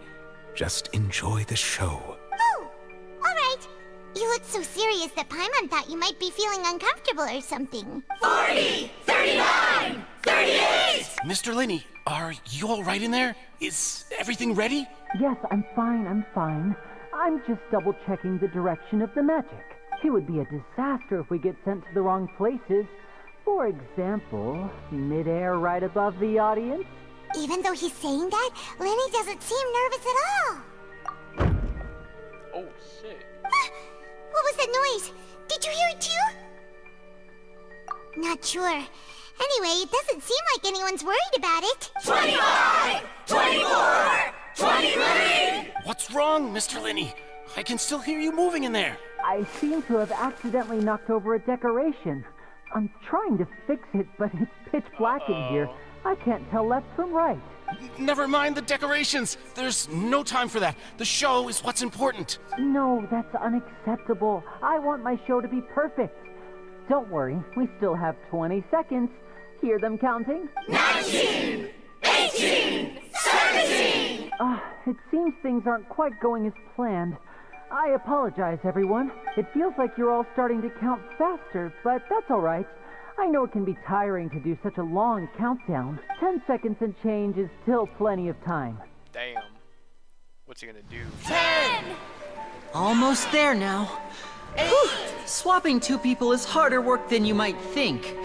Just enjoy the show. Oh, alright. You look so serious that Paimon thought you might be feeling uncomfortable or something. 40, 39, 38! Mr. Linney, are you all right in there? Is everything ready? Yes, I'm fine. I'm just double-checking the direction of the magic. It would be a disaster if we get sent to the wrong places. For example, midair right above the audience. Even though he's saying that, Lenny doesn't seem nervous at all. Oh, shit. What was that noise? Did you hear it too? Not sure. Anyway, it doesn't seem like anyone's worried about it. 25! 24! 23! What's wrong, Mr. Linney? I can still hear you moving in there. I seem to have accidentally knocked over a decoration. I'm trying to fix it, but it's pitch black in here. I can't tell left from right. Never mind the decorations. There's no time for that. The show is what's important. No, that's unacceptable. I want my show to be perfect. Don't worry, we still have 20 seconds. Hear them counting? 19! 18! 17! It seems things aren't quite going as planned. I apologize, everyone. It feels like you're all starting to count faster, but that's all right. I know it can be tiring to do such a long countdown. 10 seconds and change is still plenty of time. Damn. What's he gonna do? 10! Almost there now. Whew. Swapping two people is harder work than you might think.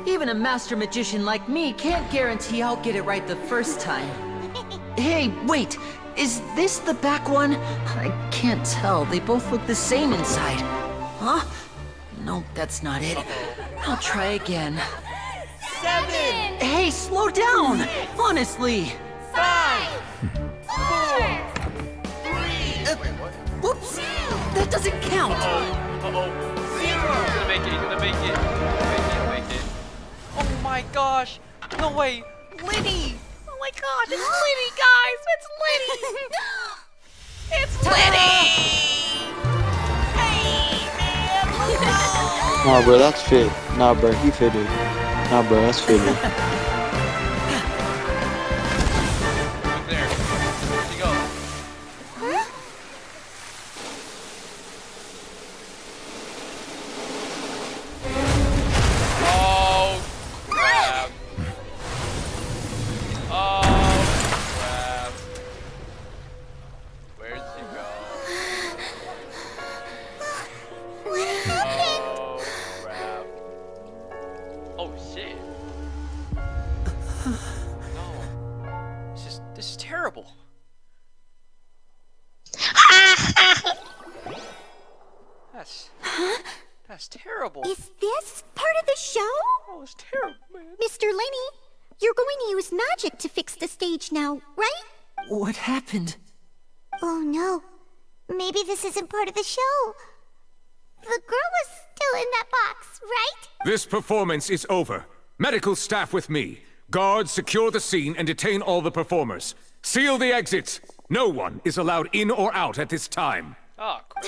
Even a master magician like me can't guarantee I'll get it right the first time. Hey, wait! Is this the back one? I can't tell. They both look the same inside. Huh? No, that's not it. I'll try again. 7! Hey, slow down! Honestly! 5! 4! 3! Whoops! That doesn't count! Uh-oh. He's gonna make it, he's gonna make it. He'll make it. Oh my gosh! No way! Liddy! Oh my gosh, it's Liddy, guys! It's Liddy! It's Liddy! Hey, man! Nah, bro, that's fit. Nah, bro, he fitted. Nah, bro, that's fitted. Look there. Where'd he go? Huh? Oh, crap. Oh, crap. Where'd he go? What happened? Oh, crap. Oh, shit. No. This is terrible. That's terrible. Is this part of the show? Oh, it's terrible, man. Mr. Lenny, you're going to use magic to fix the stage now, right? What happened? Oh no. Maybe this isn't part of the show. The girl was still in that box, right? This performance is over. Medical staff with me. Guards, secure the scene and detain all the performers. Seal the exits. No one is allowed in or out at this time. Oh, crap.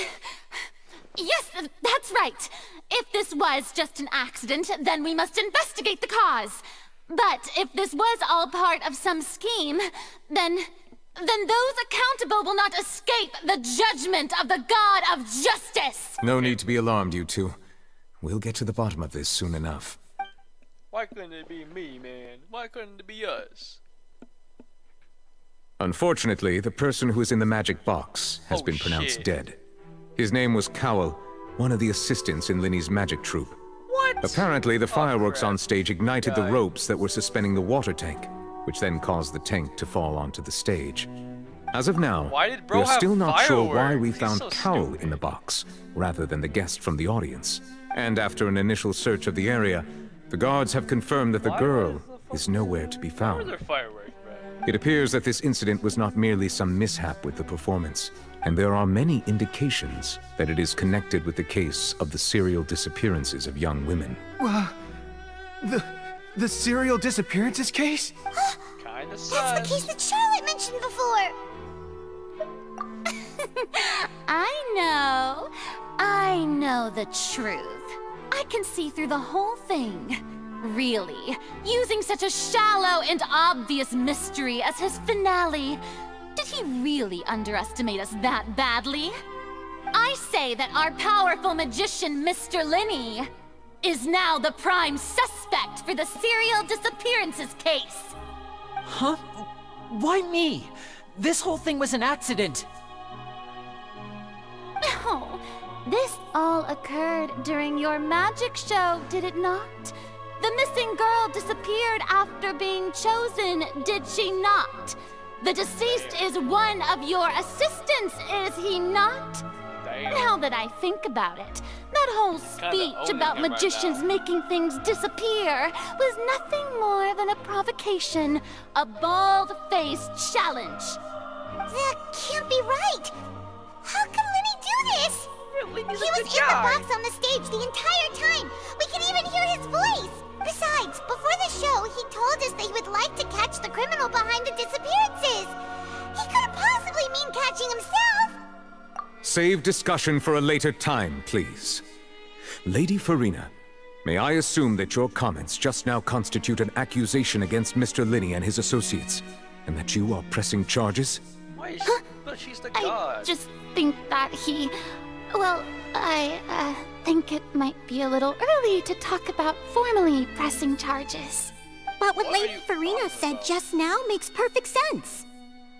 Yes, that's right. If this was just an accident, then we must investigate the cause. But if this was all part of some scheme, then those accountable will not escape the judgment of the God of Justice. No need to be alarmed, you two. We'll get to the bottom of this soon enough. Why couldn't it be me, man? Why couldn't it be us? Unfortunately, the person who is in the magic box has been pronounced dead. His name was Cowell, one of the assistants in Linny's magic troupe. What? Apparently, the fireworks on stage ignited the ropes that were suspending the water tank, which then caused the tank to fall onto the stage. As of now, Why did bro we are still have not sure why fireworks? we He's found so Cowell stupid. in the box, rather than the guest from the audience. And after an initial search of the area, the guards have confirmed that the girl is nowhere to be Where are found. there fireworks, bro? It appears that this incident was not merely some mishap with the performance, and there are many indications that it is connected with the case of the serial disappearances of young women. The serial disappearances case? Kinda That's sus. the case that Charlotte mentioned before. I know the truth. I can see through the whole thing. Really, using such a shallow and obvious mystery as his finale, did he really underestimate us that badly? I say that our powerful magician, Mr. Linny, is now the prime suspect for the serial disappearances case. Huh? Why me? This whole thing was an accident. Oh, this all occurred during your magic show, did it not? The missing girl disappeared after being chosen, did she not? The deceased is one of your assistants, is he not? Damn. Now that I think about it, that whole Kinda speech owning about him right magicians now. making things disappear was nothing more than a provocation, a bald-faced challenge. That can't be right. How can Lenny do this? He was in the box on the stage the entire time. We can even hear his voice. Besides, before the show, he told us that he would like to catch the criminal behind the disappearances. He couldn't possibly mean catching himself. Save discussion for a later time, please. Lady Farina, may I assume that your comments just now constitute an accusation against Mr. Linny and his associates, and that you are pressing charges? Why is she's the I god. just think that he... Well, I think it might be a little early to talk about formally pressing charges. But what Lady Farina said just now makes perfect sense.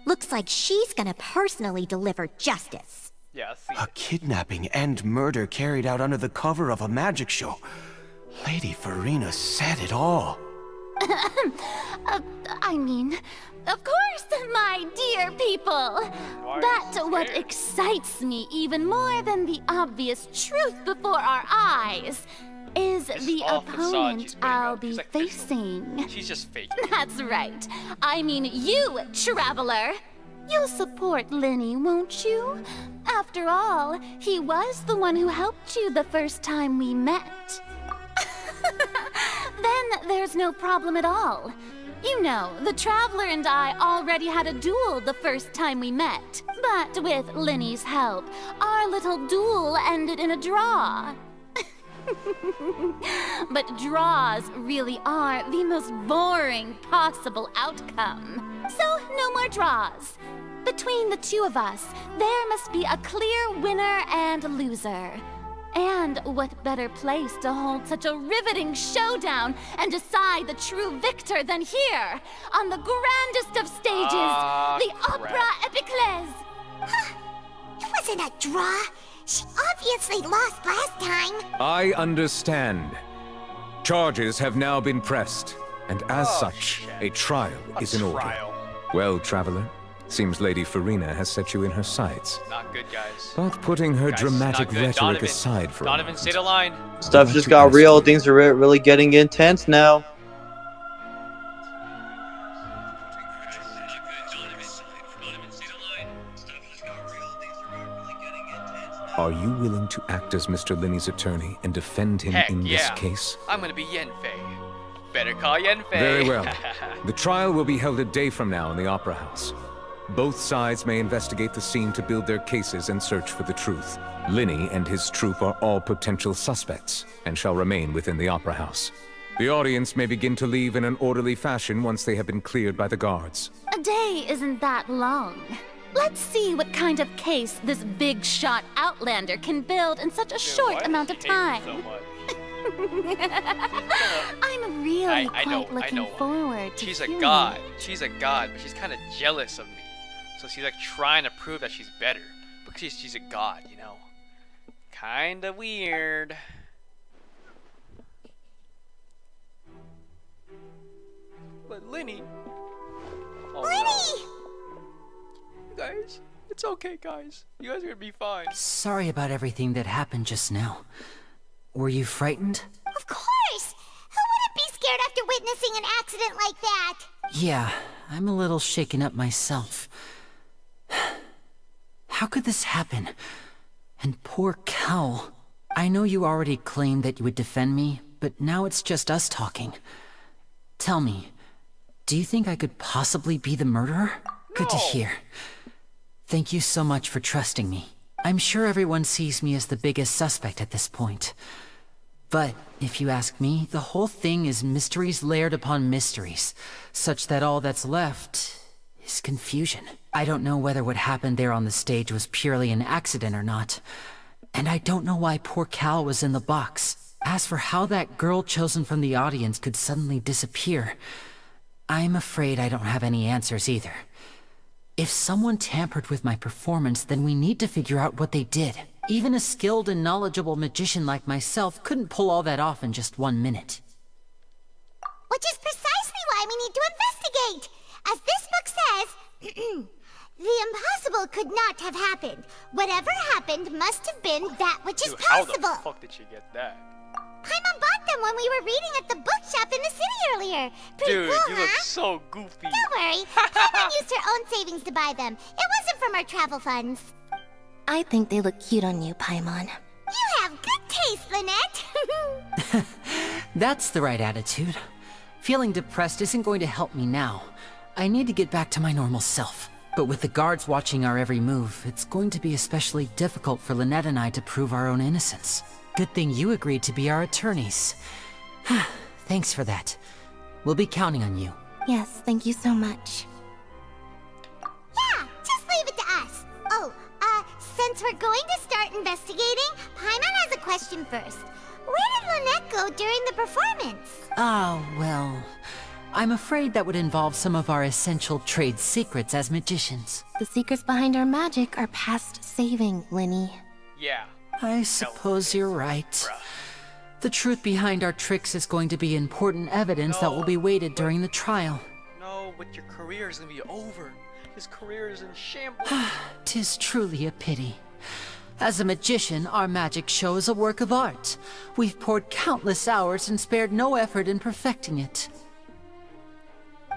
Looks like she's gonna personally deliver justice. Yeah, A kidnapping and murder carried out under the cover of a magic show. Lady Farina said it all. I mean, of course, my dear people. But what excites me even more than the obvious truth before our eyes is the opponent I'll be facing. She's just fake. That's right. I mean you, Traveler. You'll support Lenny, won't you? After all, he was the one who helped you the first time we met. Then there's no problem at all. You know, the Traveler and I already had a duel the first time we met. But with Lenny's help, our little duel ended in a draw. But draws really are the most boring possible outcome. So, no more draws. Between the two of us, there must be a clear winner and loser. And what better place to hold such a riveting showdown and decide the true victor than here, on the grandest of stages, the Opera Epiclese. It wasn't a draw. She obviously lost last time. I understand. Charges have now been pressed, and as such, a trial is in order. Well, Traveler, seems Lady Farina has set you in her sights. Not good, guys. But putting her Guys, dramatic not good. rhetoric Donovan, aside for a Donovan, moment, say the line. Stuff just got real. Things are really getting intense now. are you willing to act as Mr. Linney's attorney and defend him Heck in yeah. this case? I'm gonna be Yenfei. Better call Yenfei. Very well. The trial will be held a day from now in the Opera House. Both sides may investigate the scene to build their cases and search for the truth. Linney and his troupe are all potential suspects and shall remain within the Opera House. The audience may begin to leave in an orderly fashion once they have been cleared by the guards. A day isn't that long. Let's see what kind of case this big shot Outlander can build in such a short amount of time. I'm really quite looking forward to She's a hearing god. it. She's a god, but she's kind of jealous of me. So she's like trying to prove that she's better. Because she's a god, you know. Kinda weird. But Lenny. Oh, Lenny! No. Guys, it's okay, guys. You guys are gonna be fine. Sorry about everything that happened just now. Were you frightened? Of course! Who wouldn't be scared after witnessing an accident like that? Yeah, I'm a little shaken up myself. How could this happen? And poor Cal. I know you already claimed that you would defend me, but now it's just us talking. Tell me, do you think I could possibly be the murderer? Good to hear. Thank you so much for trusting me. I'm sure everyone sees me as the biggest suspect at this point. But, if you ask me, the whole thing is mysteries layered upon mysteries, such that all that's left is confusion. I don't know whether what happened there on the stage was purely an accident or not. And I don't know why poor Cal was in the box. As for how that girl chosen from the audience could suddenly disappear, I'm afraid I don't have any answers either. If someone tampered with my performance, then we need to figure out what they did. Even a skilled and knowledgeable magician like myself couldn't pull all that off in just 1 minute. Which is precisely why we need to investigate. As this book says, the impossible could not have happened. Whatever happened must have been that which is Dude, how possible. the fuck did she get that? Paimon bought them when we were reading at the bookshop in the city earlier. Pretty Dude, cool, you huh? look so goofy. Don't worry. Paimon used her own savings to buy them. It wasn't from our travel funds. I think they look cute on you, Paimon. You have good taste, Lynette. That's the right attitude. Feeling depressed isn't going to help me now. I need to get back to my normal self. But with the guards watching our every move, it's going to be especially difficult for Lynette and I to prove our own innocence. Good thing you agreed to be our attorneys. Thanks for that. We'll be counting on you. Yes, thank you so much. Yeah, just leave it to us. Since we're going to start investigating, Paimon has a question first. Where did Lynette go during the performance? Ah, well, I'm afraid that would involve some of our essential trade secrets as magicians. The secrets behind our magic are past saving, Linny. Yeah. I suppose you're right. The truth behind our tricks is going to be important evidence that will be weighted during the trial. No, but your career is gonna be over. His career is in shambles. 'Tis truly a pity. As a magician, our magic show is a work of art. We've poured countless hours and spared no effort in perfecting it.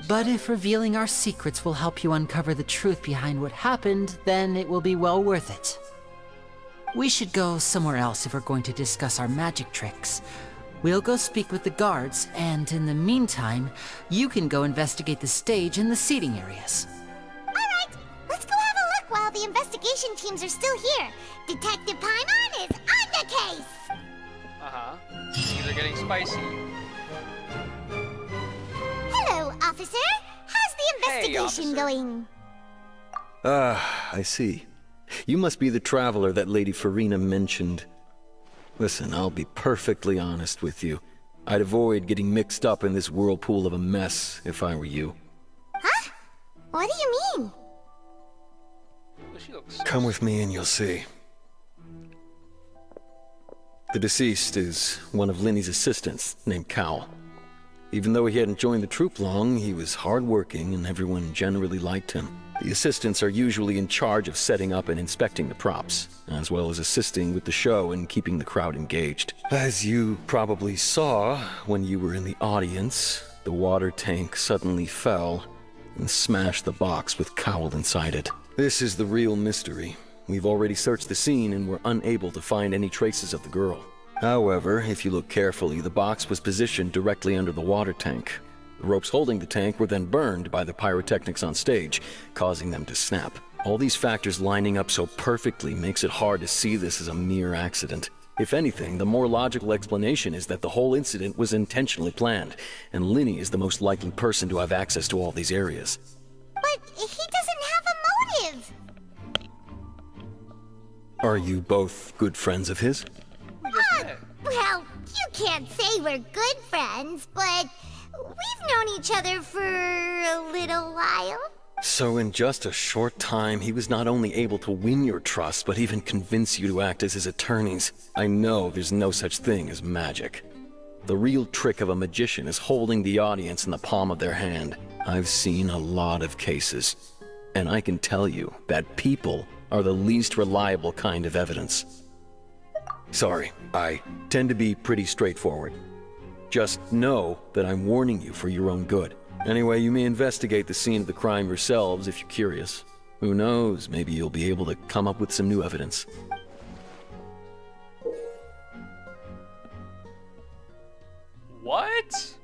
But if revealing our secrets will help you uncover the truth behind what happened, then it will be well worth it. We should go somewhere else if we're going to discuss our magic tricks. We'll go speak with the guards, and in the meantime, you can go investigate the stage and the seating areas. Alright, let's go have a look while the investigation teams are still here. Detective Paimon is on the case! Uh-huh. Things are getting spicy. Hello, officer. How's the Hey, investigation officer. going? Ah, I see. You must be the traveler that Lady Farina mentioned. Listen, I'll be perfectly honest with you. I'd avoid getting mixed up in this whirlpool of a mess if I were you. Huh? What do you mean? She looks Come with me and you'll see. The deceased is one of Linny's assistants, named Cal. Even though he hadn't joined the troupe long, he was hardworking and everyone generally liked him. The assistants are usually in charge of setting up and inspecting the props, as well as assisting with the show and keeping the crowd engaged. As you probably saw when you were in the audience, the water tank suddenly fell and smashed the box with Cowell inside it. This is the real mystery. We've already searched the scene and were unable to find any traces of the girl. However, if you look carefully, the box was positioned directly under the water tank. The ropes holding the tank were then burned by the pyrotechnics on stage, causing them to snap. All these factors lining up so perfectly makes it hard to see this as a mere accident. If anything, the more logical explanation is that the whole incident was intentionally planned, and Linny is the most likely person to have access to all these areas. But he doesn't have a motive! Are you both good friends of his? Well, you can't say we're good friends, but we've known each other for a little while. So in just a short time, he was not only able to win your trust, but even convince you to act as his attorneys. I know there's no such thing as magic. The real trick of a magician is holding the audience in the palm of their hand. I've seen a lot of cases, and I can tell you that people are the least reliable kind of evidence. Sorry, I tend to be pretty straightforward. Just know that I'm warning you for your own good. Anyway, you may investigate the scene of the crime yourselves if you're curious. Who knows, maybe you'll be able to come up with some new evidence. What?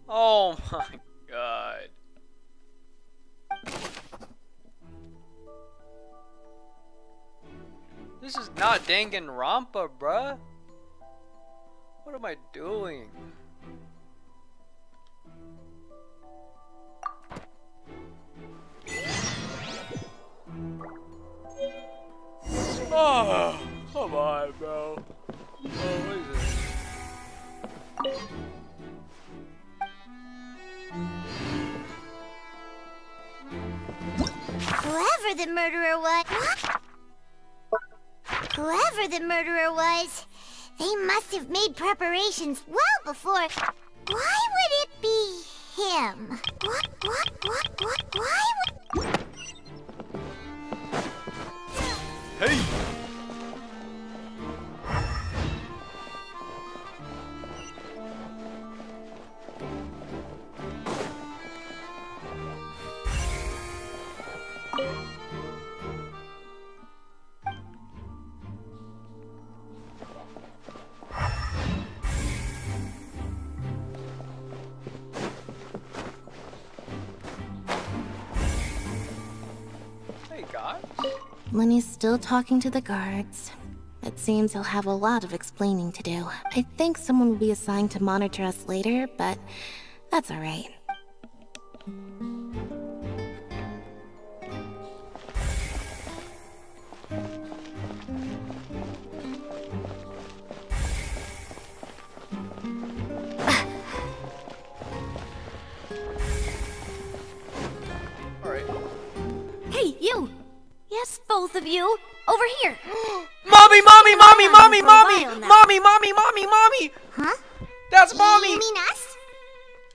Oh my god. This is not Danganronpa, bruh. What am I doing? Oh, come on, bro. Oh, what is this? Whoever the murderer was... Whoever the murderer was, they must have made preparations well before... Why would it be him? Why would... Hey! Hey, guys. Linny's still talking to the guards. It seems he'll have a lot of explaining to do. I think someone will be assigned to monitor us later, but that's alright. Hey, you! Yes, both of you! Over here! Mommy, mommy, mommy, mommy, For a mommy! while now. Mommy, mommy, mommy, mommy! Huh? That's mommy! You mean us?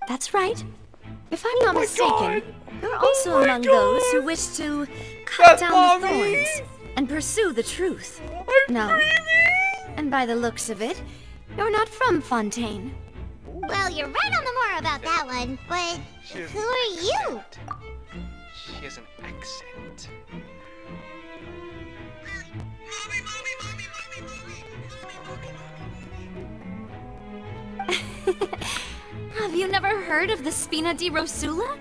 That's right. If I'm not mistaken, God. you're also Oh my among those who wish to cut That's down the mommy. thorns and pursue the truth. I'm No. dreaming. And by the looks of it, you're not from Fontaine. Well, you're right on the more about that one, but who are you? She has an accent. Have you never heard of the Spina di Rosula?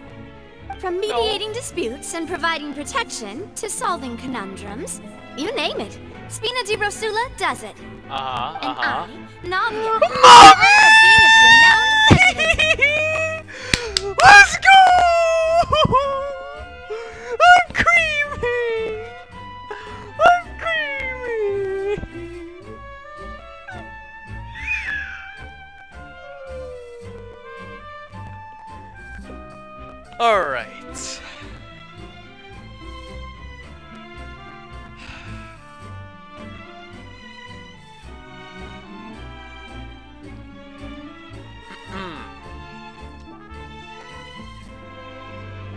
From mediating disputes and providing protection to solving conundrums, you name it, Spina di Rosula does it. Uh-huh, And uh-huh. I, Navia, am being its renowned president. Let's go! I'm creamy! I'm creamy! Alright.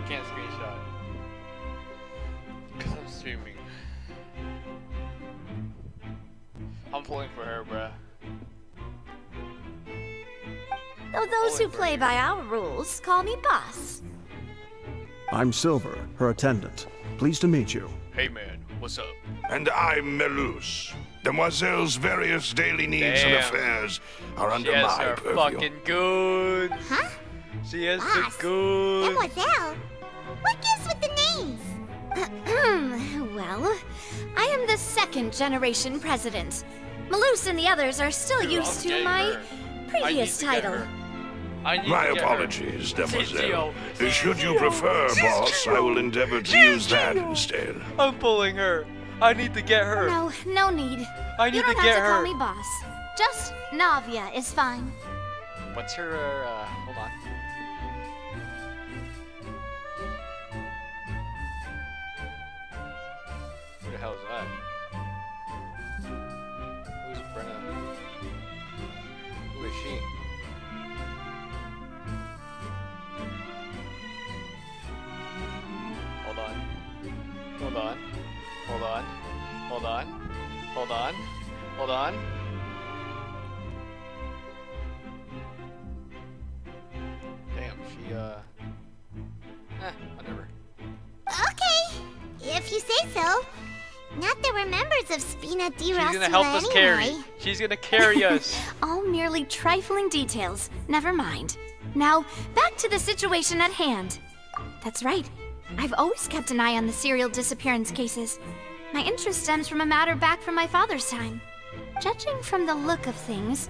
I can't screenshot. Because I'm streaming. I'm pulling for her, bruh. Though those who play by our rules call me boss. I'm Silver, her attendant. Pleased to meet you. Hey man, what's up? And I'm Melus. Demoiselle's various daily needs and Damn. affairs are under She has my her purview. fucking goods. Huh? She has Boss. the goods. Mademoiselle? What gives with the names? Well, I am the second generation president. Malus and the others are still Dude, used I'm to getting my her. previous I need to get title. her. I need My to get her. apologies, Demoiselle. Zio. Should you prefer, boss, I will endeavor to use that instead. I'm pulling her. I need to get her. No, no need. I need you don't to have get to call her. me boss. Just Navia is fine. What's her, hold on. Who the hell is that? Who's Brenna? Who is she? Hold on. Hold on. Hold on. Hold on. Hold on. Hold on. Damn, she, whatever. Okay, if you say so. Not that we're members of Spina di She's Rosula gonna help us anyway. carry. She's gonna carry us. All merely trifling details. Never mind. Now, back to the situation at hand. That's right. I've always kept an eye on the serial disappearance cases. My interest stems from a matter back from my father's time. Judging from the look of things,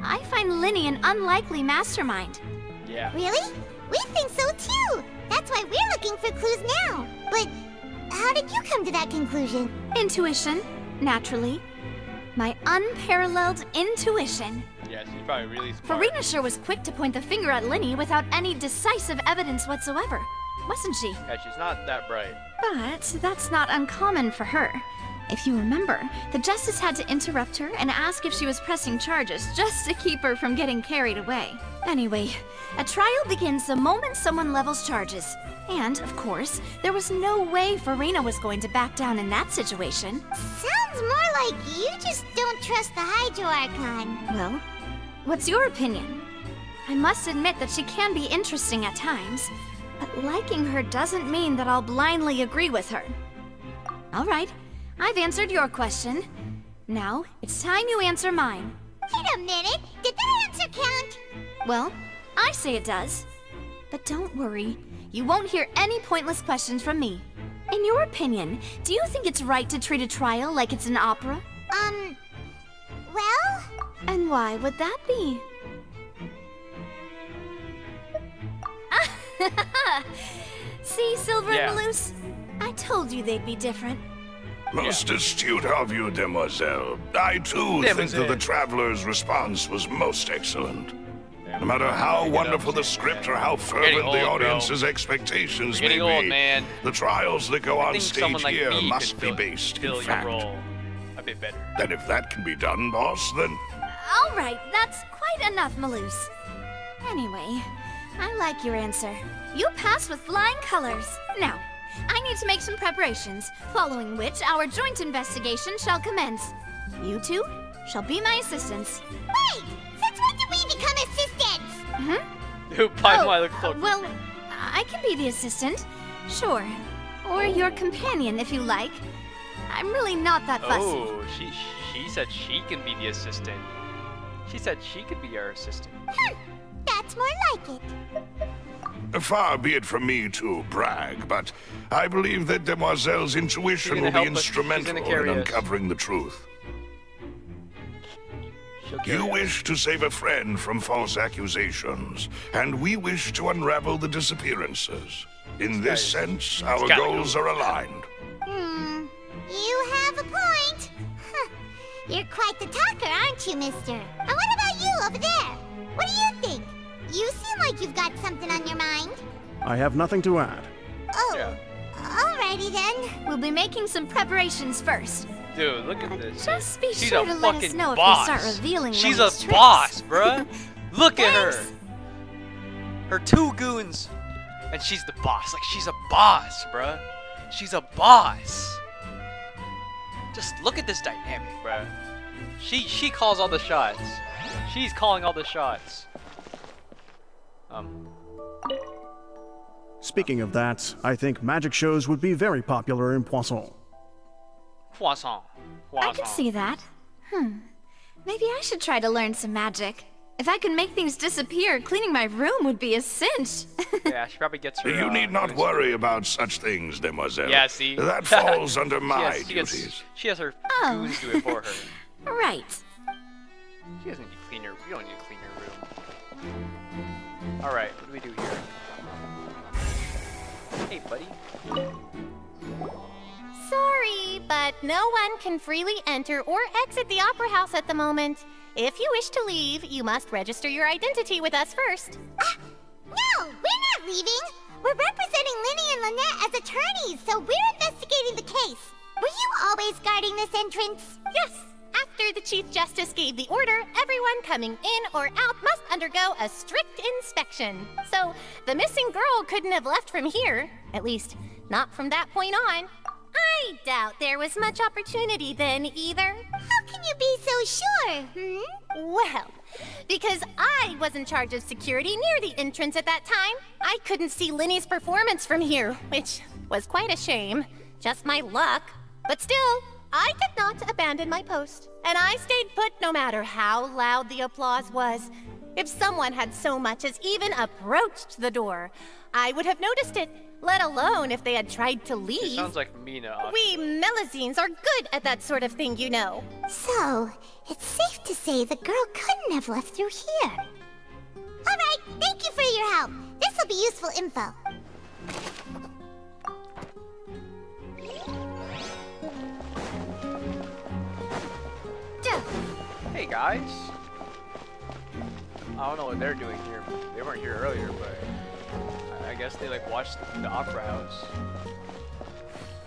I find Linny an unlikely mastermind. Yeah. Really? We think so too. That's why we're looking for clues now. But how did you come to that conclusion? Intuition, naturally. My unparalleled intuition. Yeah, she's probably really smart. Farina sure was quick to point the finger at Linny without any decisive evidence whatsoever, wasn't she? Yeah, she's not that bright. But that's not uncommon for her. If you remember, the justice had to interrupt her and ask if she was pressing charges just to keep her from getting carried away. Anyway, a trial begins the moment someone levels charges. And, of course, there was no way Farina was going to back down in that situation. Sounds more like you just don't trust the Hydro Archon. Well, what's your opinion? I must admit that she can be interesting at times, but liking her doesn't mean that I'll blindly agree with her. All right, I've answered your question. Now, it's time you answer mine. Wait a minute, did that answer count? Well, I say it does. But don't worry, you won't hear any pointless questions from me. In your opinion, do you think it's right to treat a trial like it's an opera? Well? And why would that be? See, Silver Yeah. and Malus? I told you they'd be different. Most astute of you, Demoiselle. I too think that the traveler's response was most excellent. No matter how wonderful the script or how fervent old, the bro. audience's expectations You're may getting old, be, man. the trials that go I on think stage someone like here me must could be based fill in your fact. role a bit better. And if that can be done, boss, then All right, that's quite enough, Maloose. Anyway, I like your answer. You passed with flying colors. Now, I need to make some preparations, following which our joint investigation shall commence. You two shall be my assistants. Wait! Since when did we become assistants? Dude, Paimon looks so Well, I can be the assistant. Sure. Or your companion, if you like. I'm really not that fussy. Oh, she said she can be the assistant. She said she could be our assistant. That's more like it. far be it from me to brag, but I believe that Demoiselle's intuition will be instrumental in uncovering the truth. You wish to save a friend from false accusations, and we wish to unravel the disappearances. In this sense, our goals are aligned. You have a point. Huh. You're quite the talker, aren't you, mister? And what about you over there? What do you think? You seem like you've got something on your mind. I have nothing to add. Oh, alrighty then. We'll be making some preparations first. Dude, look at this. Just be She's sure a to let us fucking know boss. if they start revealing She's a Lenny's tricks. boss, bruh. Look at her. Her two goons, and she's the boss. Like, she's a boss, bruh. She's a boss. Just look at this dynamic, bruh. She calls all the shots. She's calling all the shots. Speaking of that, I think magic shows would be very popular in Poisson. Poisson. I can see that. Maybe I should try to learn some magic. If I could make things disappear, cleaning my room would be a cinch. Yeah, she probably gets her. You need not worry about such things, Demoiselle. Yeah, see? That falls under my She has- duties. She has her goons do it for her. Right. She doesn't need to clean her. You don't need to clean her room. All right, what do we do here? Hey, buddy. Sorry, but no one can freely enter or exit the Opera House at the moment. If you wish to leave, you must register your identity with us first. No, we're not leaving. We're representing Linny and Lynette as attorneys, so we're investigating the case. Were you always guarding this entrance? Yes. After the Chief Justice gave the order, everyone coming in or out must undergo a strict inspection. So, the missing girl couldn't have left from here. At least, not from that point on. I doubt there was much opportunity then either. How can you be so sure, Well, because I was in charge of security near the entrance at that time, I couldn't see Linny's performance from here, which was quite a shame. Just my luck. But still, I did not abandon my post, and I stayed put no matter how loud the applause was. If someone had so much as even approached the door, I would have noticed it, let alone if they had tried to leave. She sounds like Mina. We Melazines are good at that sort of thing, you know. So, it's safe to say the girl couldn't have left through here. Alright, thank you for your help. This will be useful info. Hey, guys. I don't know what they're doing here. They weren't here earlier, but I guess they like watched the Opera House.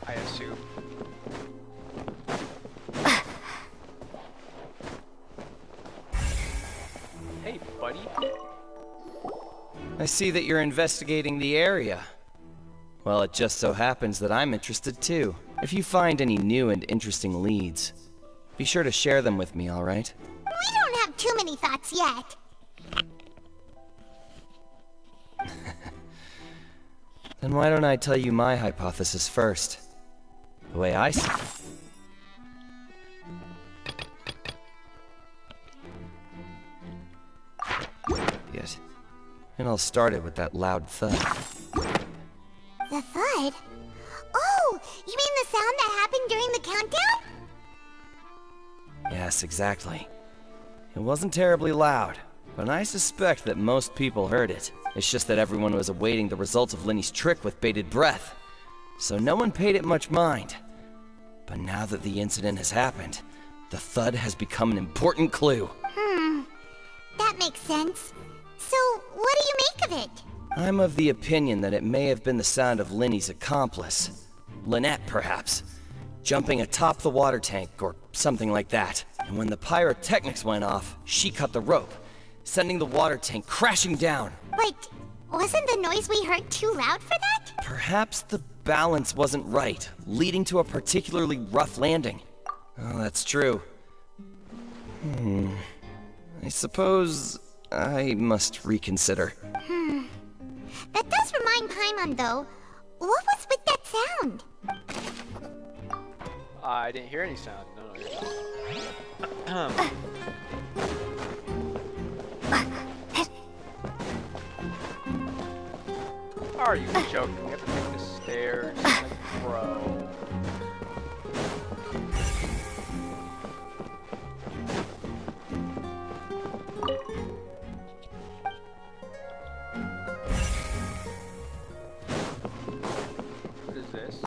I assume. Hey, buddy. I see that you're investigating the area. Well, it just so happens that I'm interested too. If you find any new and interesting leads, be sure to share them with me, alright? We don't have too many thoughts yet. Then why don't I tell you my hypothesis first? The way I see it. It all started with that loud thud. The thud? Oh, you mean the sound that happened during the countdown? Yes, exactly. It wasn't terribly loud, but I suspect that most people heard it. It's just that everyone was awaiting the results of Linny's trick with bated breath, so no one paid it much mind. But now that the incident has happened, the thud has become an important clue. That makes sense. So, what do you make of it? I'm of the opinion that it may have been the sound of Linny's accomplice. Lynette, perhaps. Jumping atop the water tank, or something like that. And when the pyrotechnics went off, she cut the rope, sending the water tank crashing down. But wasn't the noise we heard too loud for that? Perhaps the balance wasn't right, leading to a particularly rough landing. Oh, that's true. I suppose I must reconsider. That does remind Paimon, though. What was with that sound? I didn't hear any sound. No. Are you joking? We have to take the stairs. Like, bro. What is this?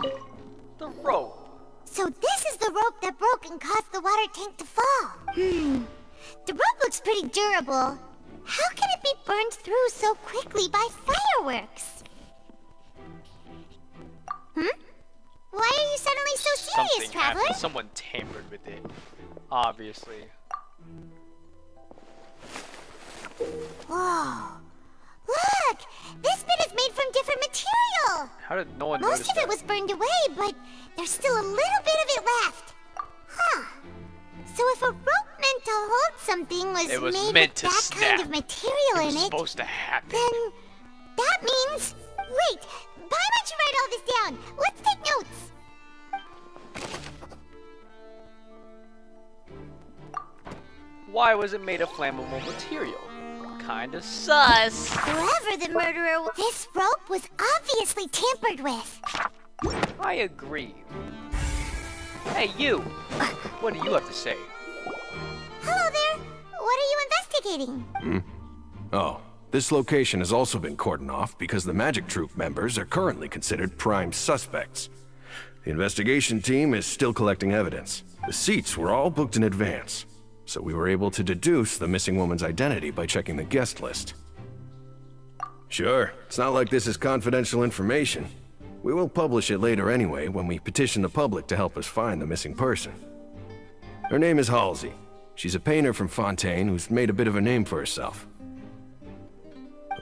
The rope. So this is the rope that broke and caused the water tank to fall. The rope looks pretty durable. How can it be burned through so quickly by fireworks? Why are you suddenly so serious, Something Traveler? happened. Someone tampered with it. Obviously. Whoa. Look! This bit is made from different material! How did no one Most notice of that? it was burned away, but there's still a little bit of it left. Huh. So if a rope meant to hold something was, It was made meant with to that snap. kind of material It was in it, supposed to happen. then that means... Wait! Paimon should write all this down! Let's take notes! Why was it made of flammable material? Kinda sus. Whoever the murderer was, this rope was obviously tampered with. I agree. Hey, you! What do you have to say? Hello there! What are you investigating? Oh, this location has also been cordoned off because the Magic Troop members are currently considered prime suspects. The investigation team is still collecting evidence. The seats were all booked in advance, so we were able to deduce the missing woman's identity by checking the guest list. Sure, it's not like this is confidential information. We will publish it later anyway when we petition the public to help us find the missing person. Her name is Halsey. She's a painter from Fontaine who's made a bit of a name for herself.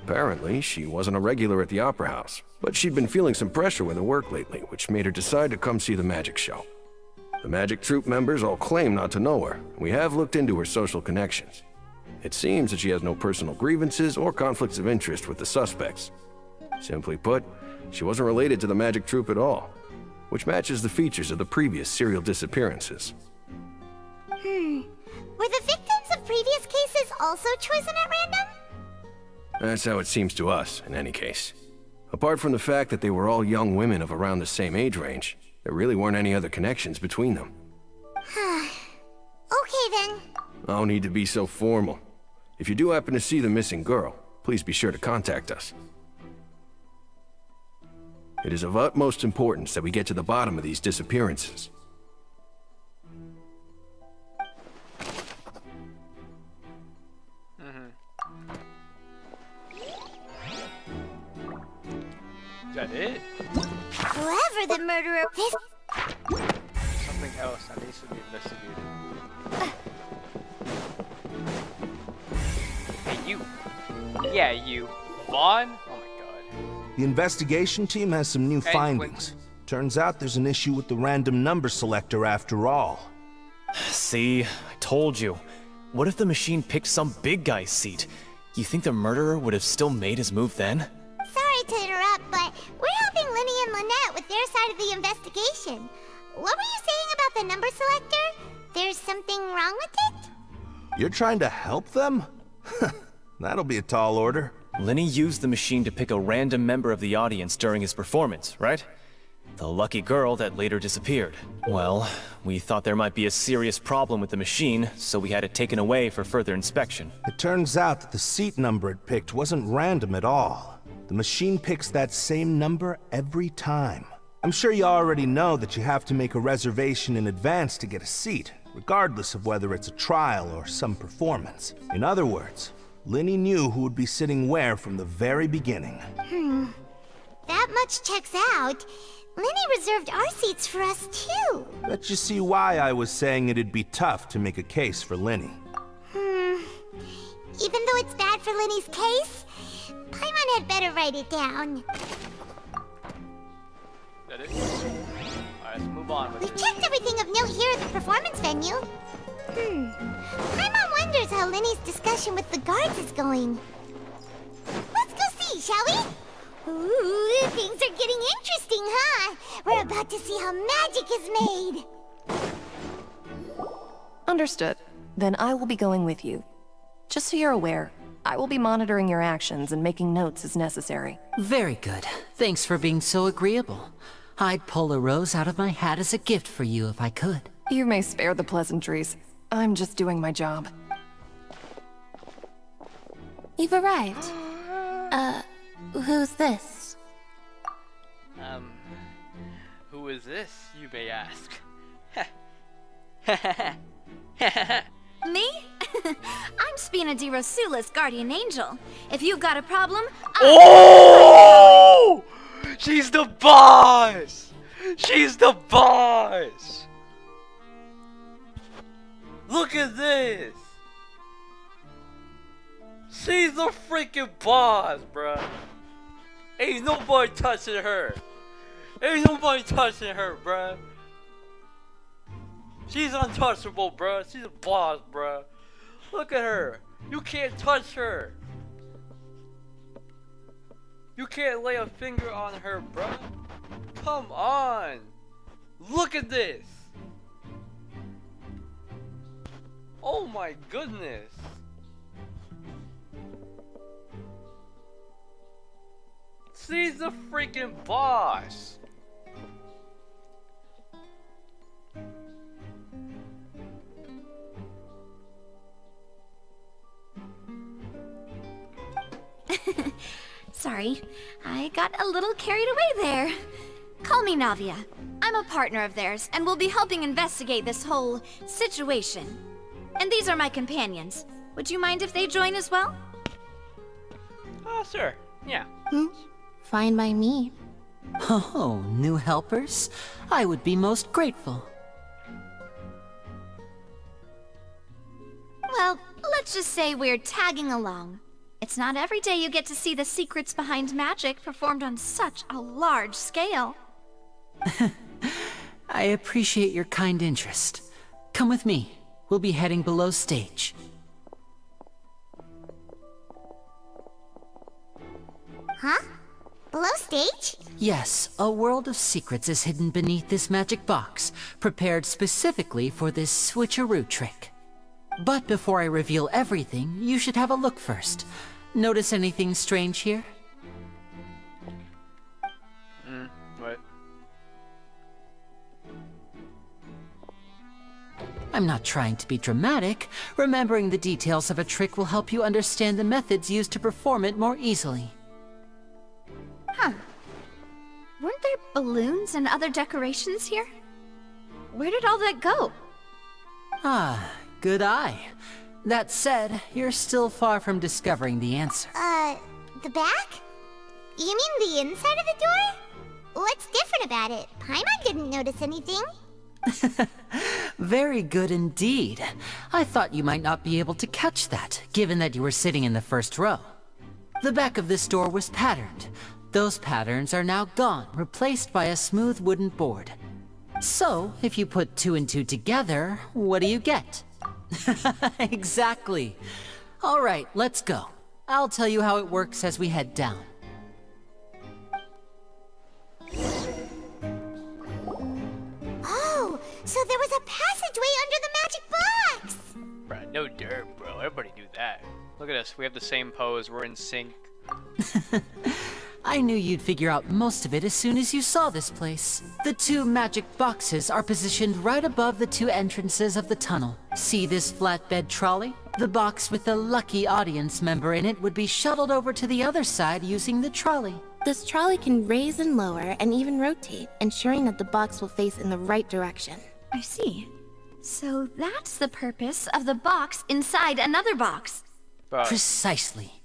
Apparently, she wasn't a regular at the Opera House, but she'd been feeling some pressure with her work lately, which made her decide to come see the magic show. The Magic Troop members all claim not to know her, and we have looked into her social connections. It seems that she has no personal grievances or conflicts of interest with the suspects. Simply put, she wasn't related to the Magic Troop at all, which matches the features of the previous serial disappearances. Were the victims of previous cases also chosen at random? That's how it seems to us, in any case. Apart from the fact that they were all young women of around the same age range, there really weren't any other connections between them. Okay then. No need to be so formal. If you do happen to see the missing girl, please be sure to contact us. It is of utmost importance that we get to the bottom of these disappearances. Is that it? Whoever the murderer is... Something else that needs to be investigated. Hey, you. Yeah, you. Vaughn? Oh my god. The investigation team has some new findings. Turns out there's an issue with the random number selector after all. See, I told you. What if the machine picked some big guy's seat? You think the murderer would have still made his move then? Sorry to interrupt, but we're helping Linny and Lynette with their side of the investigation. What were you saying about the number selector? There's something wrong with it? You're trying to help them? That'll be a tall order. Linny used the machine to pick a random member of the audience during his performance, right? The lucky girl that later disappeared. Well, we thought there might be a serious problem with the machine, so we had it taken away for further inspection. It turns out that the seat number it picked wasn't random at all. The machine picks that same number every time. I'm sure you already know that you have to make a reservation in advance to get a seat, regardless of whether it's a trial or some performance. In other words, Linny knew who would be sitting where from the very beginning. That much checks out. Lenny reserved our seats for us, too. Let you see why I was saying it'd be tough to make a case for Linny. Even though it's bad for Lenny's case, Paimon had better write it down. That it? Alright, let's move on with We've checked everything of note here at the performance venue. Paimon wonders how Lenny's discussion with the guards is going. Let's go see, shall we? Ooh, things are getting interesting, huh? We're about to see how magic is made. Understood. Then I will be going with you. Just so you're aware, I will be monitoring your actions and making notes as necessary. Very good. Thanks for being so agreeable. I'd pull a rose out of my hat as a gift for you if I could. You may spare the pleasantries. I'm just doing my job. You've arrived. Who's this? Who is this, you may ask? Me? I'm Spina di Rosula's guardian angel. If you've got a problem, Oh! She's the boss! She's the boss! Look at this! She's the freaking boss, bruh! Ain't nobody touching her! Ain't nobody touching her, bruh! She's untouchable, bruh! She's a boss, bruh! Look at her! You can't touch her! You can't lay a finger on her, bruh! Come on! Look at this! Oh my goodness! She's the freaking boss! sorry, I got a little carried away there. Call me Navia. I'm a partner of theirs, and will be helping investigate this whole situation. And these are my companions. Would you mind if they join as well? Oh, sure. Yeah. Fine by me. Oh, new helpers? I would be most grateful. Well, let's just say we're tagging along. It's not every day you get to see the secrets behind magic performed on such a large scale. I appreciate your kind interest. Come with me. We'll be heading below stage. Huh? Below stage? Yes, a world of secrets is hidden beneath this magic box, prepared specifically for this switcheroo trick. But before I reveal everything, you should have a look first. Notice anything strange here? What? I'm not trying to be dramatic. Remembering the details of a trick will help you understand the methods used to perform it more easily. Huh. Weren't there balloons and other decorations here? Where did all that go? Ah, good eye. That said, you're still far from discovering the answer. The back? You mean the inside of the door? What's different about it? Paimon didn't notice anything. Very good indeed. I thought you might not be able to catch that, given that you were sitting in the first row. The back of this door was patterned. Those patterns are now gone, replaced by a smooth wooden board. So, if you put 2 and 2 together, what do you get? Exactly. All right, let's go. I'll tell you how it works as we head down. Oh, so there was a passageway under the magic box! Bruh, no dirt, bro. Everybody do that. Look at us. We have the same pose. We're in sync. I knew you'd figure out most of it as soon as you saw this place. The 2 magic boxes are positioned right above the 2 entrances of the tunnel. See this flatbed trolley? The box with the lucky audience member in it would be shuttled over to the other side using the trolley. This trolley can raise and lower and even rotate, ensuring that the box will face in the right direction. I see. So that's the purpose of the box inside another box. Precisely.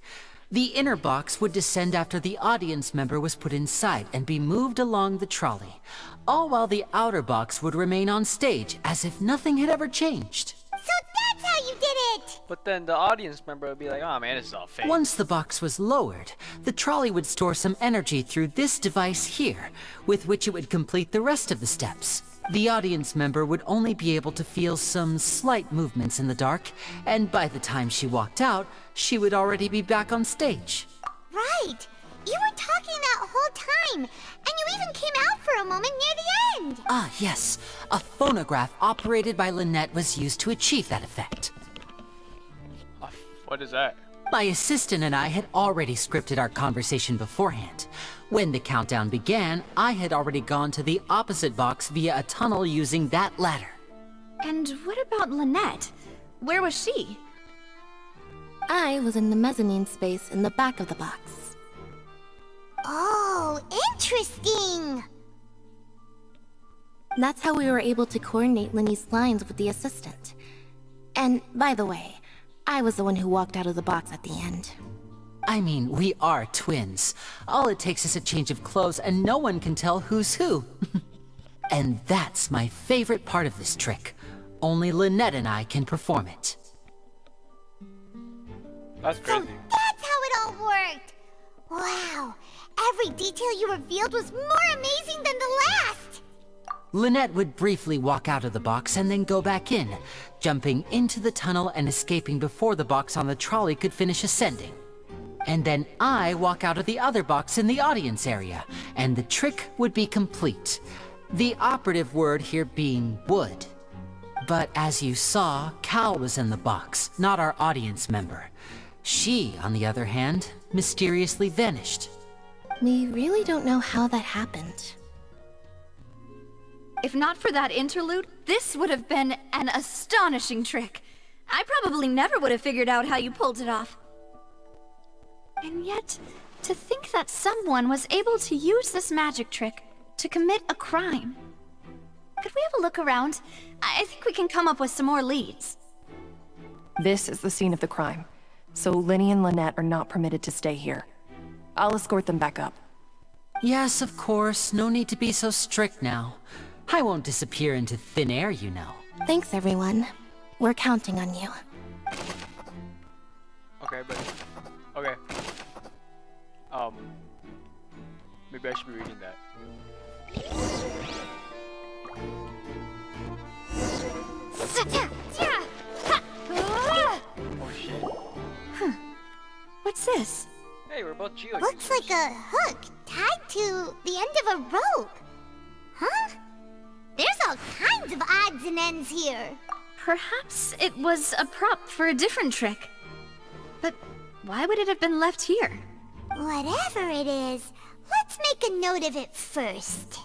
The inner box would descend after the audience member was put inside and be moved along the trolley, all while the outer box would remain on stage as if nothing had ever changed. So that's how you did it! But then the audience member would be like, oh man, this is all fake. Once the box was lowered, the trolley would store some energy through this device here, with which it would complete the rest of the steps. The audience member would only be able to feel some slight movements in the dark, and by the time she walked out, she would already be back on stage. Right! You were talking that whole time, and you even came out for a moment near the end! Ah, yes. A phonograph operated by Lynette was used to achieve that effect. What is that? My assistant and I had already scripted our conversation beforehand. When the countdown began, I had already gone to the opposite box via a tunnel using that ladder. And what about Lynette? Where was she? I was in the mezzanine space in the back of the box. Oh, interesting! That's how we were able to coordinate Linny's lines with the assistant. And, by the way, I was the one who walked out of the box at the end. I mean, we are twins. All it takes is a change of clothes and no one can tell who's who. And that's my favorite part of this trick. Only Lynette and I can perform it. That's crazy. So that's how it all worked! Wow! Every detail you revealed was more amazing than the last! Lynette would briefly walk out of the box and then go back in, jumping into the tunnel and escaping before the box on the trolley could finish ascending. And then I walk out of the other box in the audience area, and the trick would be complete. The operative word here being would. But as you saw, Cal was in the box, not our audience member. She, on the other hand, mysteriously vanished. We really don't know how that happened. If not for that interlude, this would have been an astonishing trick. I probably never would have figured out how you pulled it off. And yet, to think that someone was able to use this magic trick to commit a crime. Could we have a look around? I think we can come up with some more leads. This is the scene of the crime, so Linny and Lynette are not permitted to stay here. I'll escort them back up. Yes, of course. No need to be so strict now. I won't disappear into thin air, you know. Thanks, everyone. We're counting on you. Okay, but... Okay. Maybe I should be reading that. Oh shit. What's this? Hey, we're both Geo. Looks like a hook tied to the end of a rope. Huh? There's all kinds of odds and ends here. Perhaps it was a prop for a different trick. But why would it have been left here? Whatever it is, let's make a note of it first.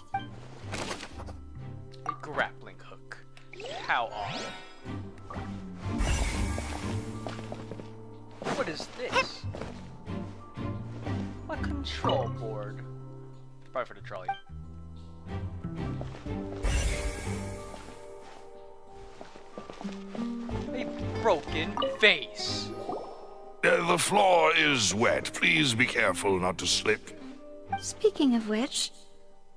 A grappling hook. How odd. What is this? A control board. Probably for the trolley. A broken vase. The floor is wet. Please be careful not to slip. Speaking of which,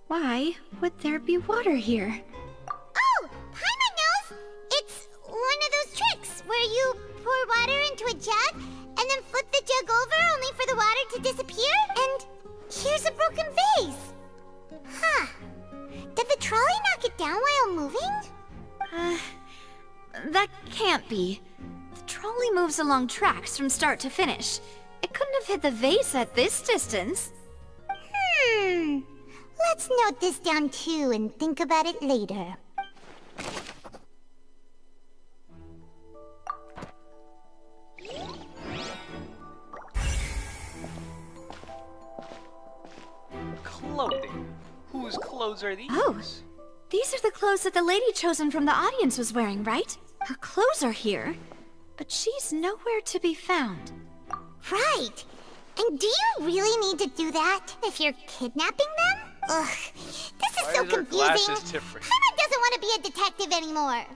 why would there be water here? Oh, Paimon knows! It's one of those tricks where you pour water into a jug and then flip the jug over only for the water to disappear. And here's a broken vase. Huh. Did the trolley knock it down while moving? That can't be. The trolley moves along tracks from start to finish. It couldn't have hit the vase at this distance. Let's note this down too and think about it later. Clothing. Whose clothes are these? Oh, these are the clothes that the lady chosen from the audience was wearing, right? Her clothes are here, but she's nowhere to be found. Right. And do you really need to do that if you're kidnapping them? Ugh, this is so confusing. Paimon doesn't want to be a detective anymore.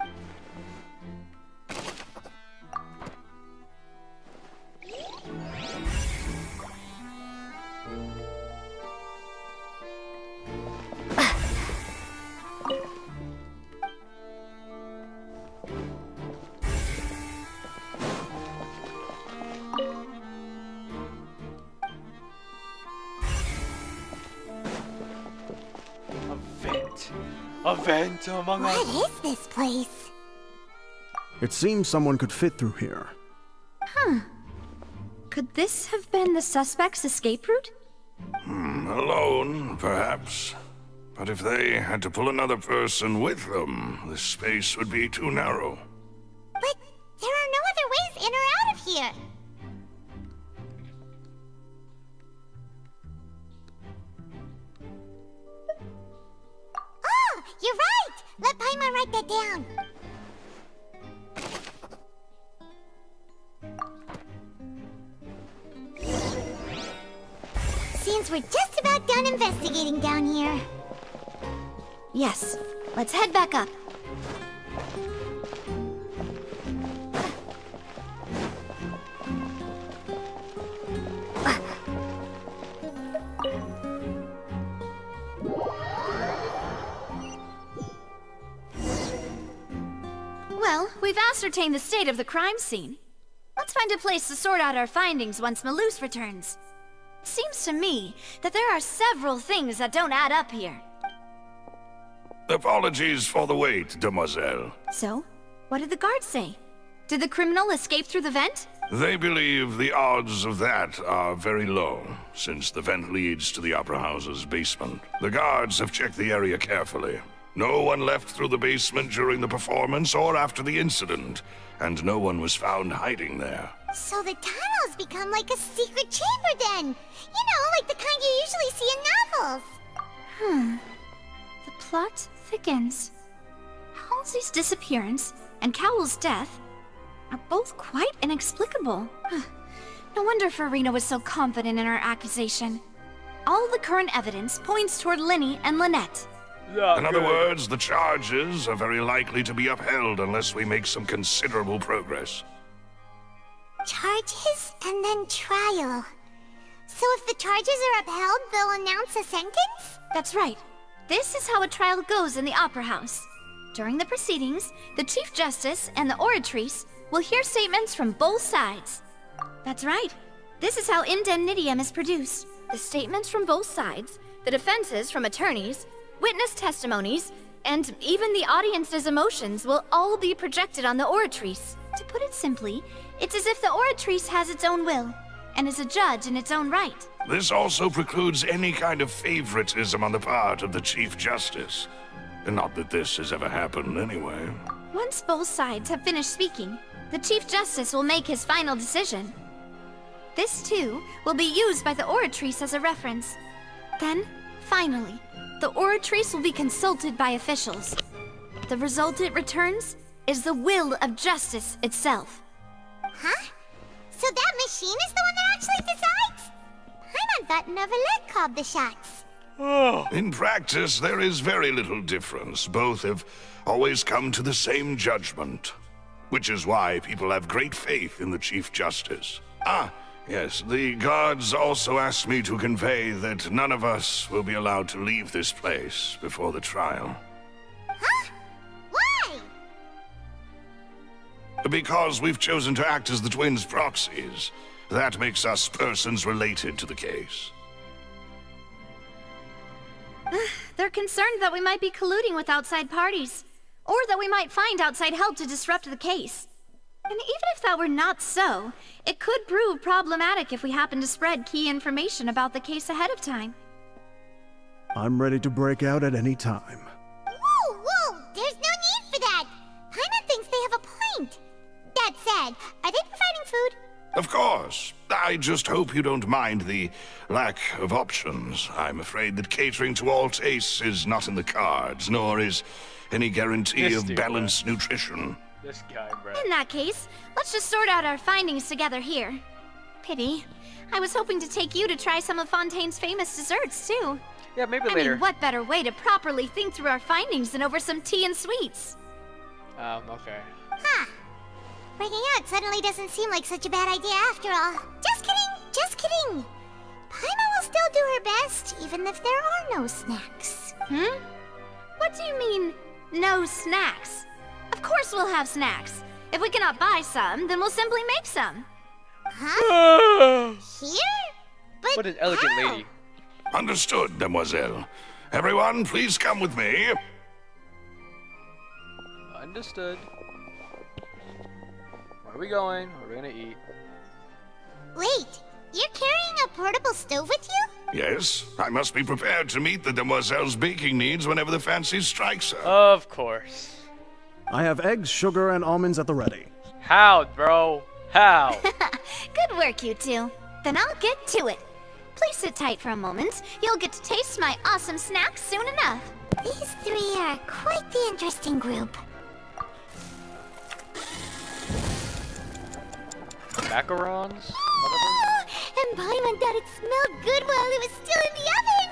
A vent, oh my god. What is this place? It seems someone could fit through here. Huh. Could this have been the suspect's escape route? Alone, perhaps. But if they had to pull another person with them, the space would be too narrow. But there are no other ways in or out of here. Oh, you're right! Let Paimon write that down. Seems we're just about done investigating down here. Yes. Let's head back up. Well, we've ascertained the state of the crime scene. Let's find a place to sort out our findings once Malus returns. It seems to me that there are several things that don't add up here. Apologies for the wait, demoiselle. So, what did the guards say? Did the criminal escape through the vent? They believe the odds of that are very low, since the vent leads to the Opera House's basement. The guards have checked the area carefully. No one left through the basement during the performance or after the incident, and no one was found hiding there. So the tunnels become like a secret chamber then. You know, like the kind you usually see in novels. The plot thickens. Halsey's disappearance and Cowell's death are both quite inexplicable. No wonder Farina was so confident in her accusation. All the current evidence points toward Linny and Lynette. In other words, the charges are very likely to be upheld unless we make some considerable progress. Charges and then trial. So if the charges are upheld, they'll announce a sentence? That's right. This is how a trial goes in the Opera House. During the proceedings, the Chief Justice and the Oratrice will hear statements from both sides. That's right. This is how indemnitium is produced. The statements from both sides, the defenses from attorneys, witness testimonies, and even the audience's emotions will all be projected on the Oratrice. To put it simply, it's as if the Oratrice has its own will, and is a judge in its own right. This also precludes any kind of favoritism on the part of the Chief Justice. Not that this has ever happened anyway. Once both sides have finished speaking, the Chief Justice will make his final decision. This, too, will be used by the Oratrice as a reference. Then, finally, the Oratrice will be consulted by officials. The result it returns is the will of justice itself. Huh? So that machine is the one that actually decides? Paimon thought Neuvillette called the shots. In practice, there is very little difference. Both have always come to the same judgment. Which is why people have great faith in the Chief Justice. Ah, yes, the guards also asked me to convey that none of us will be allowed to leave this place before the trial. Huh? Why? Because we've chosen to act as the twins' proxies. That makes us persons related to the case. They're concerned that we might be colluding with outside parties, or that we might find outside help to disrupt the case. And even if that were not so, it could prove problematic if we happen to spread key information about the case ahead of time. I'm ready to break out at any time. Whoa! There's no need for that! Paimon thinks they have a point. That said, are they providing food? Of course. I just hope you don't mind the lack of options. I'm afraid that catering to all tastes is not in the cards, nor is any guarantee of balanced nutrition. This guy, bro. In that case, let's just sort out our findings together here. Pity. I was hoping to take you to try some of Fontaine's famous desserts, too. Yeah, maybe I later. mean, what better way to properly think through our findings than over some tea and sweets? Okay. Huh. Breaking out suddenly doesn't seem like such a bad idea after all. Just kidding! Paimon will still do her best, even if there are no snacks. What do you mean, no snacks? Of course we'll have snacks. If we cannot buy some, then we'll simply make some. Huh? Here? But what an elegant lady. Understood, demoiselle. Everyone, please come with me. Understood. Where are we going? Where are we gonna eat? Wait, you're carrying a portable stove with you? Yes, I must be prepared to meet the demoiselle's baking needs whenever the fancy strikes her. Of course. I have eggs, sugar, and almonds at the ready. How, bro? How? Good work, you two. Then I'll get to it. Please sit tight for a moment. You'll get to taste my awesome snacks soon enough. These three are quite the interesting group. Macarons? And Paimon thought it smelled good while it was still in the oven.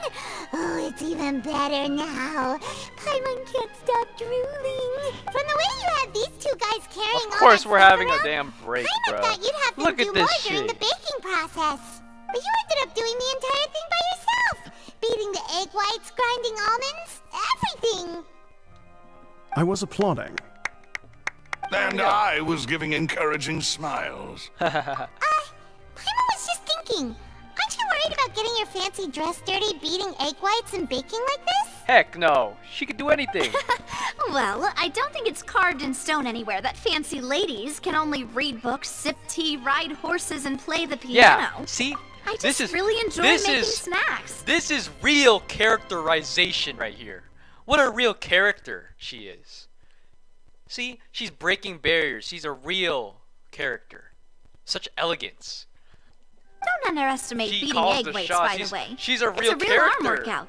Oh, it's even better now. Paimon can't stop drooling. From the way you had these two guys carrying Of course all we're that having stuff a around, damn break, Paimon bro. thought you'd have them Look do at this more during shit. the baking process. But you ended up doing the entire thing by yourself. Beating the egg whites, grinding almonds, everything. I was applauding. And I was giving encouraging smiles. Paimon was just thinking. Aren't you worried about getting your fancy dress dirty, beating egg whites and baking like this? Heck no. She could do anything. Well, I don't think it's carved in stone anywhere that fancy ladies can only read books, sip tea, ride horses, and play the piano. Yeah. See? I just this is really enjoy making snacks. This is real characterization right here. What a real character she is. See? She's breaking barriers. She's a real character. Such elegance. Don't underestimate She beating calls egg the whites, shots. by the way. She's a It's real a real character. arm workout.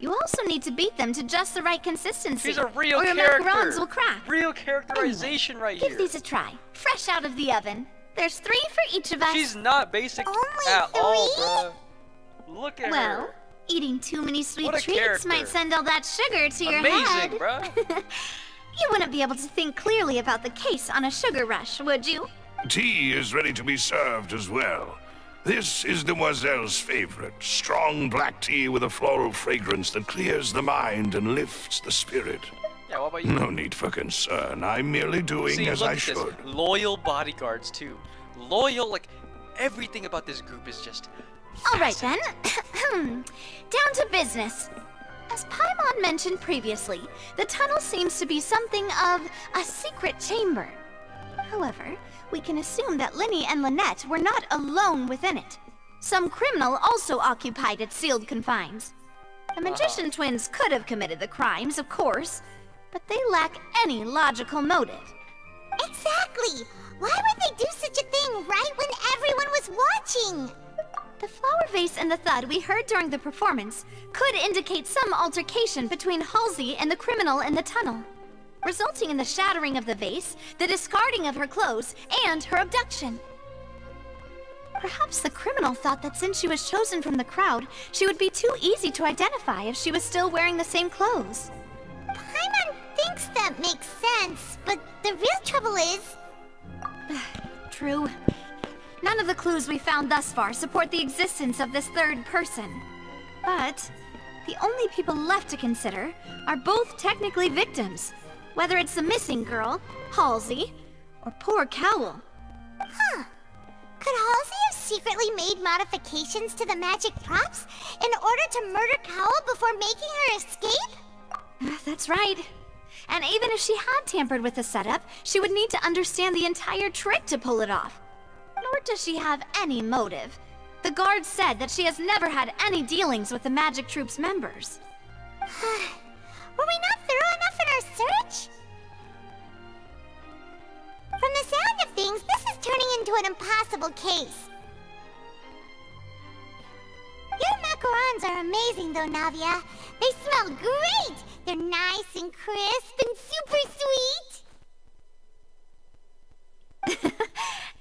You also need to beat them to just the right consistency. She's a real or your character. macarons will crack. Real characterization right Give here. these a try. Fresh out of the oven. There's 3 for each of us. She's not basic at all, bruh. Look at Well, her. eating too many sweet What a treats character. might send all that sugar to your head. Amazing, bruh. You wouldn't be able to think clearly about the case on a sugar rush, would you? Tea is ready to be served as well. This is Demoiselle's favorite, strong black tea with a floral fragrance that clears the mind and lifts the spirit. Yeah, what about you? No need for concern. I'm merely doing See, as look I at this. should. Loyal bodyguards, too. Loyal, like, everything about this group is just... All right then. Down to business. As Paimon mentioned previously, the tunnel seems to be something of a secret chamber. However, we can assume that Linny and Lynette were not alone within it. Some criminal also occupied its sealed confines. The magician twins could have committed the crimes, of course, but they lack any logical motive. Exactly! Why would they do such a thing right when everyone was watching? The flower vase and the thud we heard during the performance could indicate some altercation between Halsey and the criminal in the tunnel, resulting in the shattering of the vase, the discarding of her clothes, and her abduction. Perhaps the criminal thought that since she was chosen from the crowd, she would be too easy to identify if she was still wearing the same clothes. Paimon thinks that makes sense, but the real trouble is... True. None of the clues we found thus far support the existence of this third person. But the only people left to consider are both technically victims, whether it's the missing girl, Halsey, or poor Cowell. Huh. Could Halsey have secretly made modifications to the magic props in order to murder Cowell before making her escape? That's right. And even if she had tampered with the setup, she would need to understand the entire trick to pull it off. Nor does she have any motive. The guard said that she has never had any dealings with the Magic Troop's members. Were we not thorough enough in our search? From the sound of things, this is turning into an impossible case. Your macarons are amazing though, Navia. They smell great! They're nice and crisp and super sweet!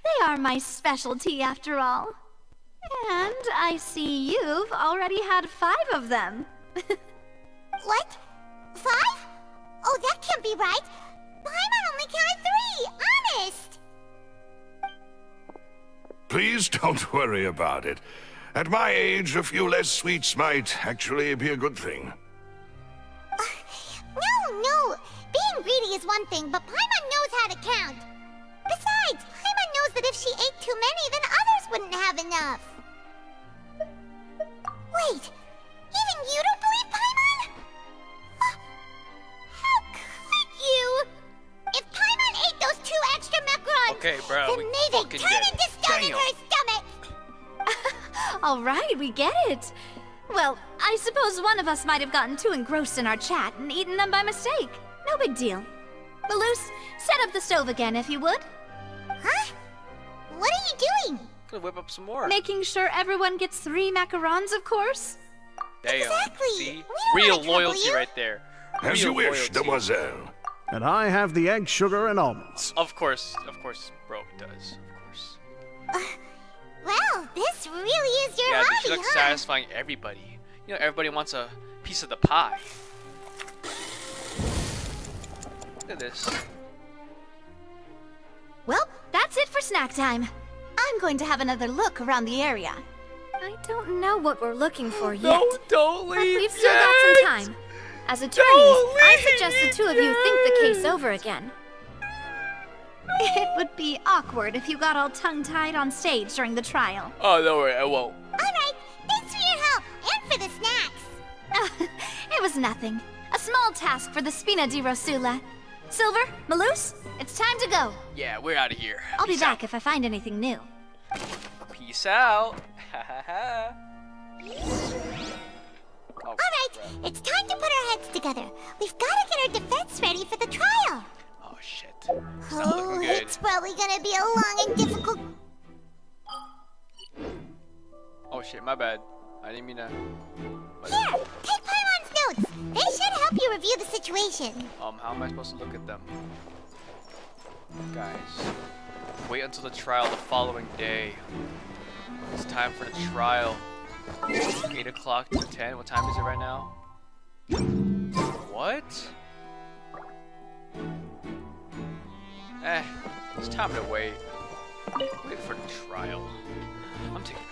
They are my specialty after all. And I see you've already had 5 of them. What? 5? Oh, that can't be right. Paimon only counted 3, honest! Please don't worry about it. At my age, a few less sweets might actually be a good thing. No. Being greedy is one thing, but Paimon knows how to count. Besides, Paimon knows that if she ate too many, then others wouldn't have enough. Wait, even you don't believe Paimon? How could you? If Bro, then we may they fucking turn dead. into stone in Damn. her stomach! All right, we get it. Well, I suppose one of us might have gotten too engrossed in our chat and eaten them by mistake. No big deal. Maloose, set up the stove again if you would. Huh? What are you doing? Gonna whip up some more. Making sure everyone gets 3 macarons, of course. Damn. Exactly. See? We Real don't wanna trouble loyalty you. right there. As Real you wish, loyalty. demoiselle. And I have the egg, sugar, and almonds. Of course, bro does. Of course. Well, this really is your Yeah, dude, hobby, she likes huh? satisfying everybody. You know, everybody wants a piece of the pie. Look at this. Well, that's it for snack time. I'm going to have another look around the area. I don't know what we're looking for yet. No, don't But leave we've still yet. got some time. As attorneys, I suggest the two of you think the case over again. It would be awkward if you got all tongue-tied on stage during the trial. Oh, don't worry, I won't. Alright, thanks for your help and for the snacks. It was nothing. A small task for the Spina di Rosula. Silver, Maloose, it's time to go. Yeah, we're out of here. I'll be Peace back if I find anything new. out. Peace out. Ha ha ha. Oh, Alright, it's time to put our heads together. We've got to get our defense ready for the trial. oh shit. Oh, good. it's probably gonna be a long and difficult. Oh shit, my bad. I didn't mean to. Here, take Paimon's notes. They should help you review the situation. How am I supposed to look at them? Guys, wait until the trial the following day. It's time for the trial. 8 o'clock to 10. What time is it right now? What? It's time to wait. Wait for the trial. I'm taking.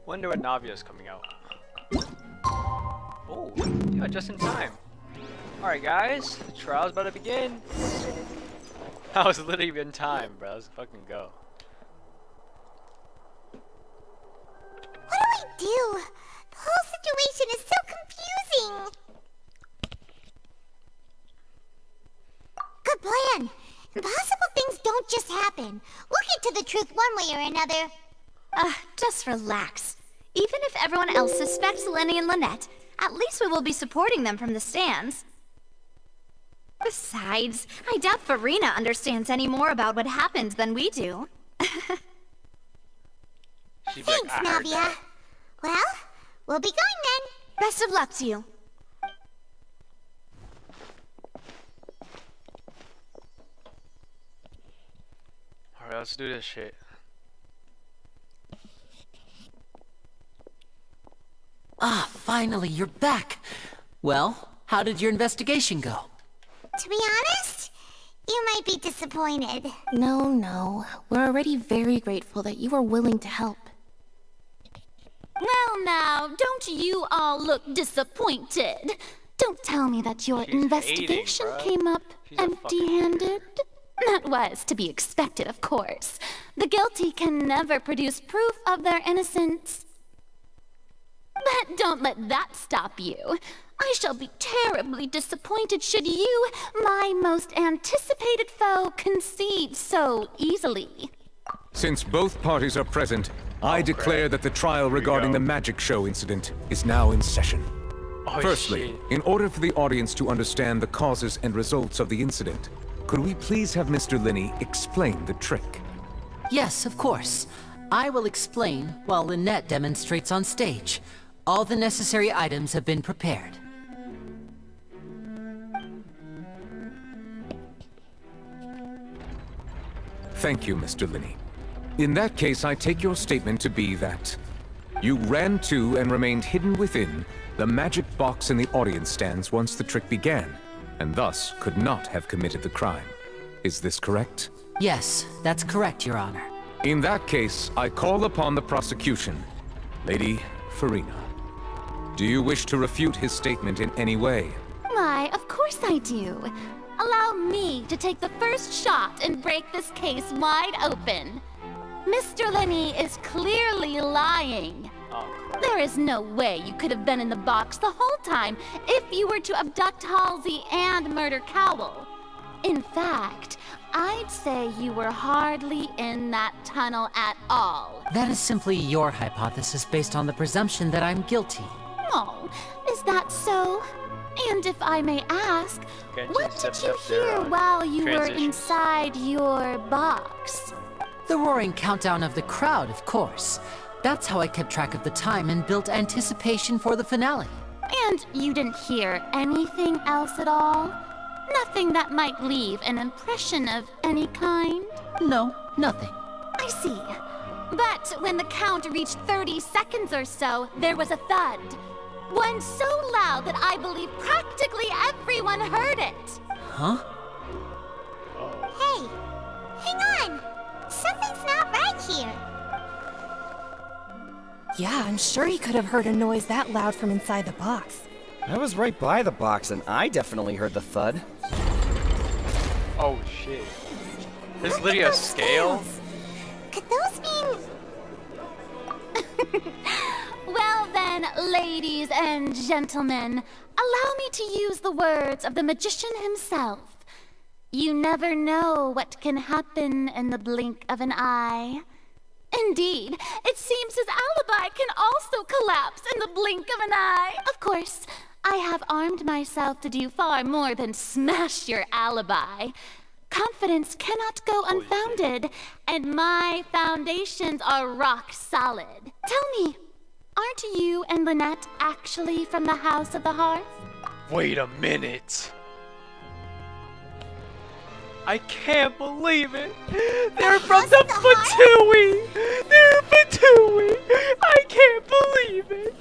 Wonder when Navia's coming out. Oh, yeah, just in time. Alright guys, the trial's about to begin. I was literally in time, bro. Let's fucking go. What do I do? The whole situation is so confusing. Good plan. Impossible things don't just happen. We'll get to the truth one way or another. Just relax. Even if everyone else suspects Lenny and Lynette, at least we will be supporting them from the stands. Besides, I doubt Farina understands any more about what happened than we do. Thanks, Navia. Well, we'll be going then. Best of luck to you. Alright, let's do this shit. Ah, finally, you're back. Well, how did your investigation go? To be honest, you might be disappointed. No. We're already very grateful that you were willing to help. Well now, don't you all look disappointed. Don't tell me that your investigation came up empty-handed. That was to be expected, of course. The guilty can never produce proof of their innocence. But don't let that stop you. I shall be terribly disappointed should you, my most anticipated foe, concede so easily. Since both parties are present, I declare that the trial regarding the magic show incident is now in session. Firstly, in order for the audience to understand the causes and results of the incident, could we please have Mr. Linney explain the trick? Yes, of course. I will explain while Lynette demonstrates on stage. All the necessary items have been prepared. Thank you, Mr. Linney. In that case, I take your statement to be that you ran to and remained hidden within the magic box in the audience stands once the trick began, and thus could not have committed the crime. Is this correct? Yes, that's correct, Your Honor. In that case, I call upon the prosecution. Lady Farina, do you wish to refute his statement in any way? Why, of course I do. Allow me to take the first shot and break this case wide open. Mr. Linney is clearly lying. There is no way you could have been in the box the whole time if you were to abduct Halsey and murder Cowell. In fact, I'd say you were hardly in that tunnel at all. That is simply your hypothesis based on the presumption that I'm guilty. Oh, is that so? And if I may ask, what did you hear while you were inside your box? The roaring countdown of the crowd, of course. That's how I kept track of the time and built anticipation for the finale. And you didn't hear anything else at all? Nothing that might leave an impression of any kind? No, nothing. I see. But when the count reached 30 seconds or so, there was a thud. One so loud that I believe practically everyone heard it. Huh? Hey, hang on. Something's not right here. Yeah, I'm sure he could have heard a noise that loud from inside the box. I was right by the box and I definitely heard the thud. Oh shit. There's literally a scale? Could those mean... Well then, ladies and gentlemen, allow me to use the words of the magician himself. You never know what can happen in the blink of an eye. Indeed, it seems his alibi can also collapse in the blink of an eye. Of course, I have armed myself to do far more than smash your alibi. Confidence cannot go unfounded, and my foundations are rock solid. Tell me, aren't you and Lynette actually from the House of the Hearth? Wait a minute. I can't believe it. They're from the Fatui. They're Fatui. I can't believe it.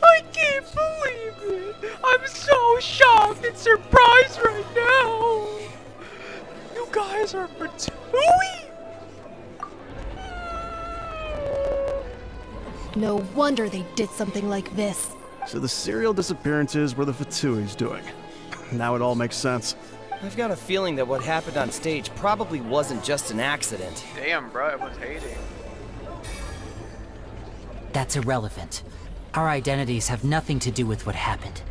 I can't believe it. I'm so shocked and surprised right now. You guys are Fatui? No wonder they did something like this. So the serial disappearances were the Fatui's doing. Now it all makes sense. I've got a feeling that what happened on stage probably wasn't just an accident. Damn, bro, everyone's hating. That's irrelevant. Our identities have nothing to do with what happened.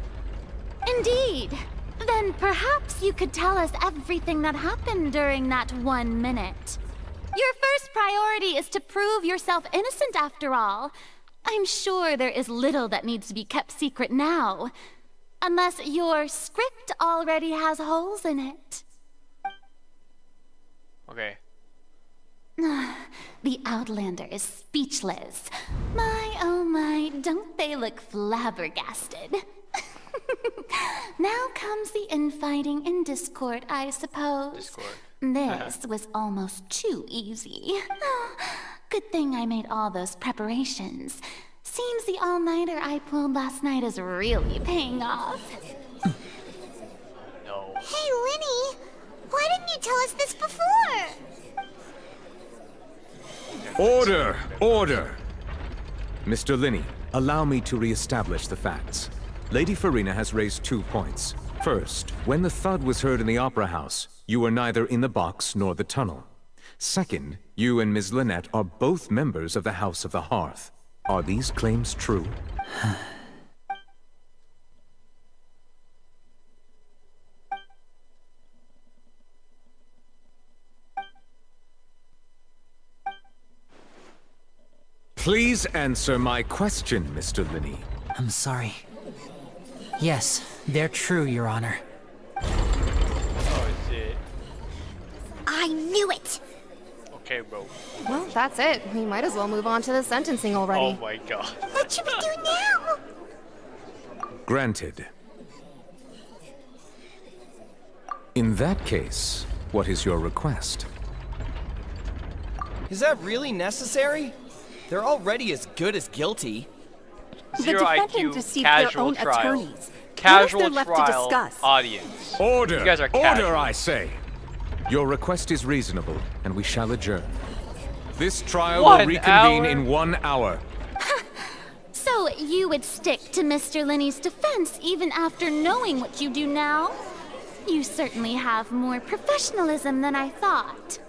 Indeed. Then perhaps you could tell us everything that happened during that 1 minute. Your first priority is to prove yourself innocent after all. I'm sure there is little that needs to be kept secret now. Unless your script already has holes in it. Okay. The Outlander is speechless. My, oh my, don't they look flabbergasted? Now comes the infighting and discord, I suppose. Discord. This was almost too easy. Good thing I made all those preparations. Seems the all-nighter I pulled last night is really paying off. No. Hey, Linny, why didn't you tell us this before? Order! Order! Mr. Linney, allow me to re-establish the facts. Lady Farina has raised 2 points. First, when the thud was heard in the Opera House, you were neither in the box nor the tunnel. Second, you and Ms. Lynette are both members of the House of the Hearth. Are these claims true? Please answer my question, Mr. Linney. I'm sorry. Yes, they're true, Your Honor. Oh shit. I knew it! Okay, bro. Well, that's it. We might as well move on to the sentencing already. Oh my god. What should we do now? Granted. In that case, what is your request? Is that really necessary? They're already as good as guilty. Zero IQ, deceived casual their own trial. attorneys. Casual What else they're trial left to discuss? audience. Order! You guys are casual. Order, I say! Your request is reasonable, and we shall adjourn. This trial will reconvene in 1 hour. So you would stick to Mr. Linney's defense even after knowing what you do now? You certainly have more professionalism than I thought.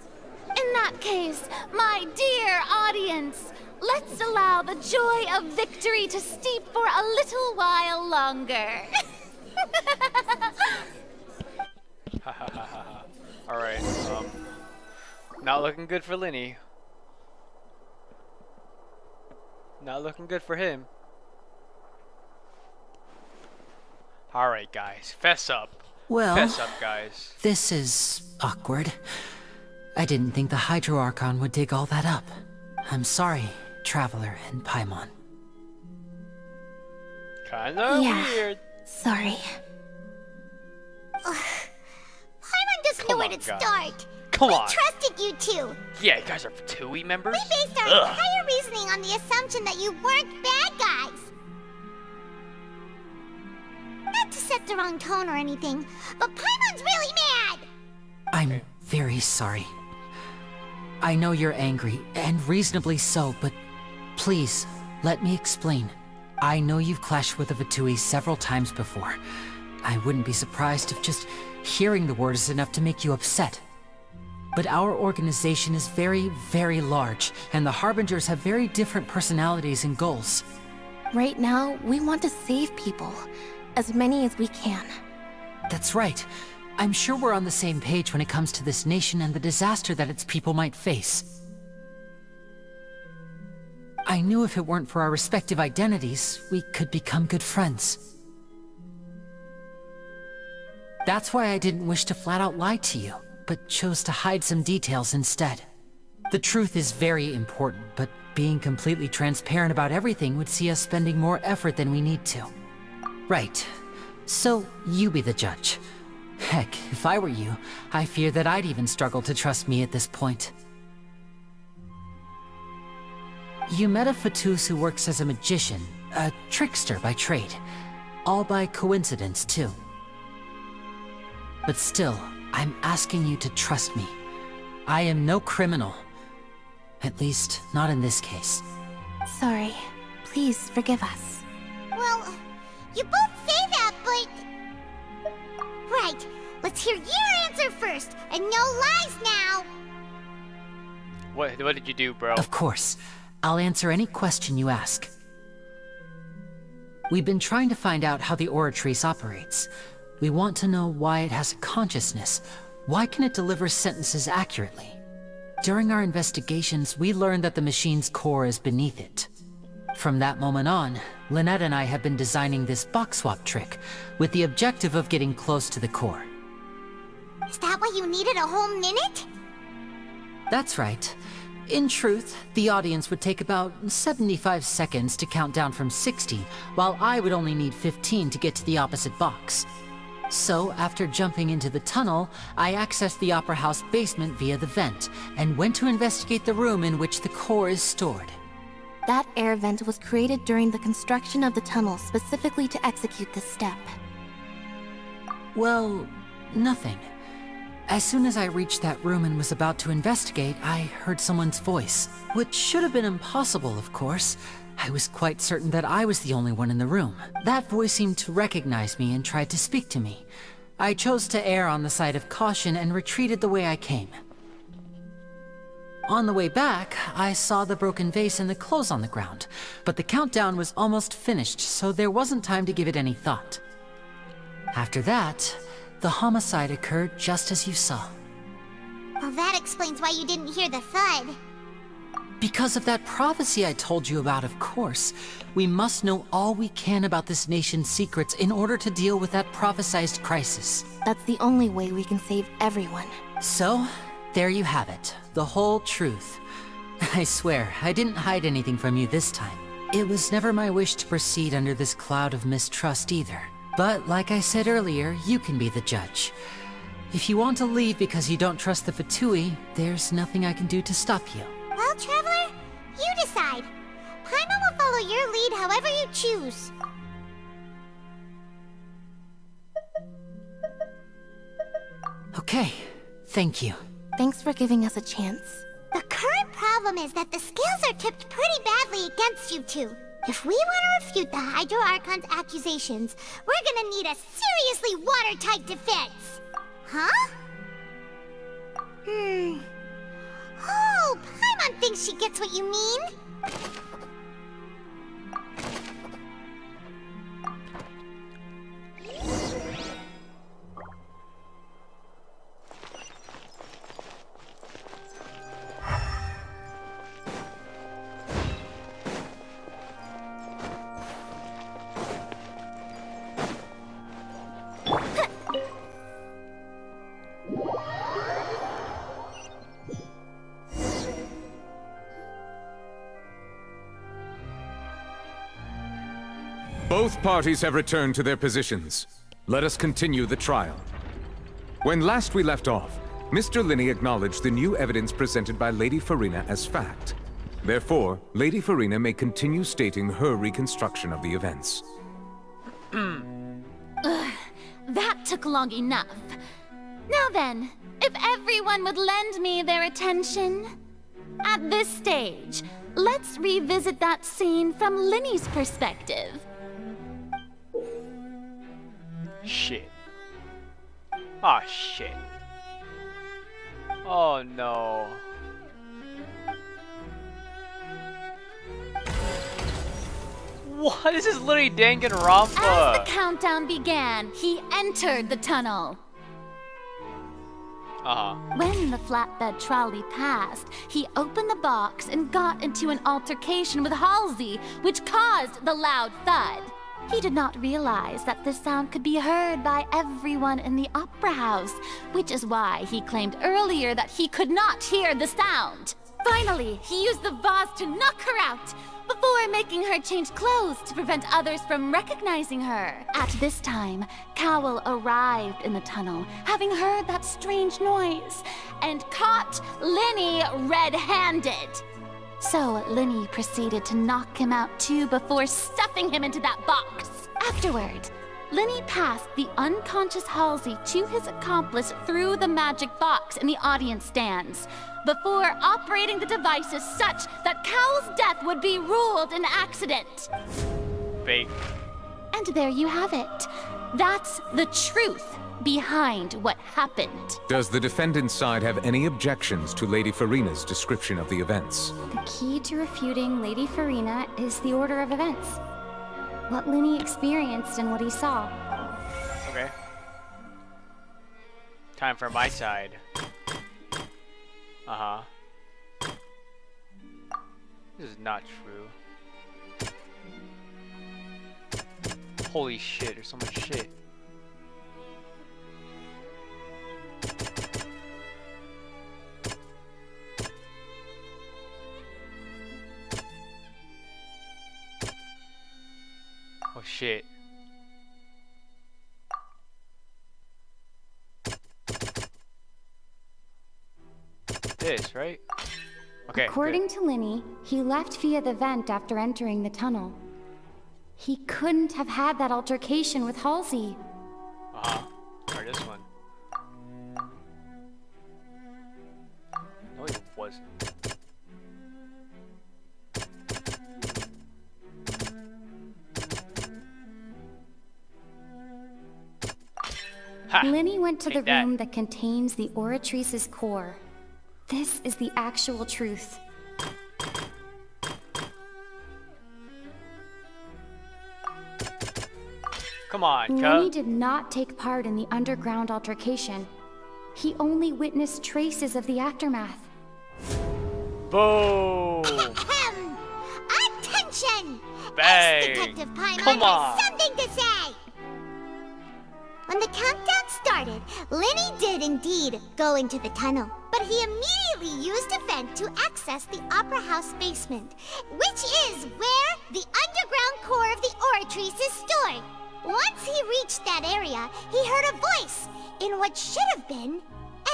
In that case, my dear audience, let's allow the joy of victory to steep for a little while longer. Alright, not looking good for Linny. Not looking good for him. Alright, guys, fess up. Well, fess up, guys. This is awkward. I didn't think the Hydro Archon would dig all that up. I'm sorry, Traveler and Paimon. Kinda weird. Sorry. Paimon doesn't know where to guys. start. Come we on. trusted you two. Yeah, you guys are TUI members? We based our Ugh. entire on the assumption that you weren't bad guys. Not to set the wrong tone or anything, but Paimon's really mad! I'm very sorry. I know you're angry, and reasonably so, but please, let me explain. I know you've clashed with the Fatui several times before. I wouldn't be surprised if just hearing the word is enough to make you upset. But our organization is very, very large, and the Harbingers have very different personalities and goals. Right now, we want to save people. As many as we can. That's right. I'm sure we're on the same page when it comes to this nation and the disaster that its people might face. I knew if it weren't for our respective identities, we could become good friends. That's why I didn't wish to flat out lie to you, but chose to hide some details instead. The truth is very important, but being completely transparent about everything would see us spending more effort than we need to. Right. So, you be the judge. Heck, if I were you, I fear that I'd even struggle to trust me at this point. You met a Fatus who works as a magician, a trickster by trade. All by coincidence, too. But still, I'm asking you to trust me. I am no criminal. At least, not in this case. Sorry. Please forgive us. Well, you both say that, but... Right, let's hear your answer first, and no lies now! What did you do, bro? Of course. I'll answer any question you ask. We've been trying to find out how the Oratrice operates. We want to know why it has a consciousness. Why can it deliver sentences accurately? During our investigations, we learned that the machine's core is beneath it. From that moment on, Lynette and I have been designing this box swap trick, with the objective of getting close to the core. Is that why you needed a whole minute? That's right. In truth, the audience would take about 75 seconds to count down from 60, while I would only need 15 to get to the opposite box. So, after jumping into the tunnel, I accessed the Opera House basement via the vent, and went to investigate the room in which the core is stored. That air vent was created during the construction of the tunnel specifically to execute this step. Well, nothing. As soon as I reached that room and was about to investigate, I heard someone's voice. Which should have been impossible, of course. I was quite certain that I was the only one in the room. That voice seemed to recognize me and tried to speak to me. I chose to err on the side of caution and retreated the way I came. On the way back, I saw the broken vase and the clothes on the ground, but the countdown was almost finished, so there wasn't time to give it any thought. After that, the homicide occurred just as you saw. Well, that explains why you didn't hear the thud. Because of that prophecy I told you about, of course. We must know all we can about this nation's secrets in order to deal with that prophesized crisis. That's the only way we can save everyone. So, there you have it. The whole truth. I swear, I didn't hide anything from you this time. It was never my wish to proceed under this cloud of mistrust either. But like I said earlier, you can be the judge. If you want to leave because you don't trust the Fatui, there's nothing I can do to stop you. Well, Traveler, you decide. Paimon will follow your lead however you choose. Okay, thank you. Thanks for giving us a chance. The current problem is that the scales are tipped pretty badly against you two. If we want to refute the Hydro Archon's accusations, we're gonna need a seriously watertight defense. Huh? Oh, Paimon thinks she gets what you mean. Both parties have returned to their positions. Let us continue the trial. When last we left off, Mr. Linney acknowledged the new evidence presented by Lady Furina as fact. Therefore, Lady Farina may continue stating her reconstruction of the events. Ugh, that took long enough. Now then, if everyone would lend me their attention. At this stage, let's revisit that scene from Linny's perspective. Shit. Oh shit. Oh no. What? This is literally Danganronpa. As the countdown began, he entered the tunnel. When the flatbed trolley passed, he opened the box and got into an altercation with Halsey, which caused the loud thud. He did not realize that the sound could be heard by everyone in the opera house, which is why he claimed earlier that he could not hear the sound. Finally, he used the vase to knock her out, before making her change clothes to prevent others from recognizing her. At this time, Cowell arrived in the tunnel, having heard that strange noise, and caught Linny red-handed. So Linny proceeded to knock him out too before stuffing him into that box. Afterward, Linny passed the unconscious Halsey to his accomplice through the magic box in the audience stands, before operating the devices such that Cowell's death would be ruled an accident. Fake. And there you have it. That's the truth behind what happened. Does the defendant's side have any objections to Lady Farina's description of the events? The key to refuting Lady Farina is the order of events. What Linny experienced and what he saw. Okay. Time for my side. This is not true. Holy shit, there's so much shit. Oh shit. This, right? Okay. According to Linny, he left via the vent after entering the tunnel. He couldn't have had that altercation with Halsey. Or this one. No, it wasn't. Linny went to the room that contains the Oratrice's core. This is the actual truth. Come on, Linny did not take part in the underground altercation. He only witnessed traces of the aftermath. Boom! Attention! Bang! Detective Paimon Come on! has something to say! When the countdown started, Linny did indeed go into the tunnel, but he immediately used a vent to access the Opera House basement, which is where the underground core of the Oratrice is stored. Once he reached that area, he heard a voice in what should have been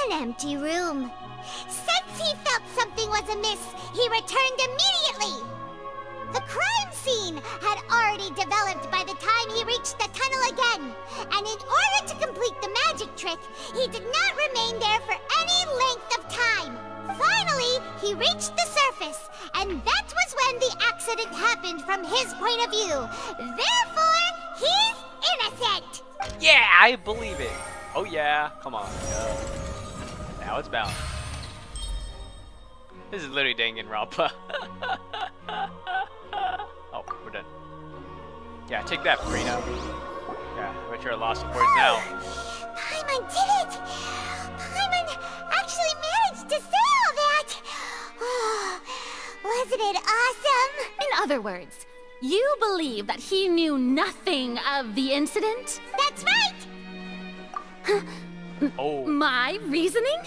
an empty room. Since he felt something was amiss, he returned immediately. The crime scene had already developed by the time he reached the tunnel again, and in order to complete the magic trick, he did not remain there for any length of time. Finally, he reached the surface, and that was when the accident happened from his point of view. Therefore, he's innocent! Yeah, I believe it. Oh yeah, come on. Now it's balanced. This is literally Danganronpa. Oh, we're done. Yeah, take that, Farina. Yeah, I bet you're at a loss of words now. Paimon did it! Paimon actually managed to say all that! Oh, wasn't it awesome? In other words, you believe that he knew nothing of the incident? That's right! Oh. My reasoning?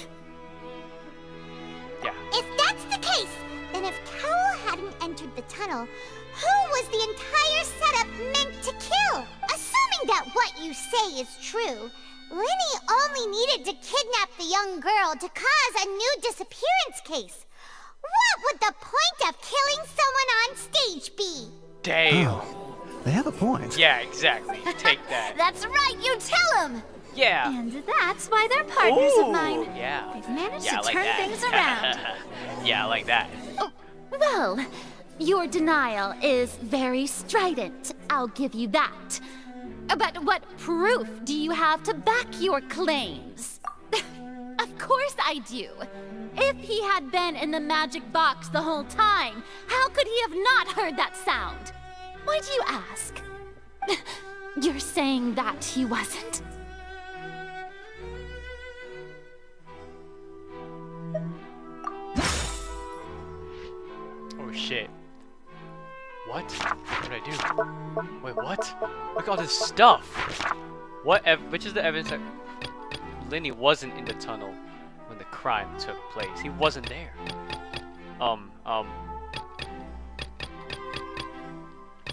Yeah. If that's the case, then if Cowell hadn't entered the tunnel, who was the entire setup meant to kill? Assuming that what you say is true, Linny only needed to kidnap the young girl to cause a new disappearance case. What would the point of killing someone on stage be? Damn. Oh, they have a point. Yeah, exactly. Take that. That's right, you tell him! Yeah. And that's why they're partners of mine. Yeah. They've managed Yeah, I to like turn that. things around. Yeah, I like that. Well, your denial is very strident. I'll give you that. But what proof do you have to back your claims? Of course I do. If he had been in the magic box the whole time, how could he have not heard that sound? Why do you ask? You're saying that he wasn't. Oh shit. What? What did I do? Wait, what? Look at all this stuff! What which is the evidence that Lenny wasn't in the tunnel when the crime took place? He wasn't there.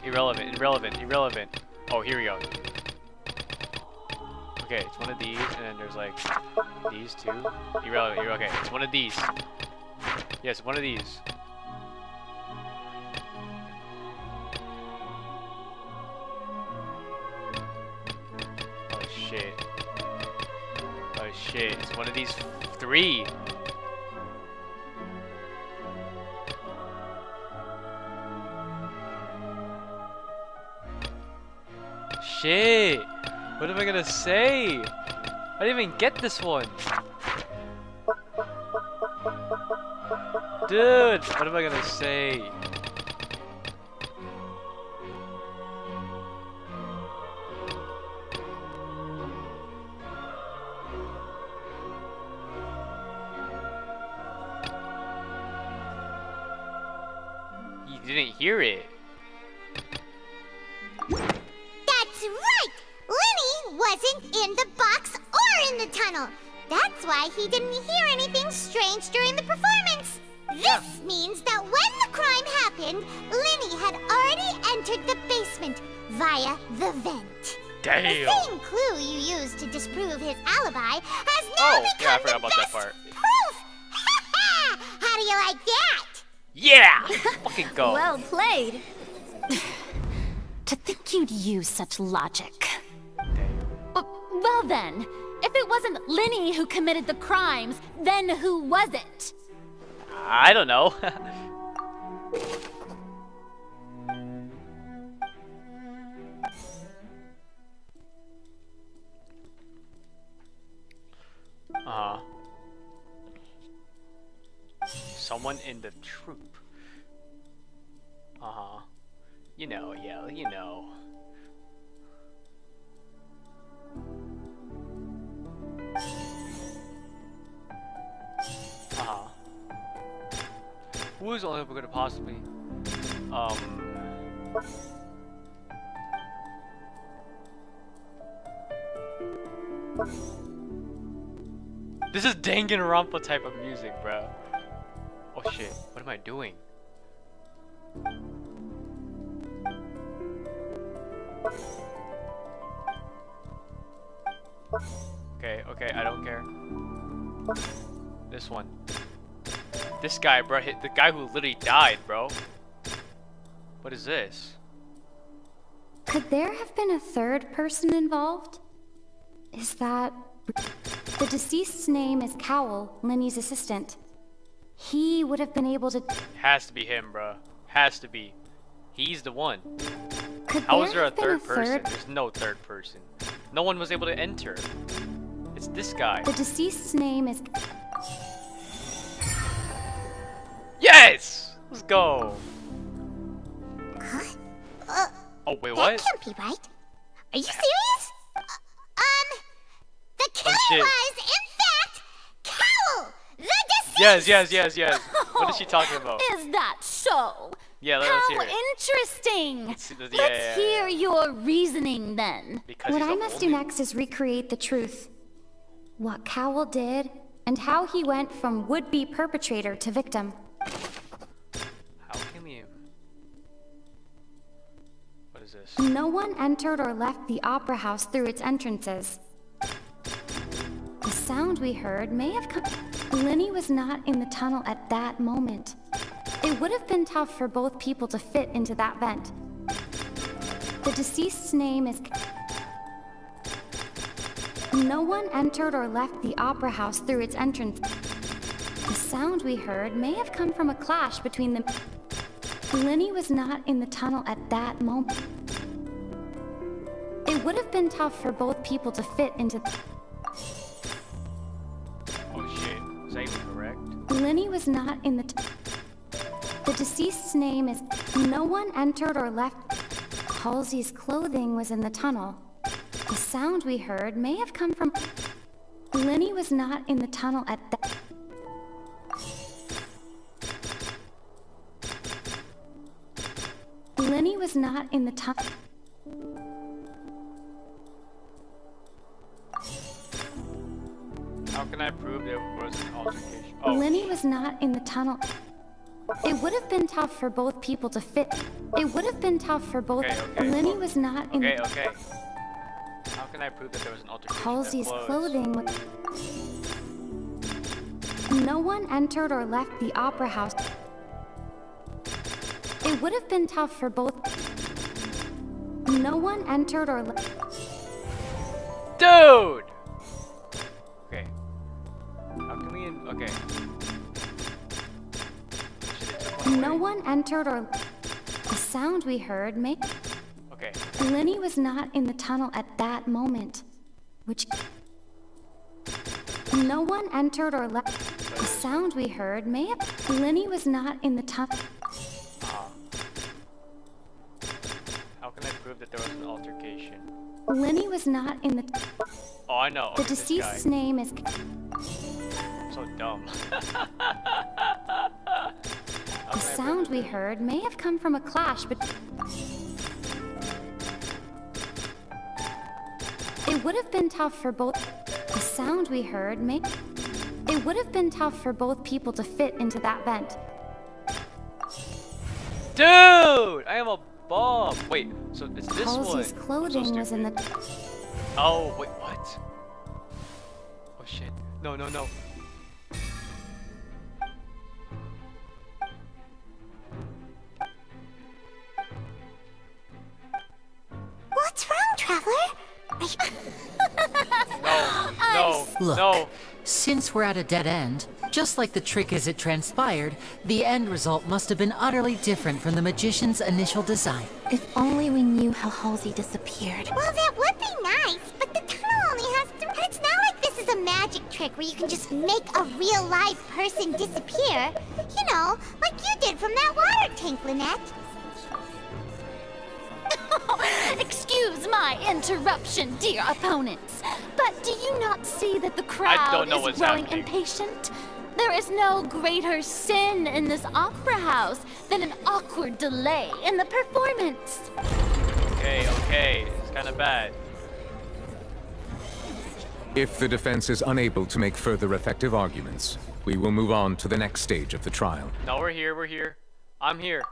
Irrelevant. Oh, here we go. Okay, it's one of these, and then there's like these two. Irrelevant. Okay, it's one of these. Yes, one of these. Oh shit, it's one of these three. Shit, what am I gonna say? I didn't even get this one. Dude, what am I gonna say? Didn't hear it. That's right! Lenny wasn't in the box or in the tunnel. That's why he didn't hear anything strange during the performance. This means that when the crime happened, Lenny had already entered the basement via the vent. Damn. The same clue you used to disprove his alibi has now become I forgot the about best that part. proof. How do you like that? Yeah! Fucking go. Well played. To think you'd use such logic. Well then, if it wasn't Lenny who committed the crimes, then who was it? I don't know. Someone in the troop. You know, yeah, you know. Who is only gonna possibly This is Danganronpa type of music, bro. Oh shit, what am I doing? Okay, I don't care. This one. This guy, bro, the guy who literally died, bro. What is this? Could there have been a third person involved? Is that... The deceased's name is Cowell, Lenny's assistant. He would have been able to... Has to be him, bro. Has to be. He's the one. Could How is there a there have third been a person? third- There's no third person. No one was able to enter. It's this guy. The deceased's name is... Yes! Let's go. Oh, wait, That what? can't be right. Are you serious? The killer shit. was, in fact, Cowell, the deceased! Yes. What is she talking about? Is that so? Yeah, let's How hear it. interesting! Yeah, Let's hear your reasoning then. Because What he's I a must do woman. next is recreate the truth. What Cowell did, and how he went from would-be perpetrator to victim. How can we... What is this? No one entered or left the Opera House through its entrances. The sound we heard may have come... Lenny was not in the tunnel at that moment. It would have been tough for both people to fit into that vent. The deceased's name is... No one entered or left the opera house through its entrance. The sound we heard may have come from a clash between them. Lenny was not in the tunnel at that moment. It would have been tough for both people to fit into... Oh shit, is that even correct? Lenny was not in the... The deceased's name is... No one entered or left... Halsey's clothing was in the tunnel. The sound we heard may have come from... Lenny was not in the tunnel at that... Lenny was not in the tunnel... How can I prove there was an altercation? Oh. Lenny was not in the tunnel... It would have been tough for both people to fit... It would have been tough for both... Okay. Lenny was not in the... Okay. How can I prove that there was an altercation? Halsey's clothing was... No one entered or left the opera house. It would have been tough for both... No one entered or left... Dude! Okay. How can we... Okay. No one entered or... The sound we heard may... Okay. Lenny was not in the tunnel at that moment, which... No one entered or left... The sound we heard may have... Lenny was not in the tunnel... How can I prove that there was an altercation? Lenny was not in the... Oh, I know. The Okay, deceased's name is... I'm so dumb. The sound we heard may have come from a clash, but... It would have been tough for both... The sound we heard may... It would have been tough for both people to fit into that vent. Dude! I am a bum! Wait, so it's this Halsey's one. clothing was in the... Oh, wait, what? Oh shit. No. What's wrong, Traveler? Look, since we're at a dead end, just like the trick as it transpired, the end result must have been utterly different from the magician's initial design. If only we knew how Halsey disappeared. Well, that would be nice, but the tunnel only has three. And it's not like this is a magic trick where you can just make a real live person disappear. You know, like you did from that water tank, Lynette. Excuse my interruption, dear opponents, but do you not see that the crowd is growing impatient? There is no greater sin in this opera house than an awkward delay in the performance. Okay, it's kind of bad. If the defense is unable to make further effective arguments, we will move on to the next stage of the trial. No, we're here. I'm here.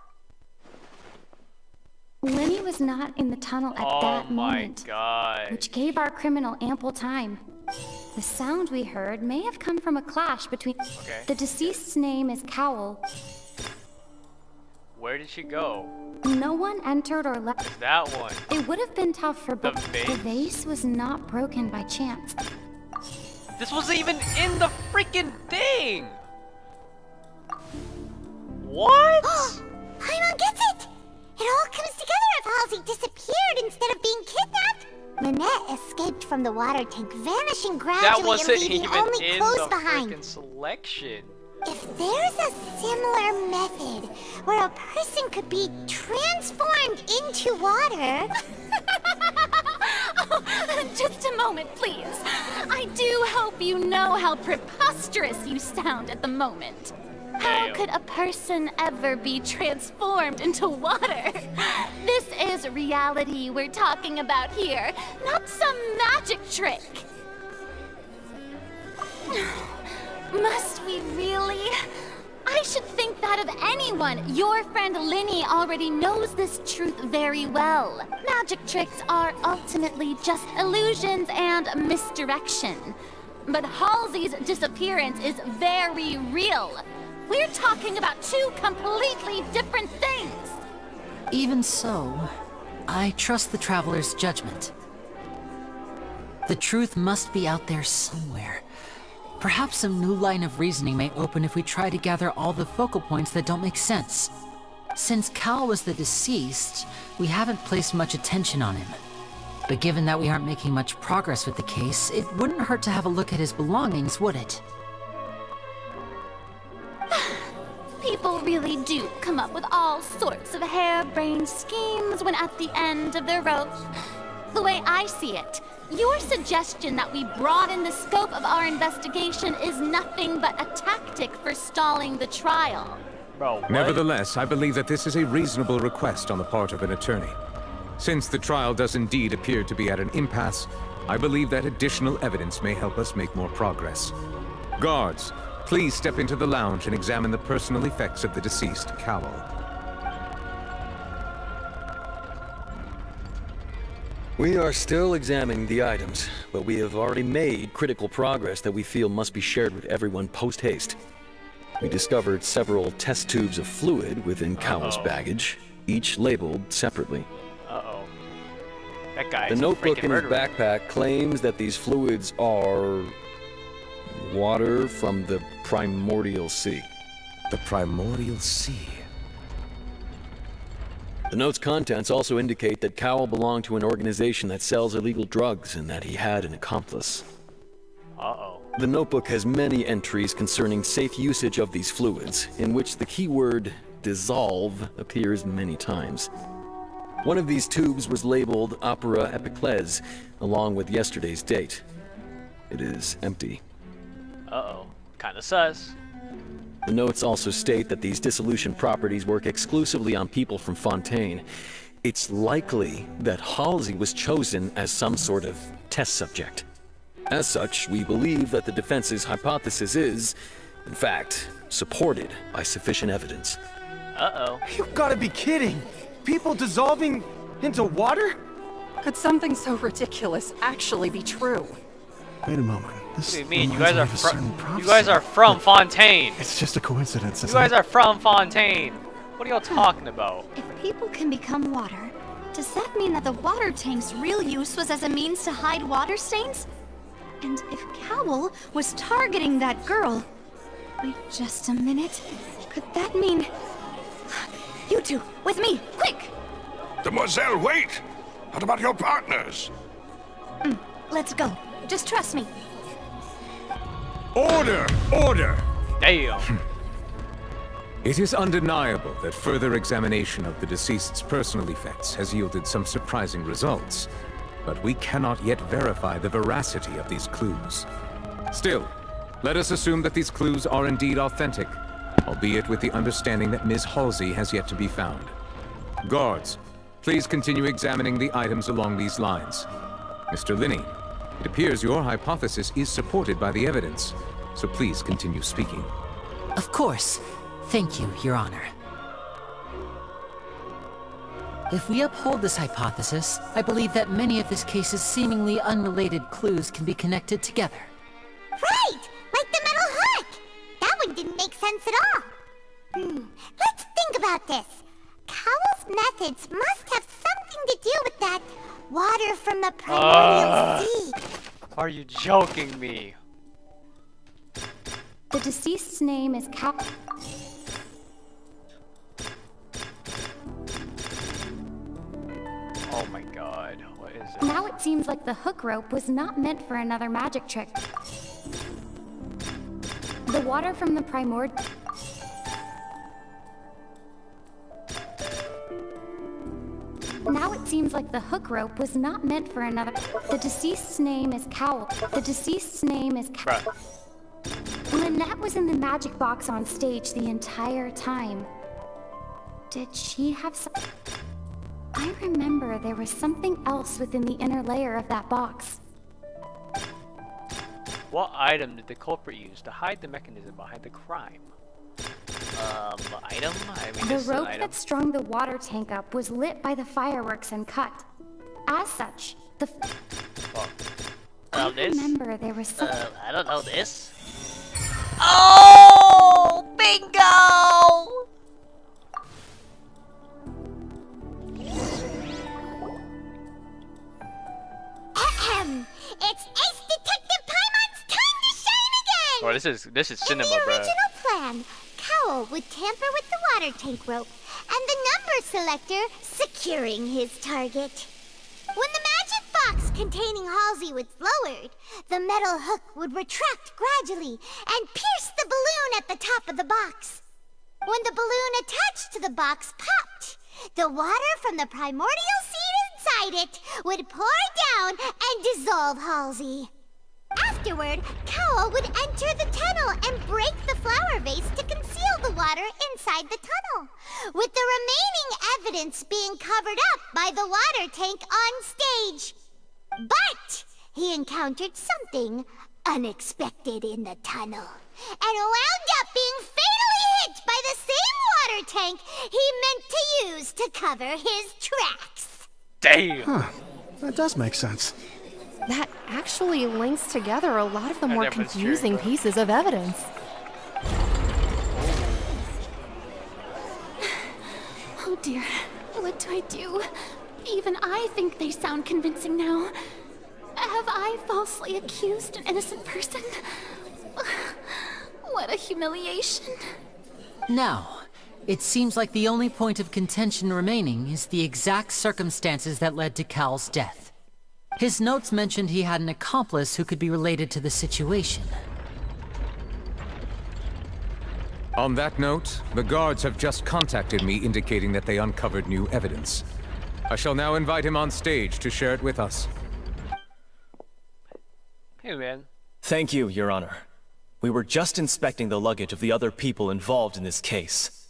Lenny was not in the tunnel at that moment, God. which gave our criminal ample time. The sound we heard may have come from a clash between... Okay. The deceased's name is Cowell. Where did she go? No one entered or left... That one. It would have been tough for both... vase? The vase was not broken by chance. This wasn't even in the freaking thing! What? Paimon gets it! It all comes together if Halsey disappeared instead of being kidnapped. Lynette escaped from the water tank, vanishing gradually That wasn't and leaving even only in clothes the behind. freaking selection. If there's a similar method where a person could be transformed into water... Just a moment, please. I do hope you know how preposterous you sound at the moment. How could a person ever be transformed into water? This is reality we're talking about here, not some magic trick. Must we really? I should think that of anyone. Your friend Linny already knows this truth very well. Magic tricks are ultimately just illusions and misdirection. But Halsey's disappearance is very real. We're talking about two completely different things! Even so, I trust the Traveler's judgment. The truth must be out there somewhere. Perhaps some new line of reasoning may open if we try to gather all the focal points that don't make sense. Since Cal was the deceased, we haven't placed much attention on him. But given that we aren't making much progress with the case, it wouldn't hurt to have a look at his belongings, would it? People really do come up with all sorts of harebrained schemes when at the end of their rope. The way I see it, your suggestion that we broaden the scope of our investigation is nothing but a tactic for stalling the trial. Bro, what? Nevertheless, I believe that this is a reasonable request on the part of an attorney. Since the trial does indeed appear to be at an impasse, I believe that additional evidence may help us make more progress. Guards, please step into the lounge and examine the personal effects of the deceased Cowell. We are still examining the items, but we have already made critical progress that we feel must be shared with everyone post-haste. We discovered several test tubes of fluid within Cowell's baggage, each labeled separately. Uh-oh. That guy The is a notebook freaking in his murderer. backpack claims that these fluids are water from the Primordial Sea. The Primordial Sea? The note's contents also indicate that Cowell belonged to an organization that sells illegal drugs and that he had an accomplice. Uh-oh. The notebook has many entries concerning safe usage of these fluids, in which the keyword dissolve appears many times. One of these tubes was labeled Opera Epiclese, along with yesterday's date. It is empty. Uh-oh. Kinda sus. The notes also state that these dissolution properties work exclusively on people from Fontaine. It's likely that Halsey was chosen as some sort of test subject. As such, we believe that the defense's hypothesis is, in fact, supported by sufficient evidence. Uh-oh. You gotta be kidding! People dissolving into water? Could something so ridiculous actually be true? Wait a moment. What do you mean? You guys are from Fontaine. It's just a coincidence. You guys are from Fontaine. What are y'all talking about? If people can become water, does that mean that the water tank's real use was as a means to hide water stains? And if Cowell was targeting that girl... Wait just a minute. Could that mean... You two, with me, quick! Demoiselle, wait! What about your partners? Let's go. Just trust me. Order! Order! Damn. It is undeniable that further examination of the deceased's personal effects has yielded some surprising results, but we cannot yet verify the veracity of these clues. Still, let us assume that these clues are indeed authentic, albeit with the understanding that Ms. Halsey has yet to be found. Guards, please continue examining the items along these lines. Mr. Linney, it appears your hypothesis is supported by the evidence, so please continue speaking. Of course. Thank you, Your Honor. If we uphold this hypothesis, I believe that many of this case's seemingly unrelated clues can be connected together. Right! Like the metal hook! That one didn't make sense at all. Let's think about this. Cowell's methods must have something to do with that water from the Primordial Sea. Are you joking me? The deceased's name is Cowell. Oh my god, what is it? Now it seems like the hook rope was not meant for another magic trick. The water from the Primordial... Now it seems like the hook rope was not meant for another... The deceased's name is Cowell. The deceased's name is Cowell. Lynette was in the magic box on stage the entire time. Did she have some... I remember there was something else within the inner layer of that box. What item did the culprit use to hide the mechanism behind the crime? Item? I mean, The this is an rope item. that strung the water tank up was lit by the fireworks and cut. As such, the... I this? remember there was some... I don't know this. Oh, Bingo! Ahem. It's Ace Detective Paimon's time to shine again! Oh, this is cinema, In the bro. original plan, Cowell would tamper with the water tank rope and the number selector securing his target. When the magic box containing Halsey was lowered, the metal hook would retract gradually and pierce the balloon at the top of the box. When the balloon attached to the box popped, the water from the primordial seed inside it would pour down and dissolve Halsey. Afterward, Cowell would enter the tunnel and break the flower vase to conceal the water inside the tunnel, with the remaining evidence being covered up by the water tank on stage. But he encountered something unexpected in the tunnel, and wound up being fatally hit by the same water tank he meant to use to cover his tracks. Damn! Huh. That does make sense. That actually links together a lot of the That more demonstrates confusing that. pieces of evidence. Oh dear, what do I do? Even I think they sound convincing now. Have I falsely accused an innocent person? What a humiliation. Now, it seems like the only point of contention remaining is the exact circumstances that led to Cal's death. His notes mentioned he had an accomplice who could be related to the situation. On that note, the guards have just contacted me indicating that they uncovered new evidence. I shall now invite him on stage to share it with us. Hey, man. Thank you, Your Honor. We were just inspecting the luggage of the other people involved in this case.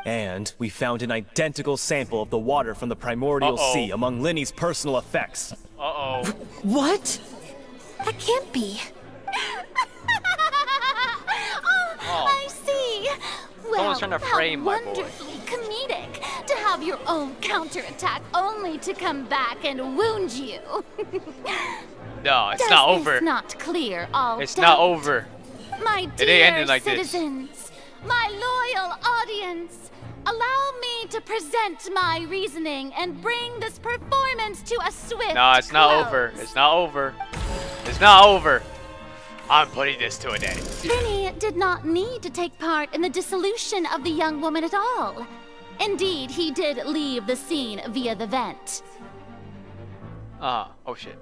And we found an identical sample of the water from the primordial sea among Linny's personal effects. Uh-oh. What? That can't be. I see. Well, Someone's trying to frame how my boy. wonderfully comedic to have your own counterattack only to come back and wound you. No, it's Does not this over. not clear all It's doubt? not over. My It ain't dear ending like this. citizens, my loyal audience, allow me to present my reasoning and bring this performance to a swift No, it's not close. over. It's not over. It's not over. I'm putting this to an end. Linny did not need to take part in the dissolution of the young woman at all. Indeed, he did leave the scene via the vent. Oh shit.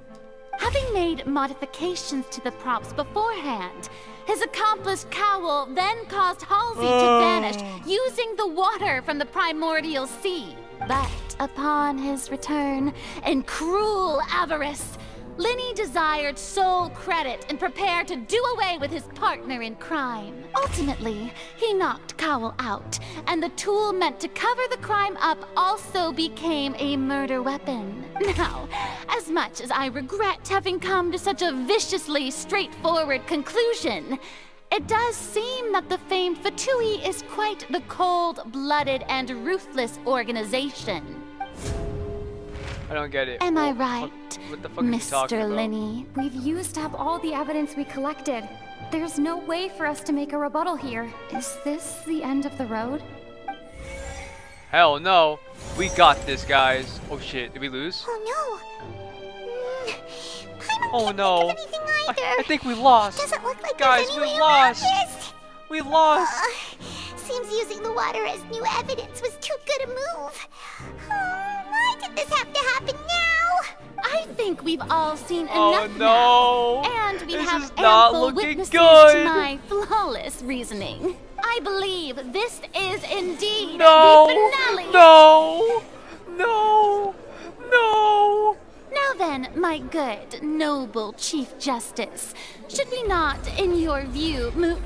Having made modifications to the props beforehand, his accomplice Cowell then caused Halsey to vanish using the water from the primordial sea. But upon his return, in cruel avarice, Linny desired sole credit and prepared to do away with his partner in crime. Ultimately, he knocked Cowell out, and the tool meant to cover the crime up also became a murder weapon. Now, as much as I regret having come to such a viciously straightforward conclusion, it does seem that the famed Fatui is quite the cold-blooded and ruthless organization. I don't get it. Am I right, What the fuck is he talking Mr. about? Linny? We've used up all the evidence we collected. There's no way for us to make a rebuttal here. Is this the end of the road? Hell no. We got this, guys. Oh shit. Did we lose? Oh Oh no. I think we no! lost. Doesn't look like Guys, there's we any way around lost. this. We lost. Seems using the water as new evidence was too good a move. Why did this have to happen now? I think we've all seen Oh, enough no. now. And we This have is not ample looking witnesses good. to my flawless reasoning. I believe this is indeed No. the finale. No. No. No. Now then, my good, noble Chief Justice, should we not, in your view, move...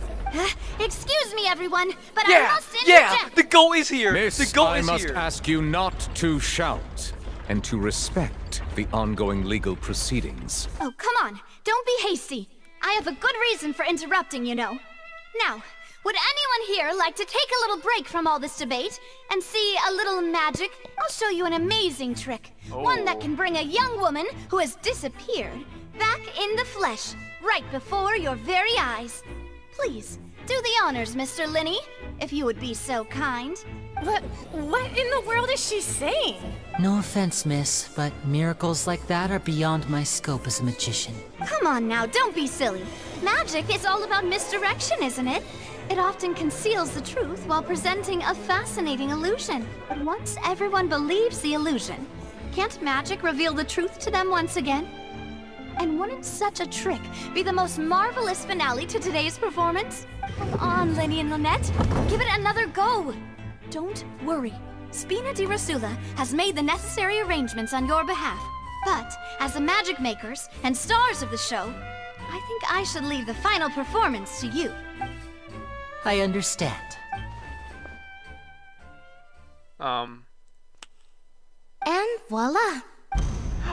Excuse me, everyone, but I must interject. The goat is here. Miss, the goat I is must here. ask you not to shout and to respect the ongoing legal proceedings. Oh, come on. Don't be hasty. I have a good reason for interrupting, you know. Now, would anyone here like to take a little break from all this debate and see a little magic? I'll show you an amazing trick. One that can bring a young woman who has disappeared back in the flesh, right before your very eyes. Please, Do the honors, Mr. Linny, if you would be so kind. What in the world is she saying? No offense, miss, but miracles like that are beyond my scope as a magician. Come on now, don't be silly. Magic is all about misdirection, isn't it? It often conceals the truth while presenting a fascinating illusion. But once everyone believes the illusion, can't magic reveal the truth to them once again? And wouldn't such a trick be the most marvelous finale to today's performance? Come on, Lenny and Lynette, give it another go. Don't worry. Spina di Rasula has made the necessary arrangements on your behalf. But as the magic makers and stars of the show, I think I should leave the final performance to you. I understand. And voila.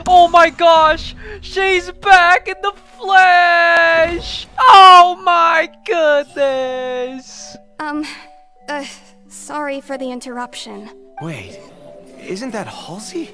Oh my gosh! She's back in the flesh! Oh my goodness! Sorry for the interruption. Wait, isn't that Halsey?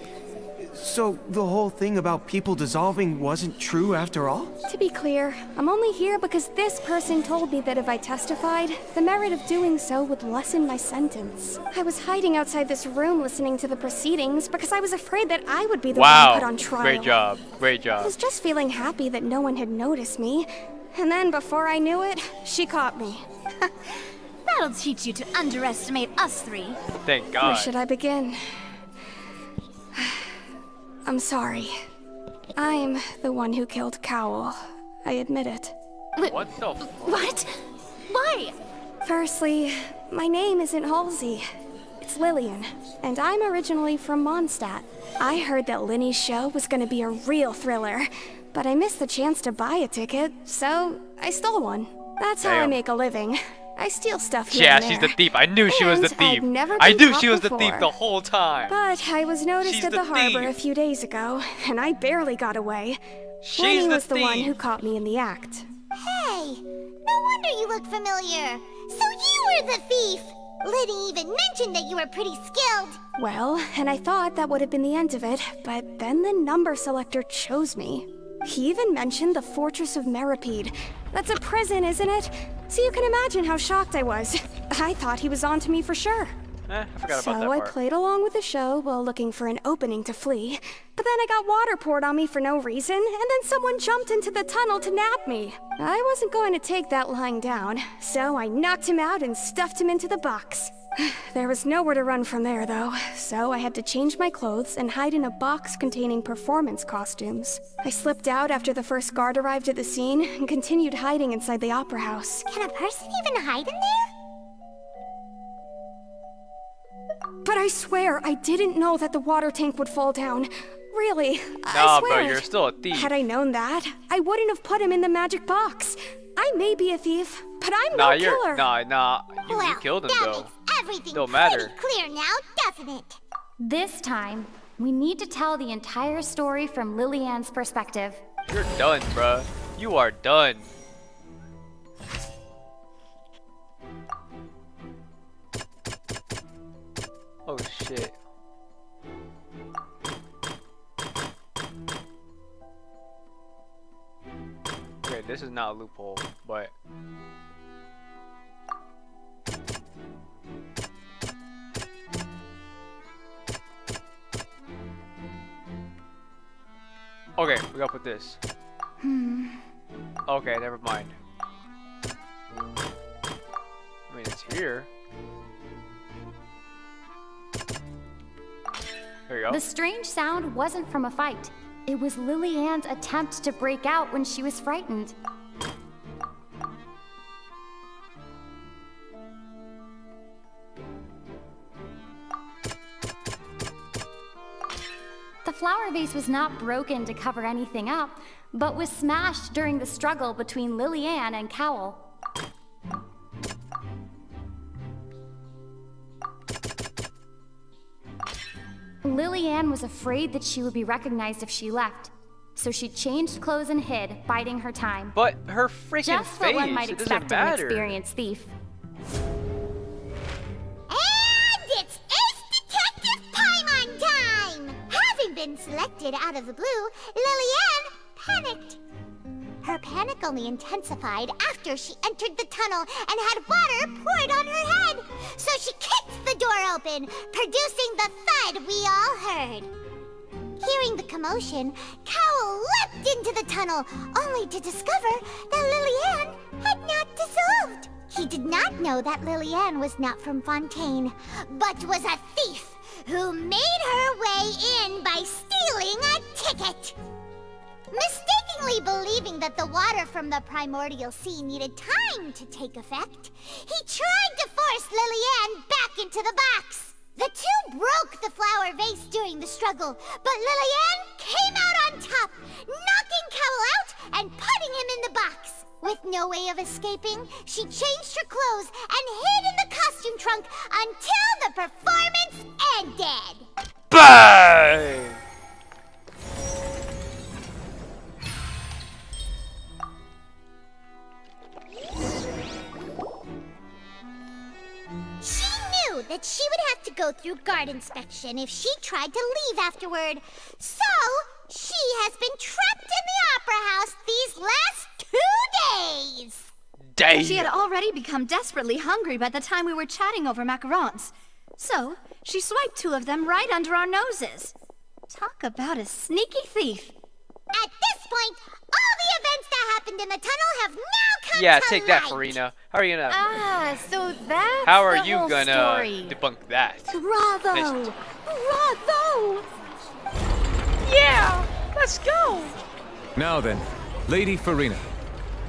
So the whole thing about people dissolving wasn't true after all? To be clear, I'm only here because this person told me that if I testified, the merit of doing so would lessen my sentence. I was hiding outside this room listening to the proceedings because I was afraid that I would be the one put on trial. Great job. Great job. I was just feeling happy that no one had noticed me. And then before I knew it, she caught me. That'll teach you to underestimate us three. Thank God. Where should I begin? I'm sorry. I'm the one who killed Cowell. I admit it. What the What? Why? Firstly, my name isn't Halsey. It's Lillian, and I'm originally from Mondstadt. I heard that Linny's show was gonna be a real thriller, but I missed the chance to buy a ticket, so I stole one. That's how I Damn. make a living. I steal stuff here Yeah, and she's there. the thief. I knew she was the And thief. I'd never I been knew caught she was the before. thief the whole time. But I was noticed She's at the the harbor thief. a few days ago, and I barely got away. She's Lenny the was the one thief. who caught me in the act. Hey, no wonder you look familiar. So you were the thief. Liddy even mentioned that you were pretty skilled. Well, and I thought that would have been the end of it, but then the number selector chose me. He even mentioned the Fortress of Meripede. That's a prison, isn't it? So you can imagine how shocked I was. I thought he was on to me for sure. I forgot So about that I part. played along with the show while looking for an opening to flee. But then I got water poured on me for no reason, and then someone jumped into the tunnel to nab me. I wasn't going to take that lying down, so I knocked him out and stuffed him into the box. There was nowhere to run from there, though, so I had to change my clothes and hide in a box containing performance costumes. I slipped out after the first guard arrived at the scene and continued hiding inside the opera house. Can a person even hide in there? But I swear, I didn't know that the water tank would fall down. Really, I Nah, swear bro, it. you're still a thief. Had I known that, I wouldn't have put him in the magic box. I may be a thief, but I'm Nah, no you're killer. nah. You Well, killed him that though. makes everything Don't pretty matter. clear now, doesn't it? This time, we need to tell the entire story from Lillian's perspective. You're done, bruh. You are done. Oh shit. Okay, this is not a loophole, but okay, we gotta put this. Okay, never mind. I mean, it's here. There you go. The strange sound wasn't from a fight. It was Lillian's attempt to break out when she was frightened. The flower vase was not broken to cover anything up, but was smashed during the struggle between Lillian and Cowell. Lillian was afraid that she would be recognized if she left, so she changed clothes and hid, biding her time. But her freaking Just face, what one might it expect doesn't of an matter. experienced thief. And it's Ace Detective Paimon time! Having been selected out of the blue, Lillian panicked. Her panic only intensified after she entered the tunnel and had water poured on her head. So she kicked the door open, producing the thud we all heard. Hearing the commotion, Cowell leapt into the tunnel, only to discover that Lily-Ann had not dissolved. He did not know that Lily-Ann was not from Fontaine, but was a thief who made her way in by stealing a ticket. Mistakenly believing that the water from the primordial sea needed time to take effect, he tried to force Lily-Ann back into the box. The two broke the flower vase during the struggle, but Lily-Ann came out on top, knocking Cowell out and putting him in the box. With no way of escaping, she changed her clothes and hid in the costume trunk until the performance ended. Bang! She knew that she would have to go through guard inspection if she tried to leave afterward. So, she has been trapped in the Opera House these last 2 days. Damn. She had already become desperately hungry by the time we were chatting over macarons. So, she swiped 2 of them right under our noses. Talk about a sneaky thief. At this point, all the events that happened in the tunnel have now come Yeah, to take light. that, Farina. How are you gonna? So that's How are the you whole gonna story. debunk that? Bravo! Nice. Bravo! Yeah, let's go. Now then, Lady Farina,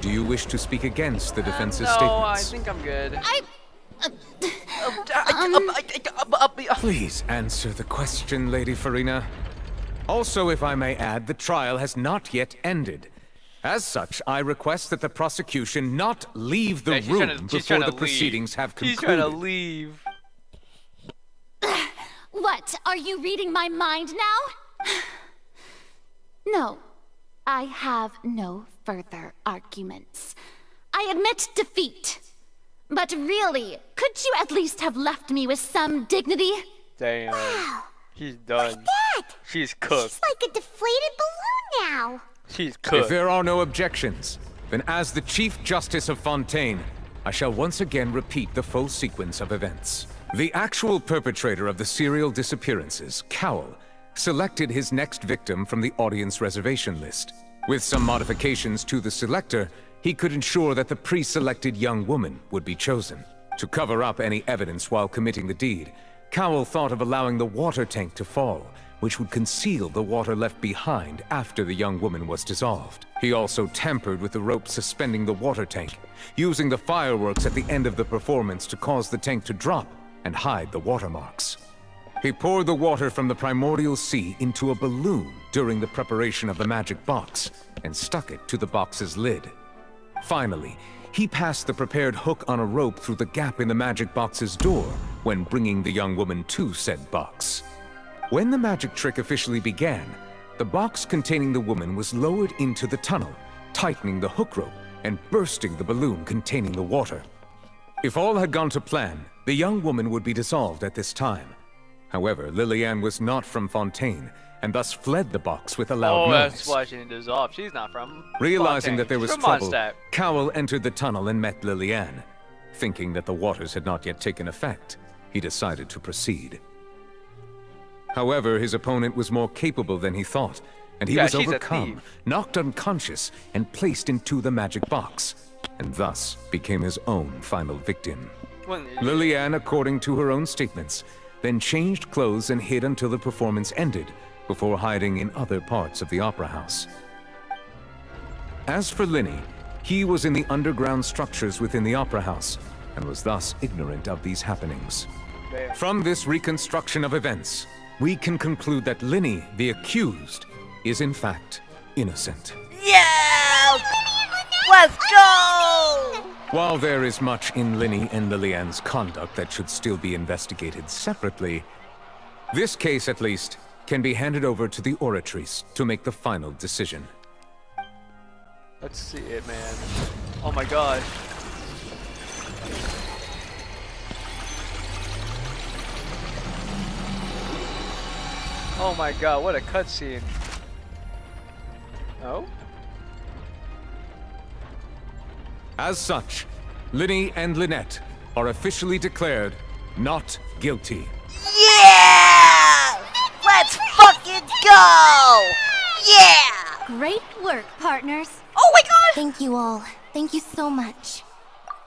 do you wish to speak against the defense's No, I statements? think I'm good. Please answer the question, Lady Farina. Also, if I may add, the trial has not yet ended. As such, I request that the prosecution not leave the Yeah, she's room trying to before the leave. proceedings have He's concluded. trying to leave. What? Are you reading my mind now? No. I have no further arguments. I admit defeat. But really, could you at least have left me with some dignity? Damn. Wow. He's done. That! She's cooked. She's like a deflated balloon now. She's If cooked. there are no objections, then as the Chief Justice of Fontaine, I shall once again repeat the full sequence of events. The actual perpetrator of the serial disappearances, Cowell, selected his next victim from the audience reservation list. With some modifications to the selector, he could ensure that the pre-selected young woman would be chosen. To cover up any evidence while committing the deed, Cowell thought of allowing the water tank to fall, which would conceal the water left behind after the young woman was dissolved. He also tampered with the rope suspending the water tank, using the fireworks at the end of the performance to cause the tank to drop and hide the watermarks. He poured the water from the primordial sea into a balloon during the preparation of the magic box and stuck it to the box's lid. Finally, he passed the prepared hook on a rope through the gap in the magic box's door when bringing the young woman to said box. When the magic trick officially began, the box containing the woman was lowered into the tunnel, tightening the hook rope and bursting the balloon containing the water. If all had gone to plan, the young woman would be dissolved at this time. However, Lily-Ann was not from Fontaine, and thus fled the box with a loud Oh, noise. that's why she didn't dissolve. She's not from Realizing Fontaine. that there was She's from trouble, Mondstadt. Cowell entered the tunnel and met Lily-Ann. Thinking that the waters had not yet taken effect, he decided to proceed. However, his opponent was more capable than he thought, and he Yeah, was she's a overcome, thief. knocked unconscious, and placed into the magic box, and thus became his own final victim. Lily-Ann, according to her own statements, then changed clothes and hid until the performance ended, before hiding in other parts of the opera house. As for Linny, he was in the underground structures within the opera house, and was thus ignorant of these happenings. From this reconstruction of events, we can conclude that Linny, the accused, is in fact innocent. Yeah! Let's go! While there is much in Linny and Lily-Ann's conduct that should still be investigated separately, this case, at least, can be handed over to the Oratrice to make the final decision. Let's see it, man. Oh my god. Oh my god, what a cutscene. Oh? As such, Linny and Lynette are officially declared not guilty. Yeah! Let's fucking go! Yeah! Great work, partners. Oh my god! Thank you all. Thank you so much.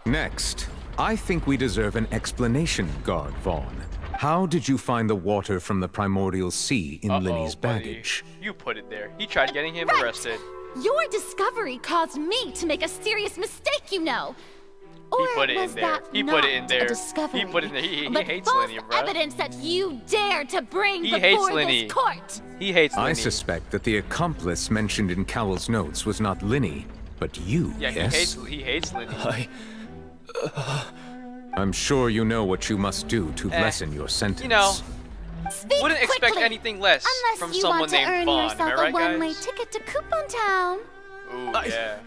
Next, I think we deserve an explanation, Guard Vaughn. How did you find the water from the primordial sea in Linny's baggage? You put it there. He tried getting him arrested. Your discovery caused me to make a serious mistake, you know. Or He put it was in there. that He put it in not there. a discovery, He put it in there. He but hates false Linny, bro. evidence that you dared to bring He before hates this Linny. court. He hates Linny. I suspect that the accomplice mentioned in Cowell's notes was not Linny, but you, Yeah, yes? he hates Linny. I'm sure you know what you must do to lessen your sentence. You know, Speak wouldn't expect quickly, anything less unless from you someone want to named earn Vaughn. Am I yourself right, a one-way guys? ticket to Coupon Town. Ooh, yeah.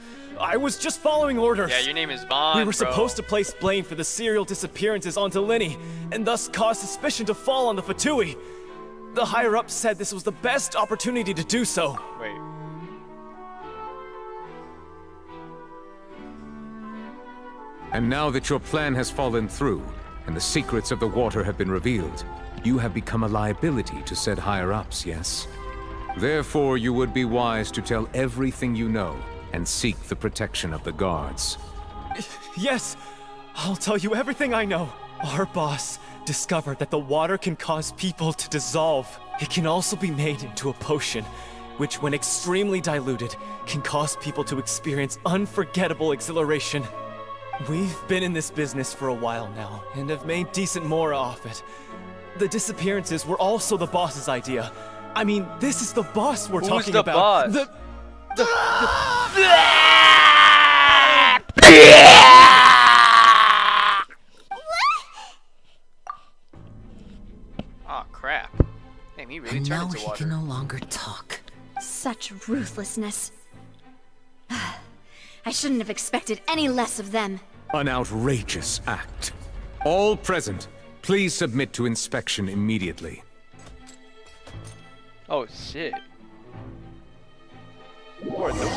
I was just following orders. Yeah, your name is Vaughn, We were bro. supposed to place blame for the serial disappearances onto Linny, and thus cause suspicion to fall on the Fatui. The higher-ups said this was the best opportunity to do so. Wait. And now that your plan has fallen through, and the secrets of the water have been revealed, you have become a liability to said higher-ups, yes? Therefore, you would be wise to tell everything you know, and seek the protection of the guards. Yes, I'll tell you everything I know. Our boss discovered that the water can cause people to dissolve. It can also be made into a potion, which when extremely diluted, can cause people to experience unforgettable exhilaration. We've been in this business for a while now, and have made decent more off it. The disappearances were also the boss's idea. I mean, this is the boss we're Who's talking the about. boss? Oh crap! Damn, he really And turned now into he water. can no longer talk. Such ruthlessness. I shouldn't have expected any less of them. An outrageous act. All present, please submit to inspection immediately. Oh shit! Poor Luke.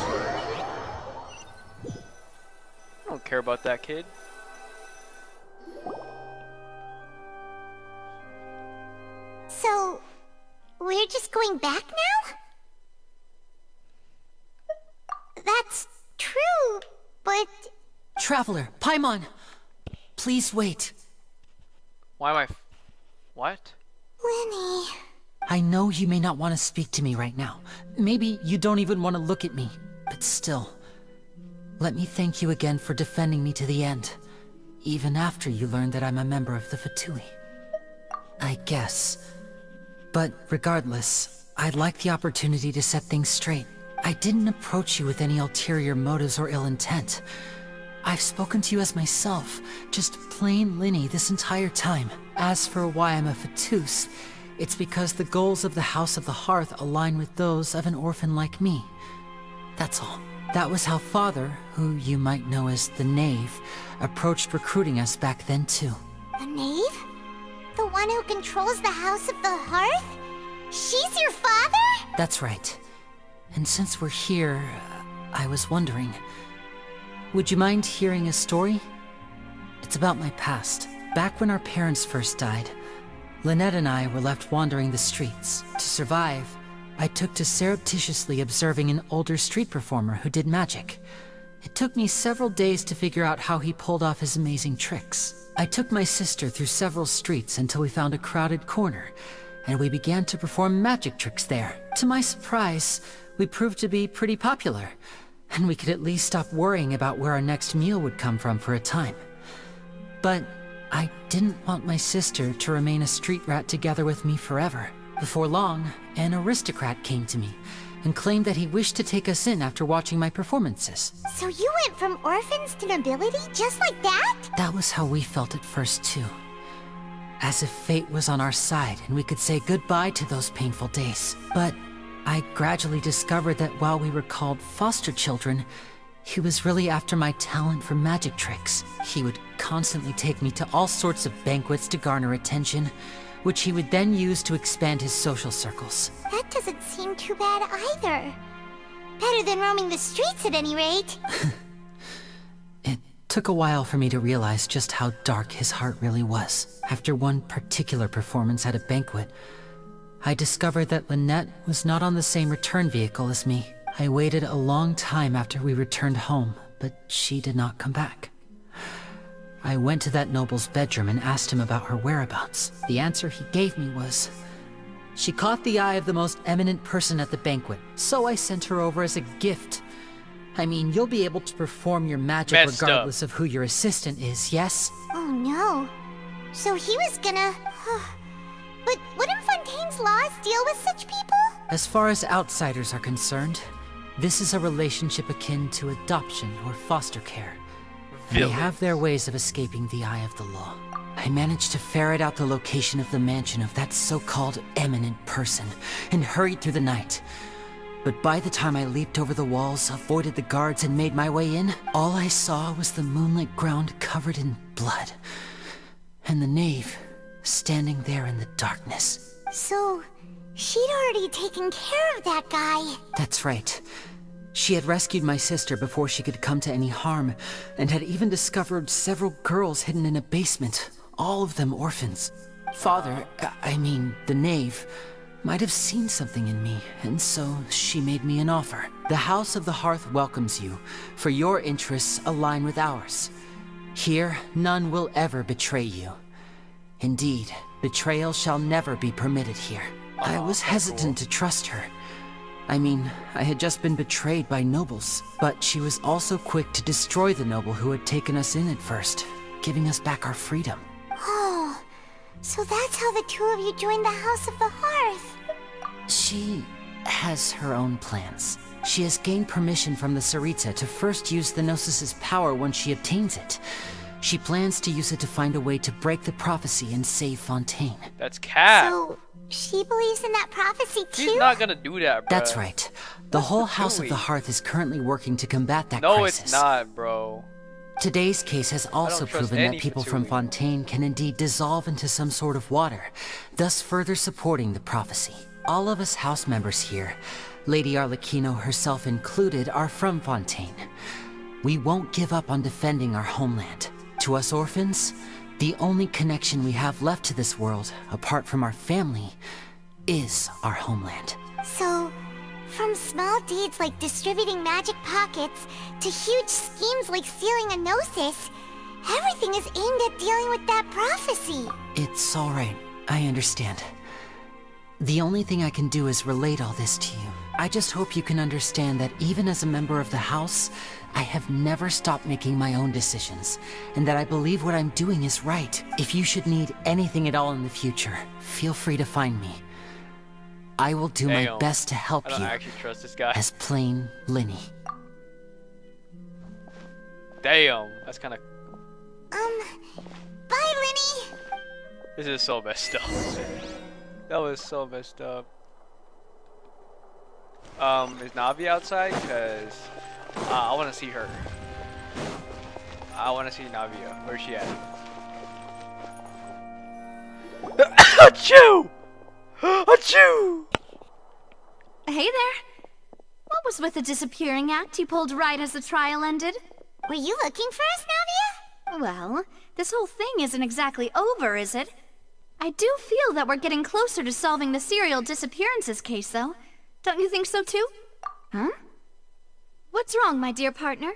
I don't care about that kid. So, we're just going back now? That's true, but... Traveler, Paimon, please wait. Why am I? What? Linny... I know you may not want to speak to me right now. Maybe you don't even want to look at me. But still, let me thank you again for defending me to the end. Even after you learned that I'm a member of the Fatui. I guess. But regardless, I'd like the opportunity to set things straight. I didn't approach you with any ulterior motives or ill intent. I've spoken to you as myself, just plain Linny this entire time. As for why I'm a Fatus, it's because the goals of the House of the Hearth align with those of an orphan like me. That's all. That was how Father, who you might know as the Knave, approached recruiting us back then too. The Knave? The one who controls the House of the Hearth? She's your father? That's right. And since we're here, I was wondering, would you mind hearing a story? It's about my past. Back when our parents first died, Lynette and I were left wandering the streets. To survive, I took to surreptitiously observing an older street performer who did magic. It took me several days to figure out how he pulled off his amazing tricks. I took my sister through several streets until we found a crowded corner, and we began to perform magic tricks there. To my surprise, we proved to be pretty popular, and we could at least stop worrying about where our next meal would come from for a time. But I didn't want my sister to remain a street rat together with me forever. Before long, an aristocrat came to me and claimed that he wished to take us in after watching my performances. So you went from orphans to nobility just like that? That was how we felt at first too. As if fate was on our side and we could say goodbye to those painful days. But I gradually discovered that while we were called foster children, he was really after my talent for magic tricks. He would constantly take me to all sorts of banquets to garner attention, which he would then use to expand his social circles. That doesn't seem too bad either. Better than roaming the streets at any rate. It Took a while for me to realize just how dark his heart really was. After one particular performance at a banquet, I discovered that Lynette was not on the same return vehicle as me. I waited a long time after we returned home, but she did not come back. I went to that noble's bedroom and asked him about her whereabouts. The answer he gave me was, she caught the eye of the most eminent person at the banquet, so I sent her over as a gift. I mean, you'll be able to perform your magic regardless of who your assistant is, yes? Oh no. So he was gonna... But wouldn't Fontaine's laws deal with such people? As far as outsiders are concerned, this is a relationship akin to adoption or foster care. They have their ways of escaping the eye of the law. I managed to ferret out the location of the mansion of that so-called eminent person and hurried through the night. But by the time I leaped over the walls, avoided the guards, and made my way in, all I saw was the moonlit ground covered in blood. And the knave standing there in the darkness. So, she'd already taken care of that guy. That's right. She had rescued my sister before she could come to any harm, and had even discovered several girls hidden in a basement, all of them orphans. Father, I mean, the knave, might have seen something in me, and so she made me an offer. The House of the Hearth welcomes you, for your interests align with ours. Here, none will ever betray you. Indeed, betrayal shall never be permitted here. I was hesitant to trust her. I mean, I had just been betrayed by nobles, but she was also quick to destroy the noble who had taken us in at first, giving us back our freedom. Oh, so that's how the two of you joined the House of the Hearth. She has her own plans. She has gained permission from the Tsaritsa to first use the Gnosis' power when she obtains it. She plans to use it to find a way to break the prophecy and save Fontaine. That's Cat. So, she believes in that prophecy too? She's not gonna do that, bro. That's right. The whole House of the Hearth is currently working to combat that crisis. crisis. No, it's not, bro. Today's case has also proven that people from Fontaine can indeed dissolve into some sort of water, thus further supporting the prophecy. All of us house members here, Lady Arlecchino herself included, are from Fontaine. We won't give up on defending our homeland. To us orphans, the only connection we have left to this world, apart from our family, is our homeland. So, from small deeds like distributing magic pockets to huge schemes like stealing a Gnosis, everything is aimed at dealing with that prophecy. It's all right. I understand. The only thing I can do is relate all this to you. I just hope you can understand that even as a member of the House, I have never stopped making my own decisions, and that I believe what I'm doing is right. If you should need anything at all in the future, feel free to find me. I will do my best to help you. I don't actually trust this guy. As plain Lyney. Damn, that's kind of... Bye, Lyney! This is so messed up. That was so messed up. Is Navi outside? Because I want to see her. I want to see Navia. Where's she at? Achoo! Achoo! Hey there. What was with the disappearing act you pulled right as the trial ended? Were you looking for us, Navia? Well, this whole thing isn't exactly over, is it? I do feel that we're getting closer to solving the serial disappearances case, though. Don't you think so, too? Huh? What's wrong, my dear partner?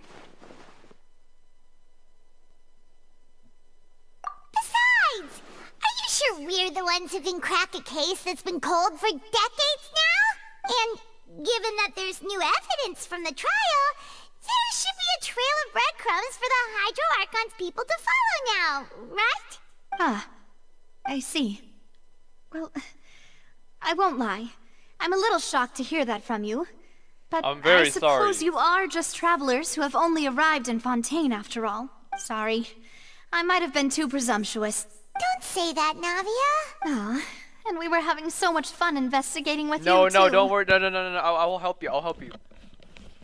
Besides, are you sure we're the ones who can crack a case that's been cold for decades now? And given that there's new evidence from the trial, there should be a trail of breadcrumbs for the Hydro Archon's people to follow now, right? Ah, I see. Well, I won't lie. I'm a little shocked to hear that from you. But I'm very I suppose sorry. you are just travelers who have only arrived in Fontaine after all. Sorry. I might have been too presumptuous. Don't say that, Navia. Ah, and we were having so much fun investigating with you, No, too. don't worry. No. I will help you. I'll help you.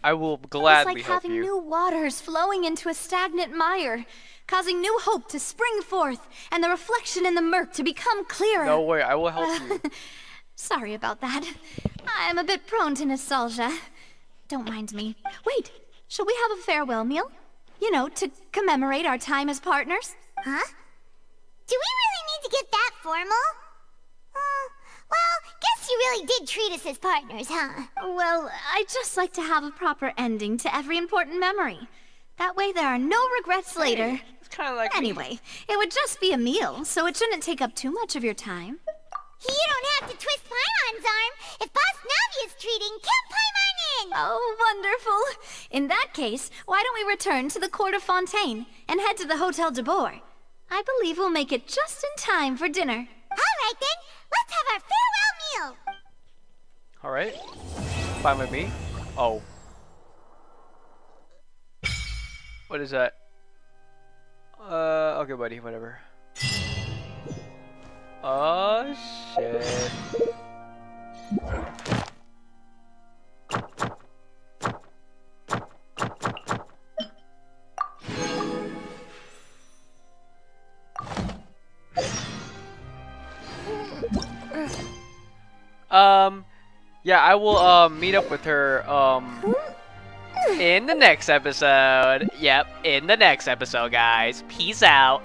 I will gladly It's like help having you. new waters flowing into a stagnant mire, causing new hope to spring forth, and the reflection in the murk to become clearer. No worry, I will help you. Sorry about that. I'm a bit prone to nostalgia. Don't mind me. Wait, shall we have a farewell meal? You know, to commemorate our time as partners. Huh? Do we really need to get that formal? Well, guess you really did treat us as partners, huh? Well, I'd just like to have a proper ending to every important memory. That way there are no regrets later. It's kind of like Anyway, it would just be a meal, so it shouldn't take up too much of your time. You don't have to twist Paimon's arm. If Boss Navi is treating, count Paimon in! Oh, wonderful. In that case, why don't we return to the Court of Fontaine and head to the Hotel de Boer? I believe we'll make it just in time for dinner. All right, then. Let's have our farewell meal. Alright. Fine with me. Oh. What is that? Okay, buddy, whatever. Oh, shit. Yeah, I will, meet up with her, in the next episode. Yep, in the next episode, guys. Peace out.